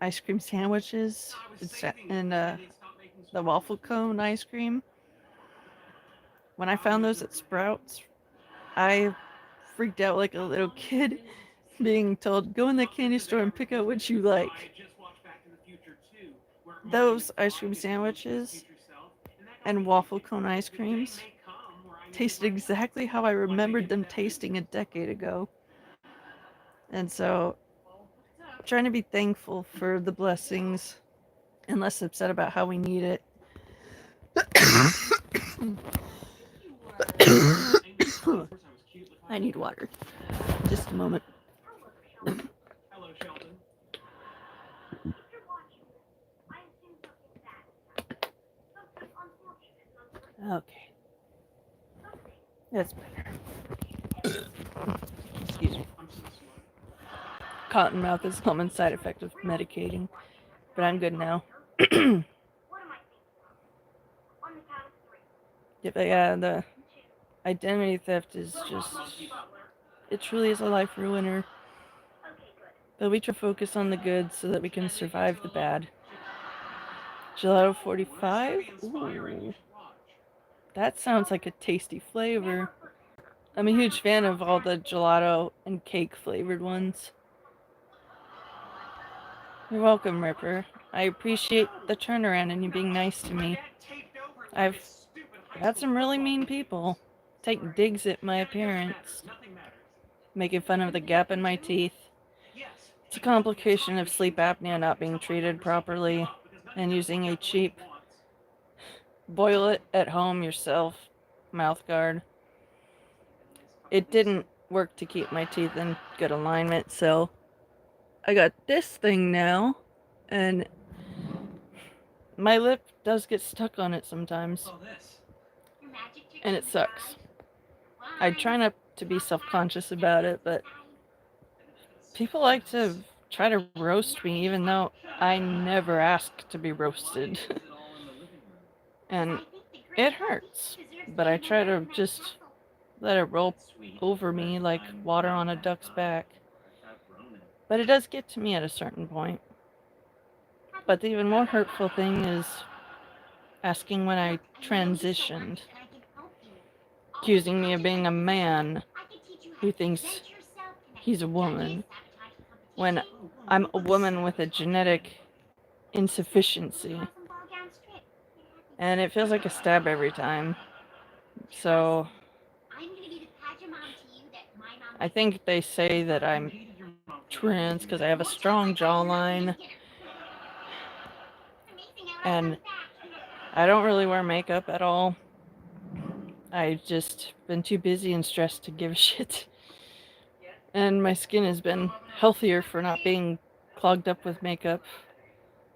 ice cream sandwiches and the waffle cone ice cream, when I found those at Sprouts, I freaked out like a little kid being told, go in the candy store and pick out what you like. Those ice cream sandwiches and waffle cone ice creams tasted exactly how I remembered them tasting a decade ago. And so, trying to be thankful for the blessings and less upset about how we need it. I need water. Just a moment. Hello, Sheldon. Okay. That's better. Excuse me. Cottonmouth is a common side effect of medicating, but I'm good now. Yeah, the identity theft is just, it truly is a life ruiner. But we try to focus on the good so that we can survive the bad. Gelato 45? Ooh. That sounds like a tasty flavor. I'm a huge fan of all the gelato and cake flavored ones. You're welcome, Ripper. I appreciate the turnaround and you being nice to me. I've had some really mean people take digs at my appearance, making fun of the gap in my teeth. It's a complication of sleep apnea not being treated properly and using a cheap boil it at home yourself mouth guard. It didn't work to keep my teeth in good alignment, so I got this thing now, and my lip does get stuck on it sometimes, and it sucks. I try not to be self-conscious about it, but people like to try to roast me even though I never ask to be roasted. And it hurts, but I try to just let it roll over me like water on a duck's back. But it does get to me at a certain point. But the even more hurtful thing is asking when I transitioned, accusing me of being a man who thinks he's a woman, when I'm a woman with a genetic insufficiency. And it feels like a stab every time. So I think they say that I'm trans because I have a strong jawline. And I don't really wear makeup at all. I've just been too busy and stressed to give a shit. And my skin has been healthier for not being clogged up with makeup.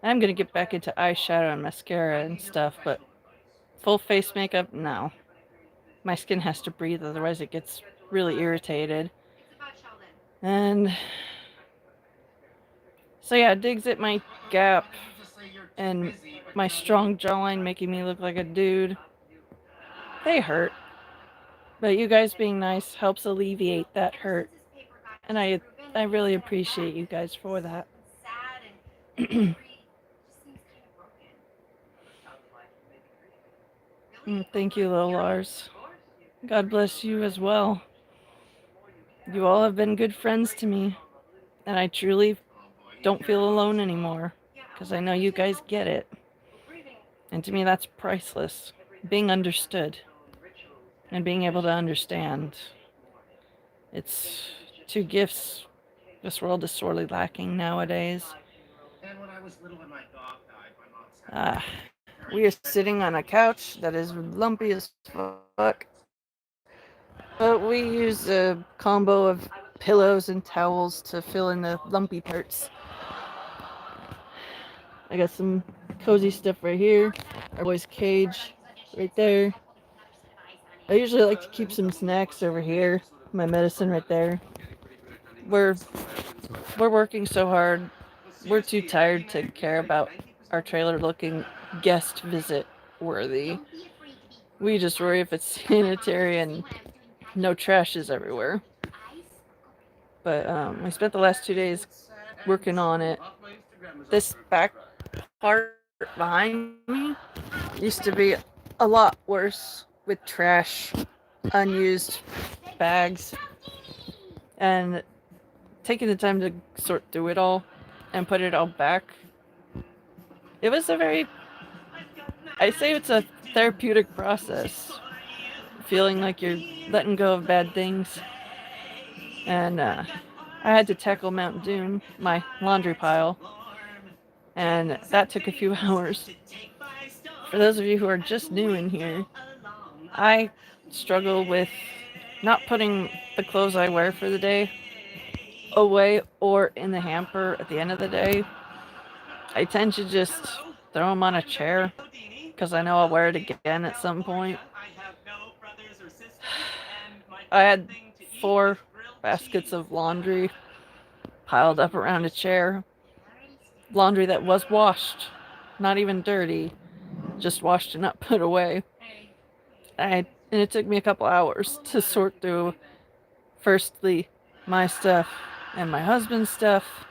I'm gonna get back into eyeshadow and mascara and stuff, but full face makeup, no. My skin has to breathe, otherwise it gets really irritated. And so yeah, digs at my gap and my strong jawline making me look like a dude. They hurt. But you guys being nice helps alleviate that hurt. And I really appreciate you guys for that. Thank you, little Lars. God bless you as well. You all have been good friends to me. And I truly don't feel alone anymore. Because I know you guys get it. And to me, that's priceless. Being understood. And being able to understand. It's two gifts this world is sorely lacking nowadays. And when I was little and my dog died, my mom said, We are sitting on a couch that is lumpy as fuck. But we use a combo of pillows and towels to fill in the lumpy parts. I got some cozy stuff right here. Our boy's cage right there. I usually like to keep some snacks over here. My medicine right there. We're working so hard. We're too tired to care about our trailer looking guest visit worthy. We just worry if it's sanitary and no trash is everywhere. But we spent the last 2 days working on it. This back part behind me used to be a lot worse with trash, unused bags, and taking the time to sort through it all and put it all back. It was a very, I say it's a therapeutic process. Feeling like you're letting go of bad things. And I had to tackle Mount Doom, my laundry pile, and that took a few hours. For those of you who are just new in here, I struggle with not putting the clothes I wear for the day away or in the hamper at the end of the day. I tend to just throw them on a chair because I know I'll wear it again at some point. I had 4 baskets of laundry piled up around a chair. Laundry that was washed, not even dirty, just washed and not put away. And it took me a couple hours to sort through, firstly, my stuff and my husband's stuff,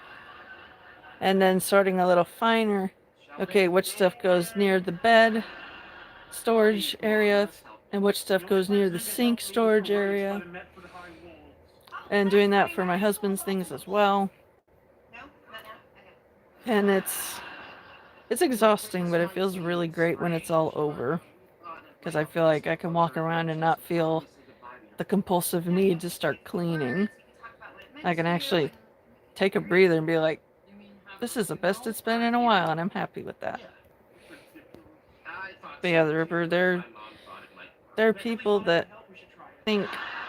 and then sorting a little finer. Okay, which stuff goes near the bed storage area, and which stuff goes near the sink storage area, and doing that for my husband's things as well. And it's exhausting, but it feels really great when it's all over, because I feel like I can walk around and not feel the compulsive need to start cleaning. I can actually take a breather and be like, this is the best it's been in a while, and I'm happy with that. But yeah, the Ripper, there are people that think,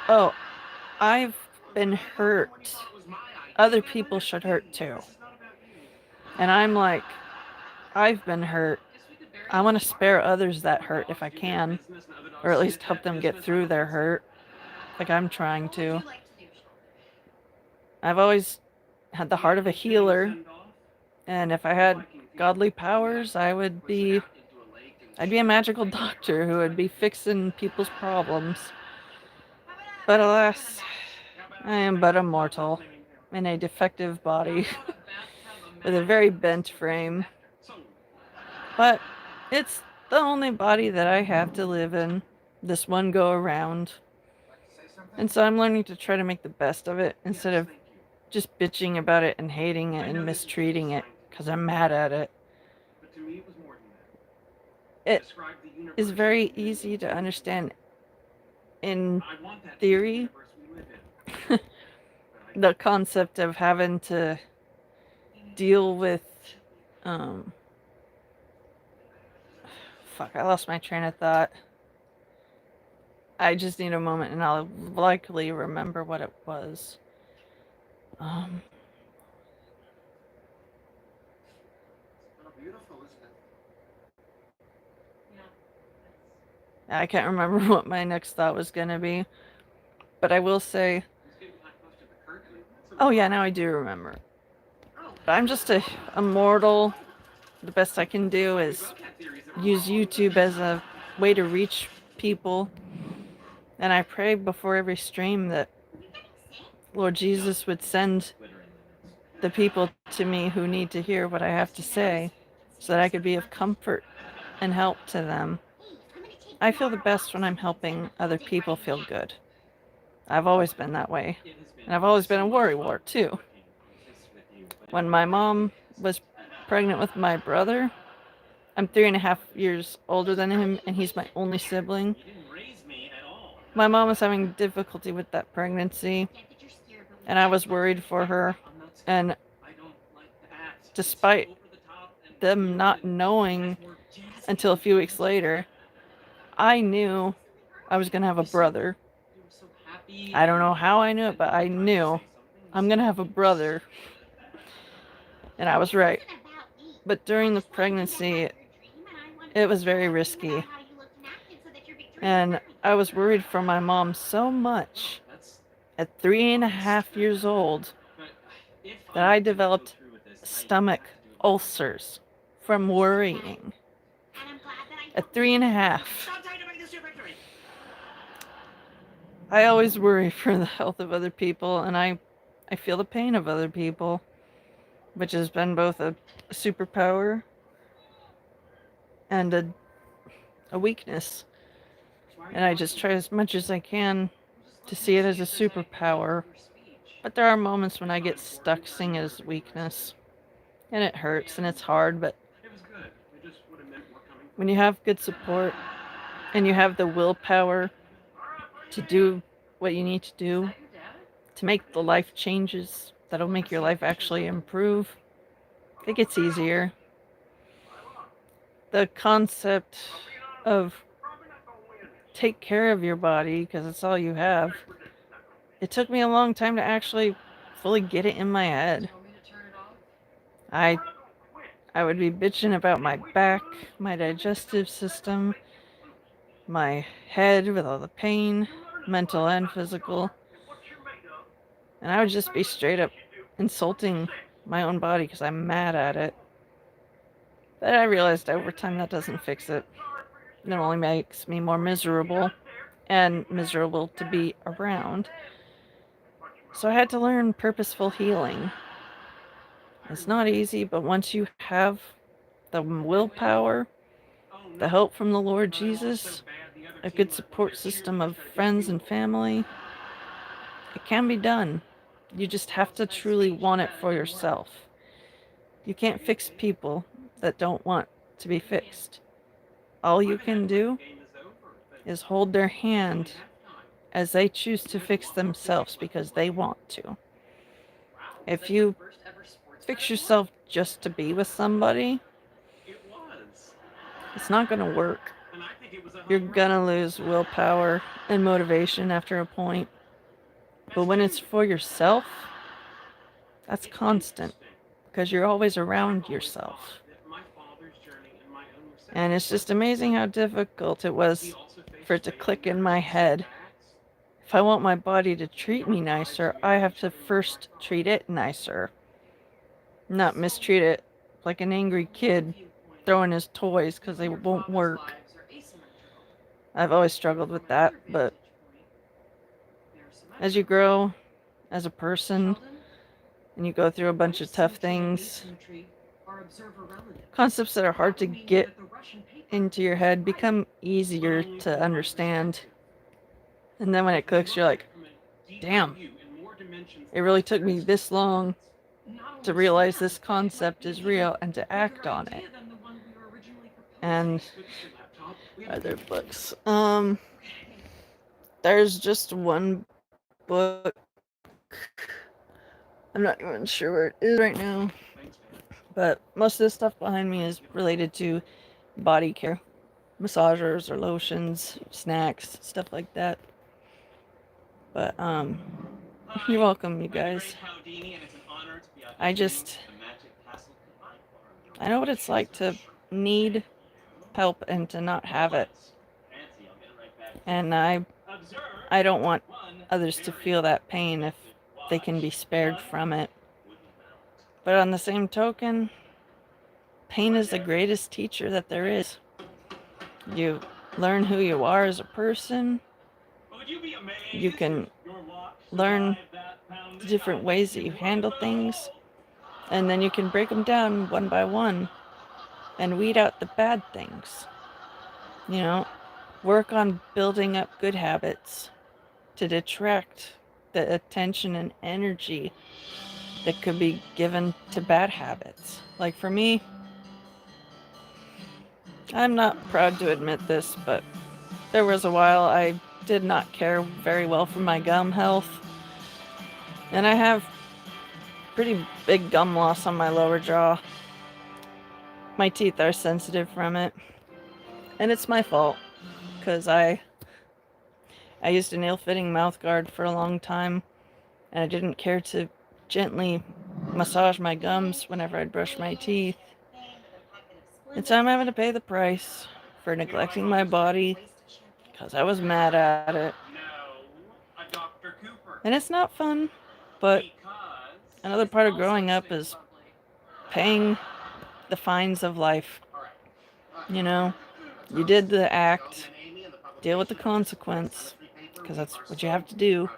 oh, I've been hurt. Other people should hurt too. And I'm like, I've been hurt. I want to spare others that hurt if I can, or at least help them get through their hurt, like I'm trying to. I've always had the heart of a healer, and if I had godly powers, I'd be a magical doctor who would be fixing people's problems. But alas, I am but a mortal in a defective body with a very bent frame. But it's the only body that I have to live in this one go around. And so I'm learning to try to make the best of it instead of just bitching about it and hating it and mistreating it because I'm mad at it. It is very easy to understand in theory the concept of having to deal with fuck, I lost my train of thought. I just need a moment and I'll likely remember what it was. I can't remember what my next thought was going to be. But I will say... Oh yeah, now I do remember. But I'm just a mortal. The best I can do is use YouTube as a way to reach people. And I pray before every stream that Lord Jesus would send the people to me who need to hear what I have to say so that I could be of comfort and help to them. I feel the best when I'm helping other people feel good. I've always been that way. And I've always been a worrywart too. When my mom was pregnant with my brother, I'm 3.5 years older than him and he's my only sibling. My mom was having difficulty with that pregnancy and I was worried for her. And despite them not knowing until a few weeks later, I knew I was going to have a brother. I don't know how I knew it, but I knew I'm going to have a brother. And I was right. But during the pregnancy, it was very risky. And I was worried for my mom so much at 3.5 years old that I developed stomach ulcers from worrying. At 3.5. I always worry for the health of other people, and I feel the pain of other people, which has been both a superpower and a weakness. And I just try as much as I can to see it as a superpower. But there are moments when I get stuck seeing it as weakness. And it hurts and it's hard, but when you have good support and you have the willpower to do what you need to do, to make the life changes that'll make your life actually improve, it gets easier. The concept of take care of your body because it's all you have, it took me a long time to actually fully get it in my head. I would be bitching about my back, my digestive system, my head with all the pain, mental and physical. And I would just be straight up insulting my own body because I'm mad at it. But I realized over time that doesn't fix it. It only makes me more miserable and miserable to be around. So I had to learn purposeful healing. It's not easy, but once you have the willpower, the help from the Lord Jesus, a good support system of friends and family, it can be done. You just have to truly want it for yourself. You can't fix people that don't want to be fixed. All you can do is hold their hand as they choose to fix themselves because they want to. If you fix yourself just to be with somebody, it's not going to work. You're going to lose willpower and motivation after a point. But when it's for yourself, that's constant because you're always around yourself. And it's just amazing how difficult it was for it to click in my head. If I want my body to treat me nicer, I have to first treat it nicer. Not mistreat it like an angry kid throwing his toys because they won't work. I've always struggled with that, but as you grow as a person and you go through a bunch of tough things, concepts that are hard to get into your head become easier to understand. And then when it clicks, you're like, damn, it really took me this long to realize this concept is real and to act on it. And are there books? There's just one book. I'm not even sure where it is right now. But most of the stuff behind me is related to body care. Massagers or lotions, snacks, stuff like that. But you're welcome, you guys. I know what it's like to need help and to not have it. And I don't want others to feel that pain if they can be spared from it. But on the same token, pain is the greatest teacher that there is. You learn who you are as a person. You can learn the different ways that you handle things. And then you can break them down one by one and weed out the bad things. You know, work on building up good habits to detract the attention and energy that could be given to bad habits. Like for me, I'm not proud to admit this, but there was a while I did not care very well for my gum health. And I have pretty big gum loss on my lower jaw. My teeth are sensitive from it. And it's my fault, because I used an ill-fitting mouth guard for a long time, and I didn't care to gently massage my gums whenever I'd brush my teeth. And so I'm having to pay the price for neglecting my body because I was mad at it. No, a Dr. Cooper. And it's not fun, but Because another part of growing up is paying the fines of life. You know, you did the act, deal with the consequence, because that's what you have to do.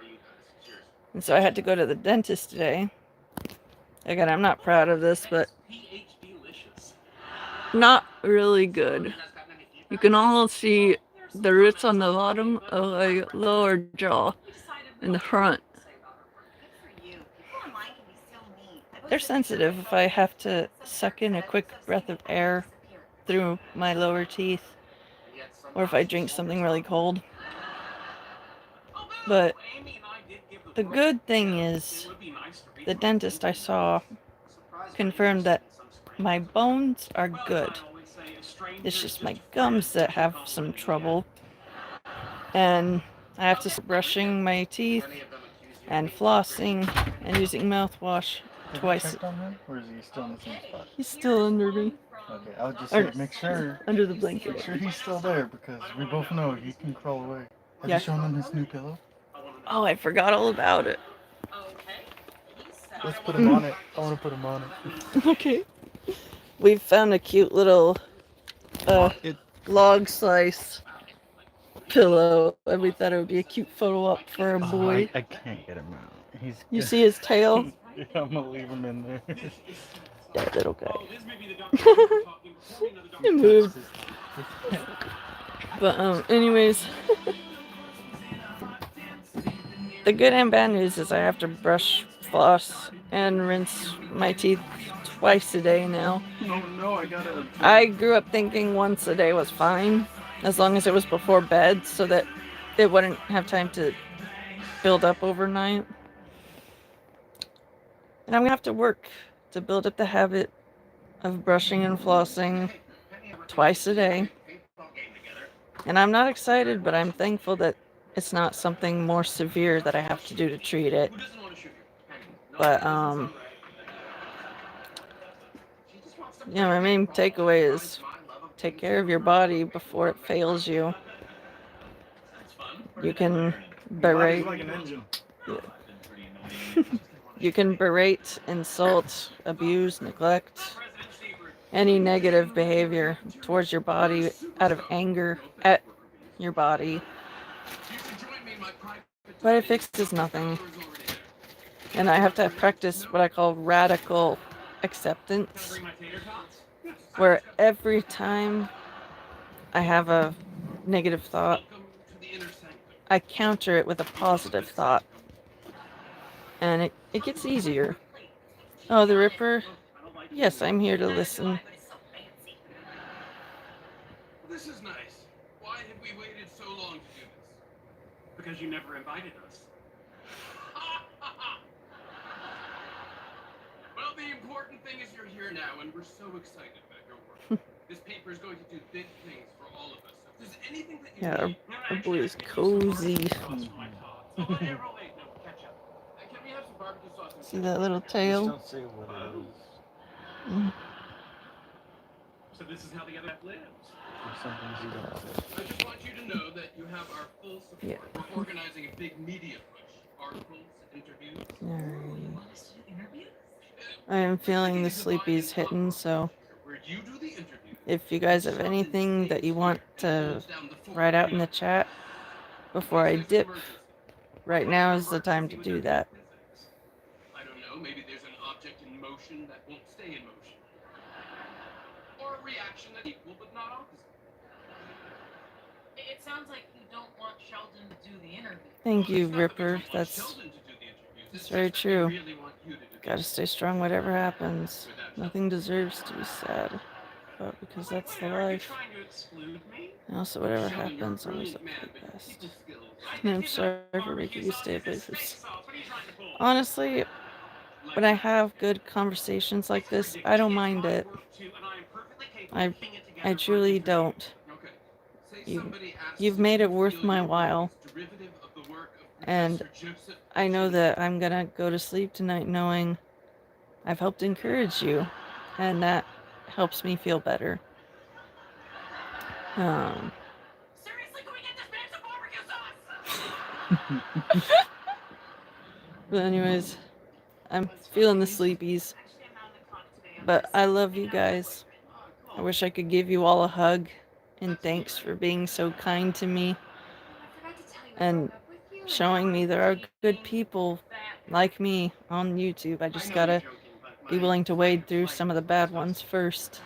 And so I had to go to the dentist today. Again, I'm not proud of this, but not really good. You can almost see the roots on the bottom of my lower jaw in the front. They're sensitive if I have to suck in a quick breath of air through my lower teeth, or if I drink something really cold. But the good thing is, the dentist I saw confirmed that my bones are good. It's just my gums that have some trouble. And I have to start brushing my teeth and flossing and using mouthwash twice. Have you checked on him, or is he still in the same spot? He's still under me. Okay, I'll just Or- say, make sure Under the blanket. Make sure he's still there, because we both know he can crawl away. Have Yeah. you shown him his new pillow? Oh, I forgot all about it. Let's put him on it. I want to put him on it. Okay. We found a cute little log slice pillow, and we thought it would be a cute photo op for a boy. I can't get him out. You see his tail? Yeah, I'm gonna leave him in there. That little guy. He moved. But anyways, the good and bad news is I have to brush, floss, and rinse my teeth twice a day now. No, I gotta. I grew up thinking once a day was fine, as long as it was before bed, so that it wouldn't have time to build up overnight. And I'm gonna have to work to build up the habit of brushing and flossing twice a day. And I'm not excited, but I'm thankful that it's not something more severe that I have to do to treat it. But yeah, my main takeaway is take care of your body before it fails you. You can berate. Like an engine. You can berate, insult, abuse, neglect any negative behavior towards your body out of anger at your body. But it fixes nothing. And I have to practice what I call radical acceptance, where every time I have a negative thought, I counter it with a positive thought. And it gets easier. Oh, the Ripper? Yes, I'm here to listen. This is nice. Why have we waited so long to do this? Because you never invited us. Well, the important thing is you're here now, and we're so excited about your work. This paper is going to do big things for all of us. So if there's anything that you Yeah, need, our boy is cozy. See that little Just tail? don't say what it is. Mm. So this is how the other lives. There's some things you don't say. I just want you to know that you have our full support. Yeah. We're organizing a big media push. Articles, interviews. Alright. I am feeling the sleepies hitting, so Where you do the interviews. if you guys have anything that you want to write out in the chat before I dip, right now is the time to do that. I don't know, maybe there's an object in motion that won't stay in motion. Or a reaction that's equal but not opposite. It sounds like you don't want Sheldon to do the interview. Thank you, It's not Ripper. because we want That's Sheldon to do the interviews, it's very just that we true. really want you to do the Gotta stay strong whatever happens. Nothing deserves to be sad. But because that's the Are you life. trying to exclude me? And also whatever Sheldon, you're a happens, always brilliant look man, for the but your best. people skills. And I'm sorry for making you stay away from Face off. What are you trying to pull? Honestly, when I have good conversations like this, I don't mind it. I truly don't. Okay. Say You- somebody asks You've if made you it worth feel my your work while. is derivative of the work of And Professor Joseph I know H. that I'm gonna go to sleep tonight knowing I've helped encourage you. And that helps me feel better. Seriously, can we get this man some barbecue sauce? But anyways, I'm feeling the sleepies. Actually, I'm not on the clock today. I'm But just I love hanging you out guys. with my boyfriend. I wish I could give you all a hug. And thanks for being so kind to me. I forgot to tell you I And broke up with you. showing me there are good people like me on YouTube. I just gotta be willing to wade through some of the bad ones first.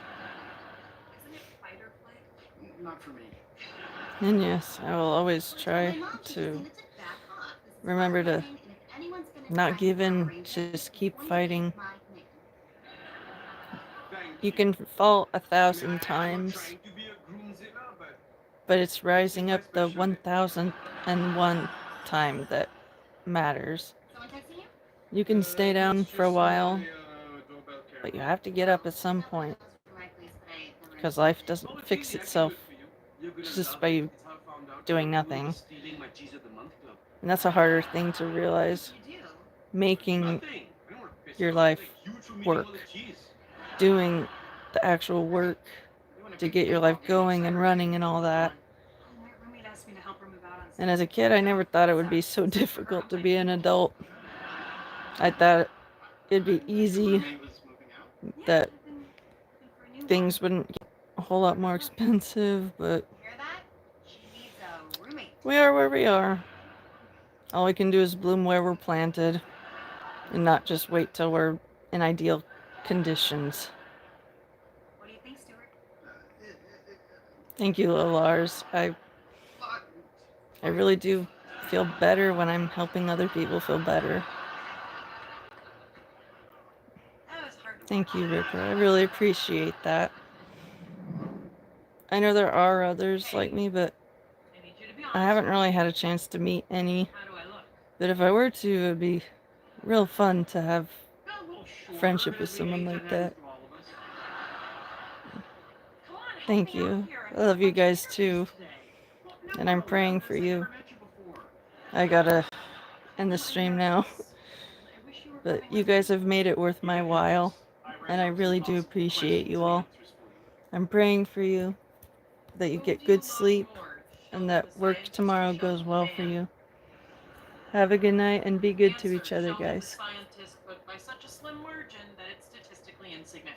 Isn't it fight or flight? Not for me. And yes, I will always My try mom, she just to needed to back off. This is remember my to wedding, and if anyone's gonna not try give to in, arrange it, just it's keep going to be fighting. my man. You can fall 1,000 times, but it's rising up the 1,001 time that matters. Someone texting you? You can stay down for a while, but you have to get up at some That point, was for my place, but I never because installed life it. doesn't fix itself just by you doing nothing. And that's a harder thing to realize. You do? Making your life work, doing the actual work to get your life going and running and all that. My roommate asked me to help her move out on And as a kid, I never thought it would be so difficult to be an adult. I thought it'd be easy, that things wouldn't get a whole lot more expensive, but Hear that? She needs a roommate. we are where we are. All we can do is bloom where we're planted and not just wait till we're in ideal conditions. What do you think, Stuart? Thank you, Lars. I really do feel better when I'm helping other people feel better. That was hard to Thank you, Ripper. I really appreciate that. I know there are others like me, but I need you to be I honest. haven't really had a chance to meet any. How do I look? But if I were to, it'd be real fun to have A little shorter, friendship but with we someone hate to like have that. for all of us. Come on, help Thank me out you. here. I love you have a bunch of guys interviews too. today. Well, no And I'm problem. praying I've for never you. met you before. I gotta end the stream now. I wish you were But coming you with me. guys have made it worth my while. And I really do appreciate you all. I'm praying for you, that you Who get do good love sleep, more, and Sheldon that the work scientist or tomorrow Sheldon goes the well for man? you. Have a good night and be good to Answer, each other, Sheldon the guys. scientist, but by such a slim margin that it's statistically insignificant.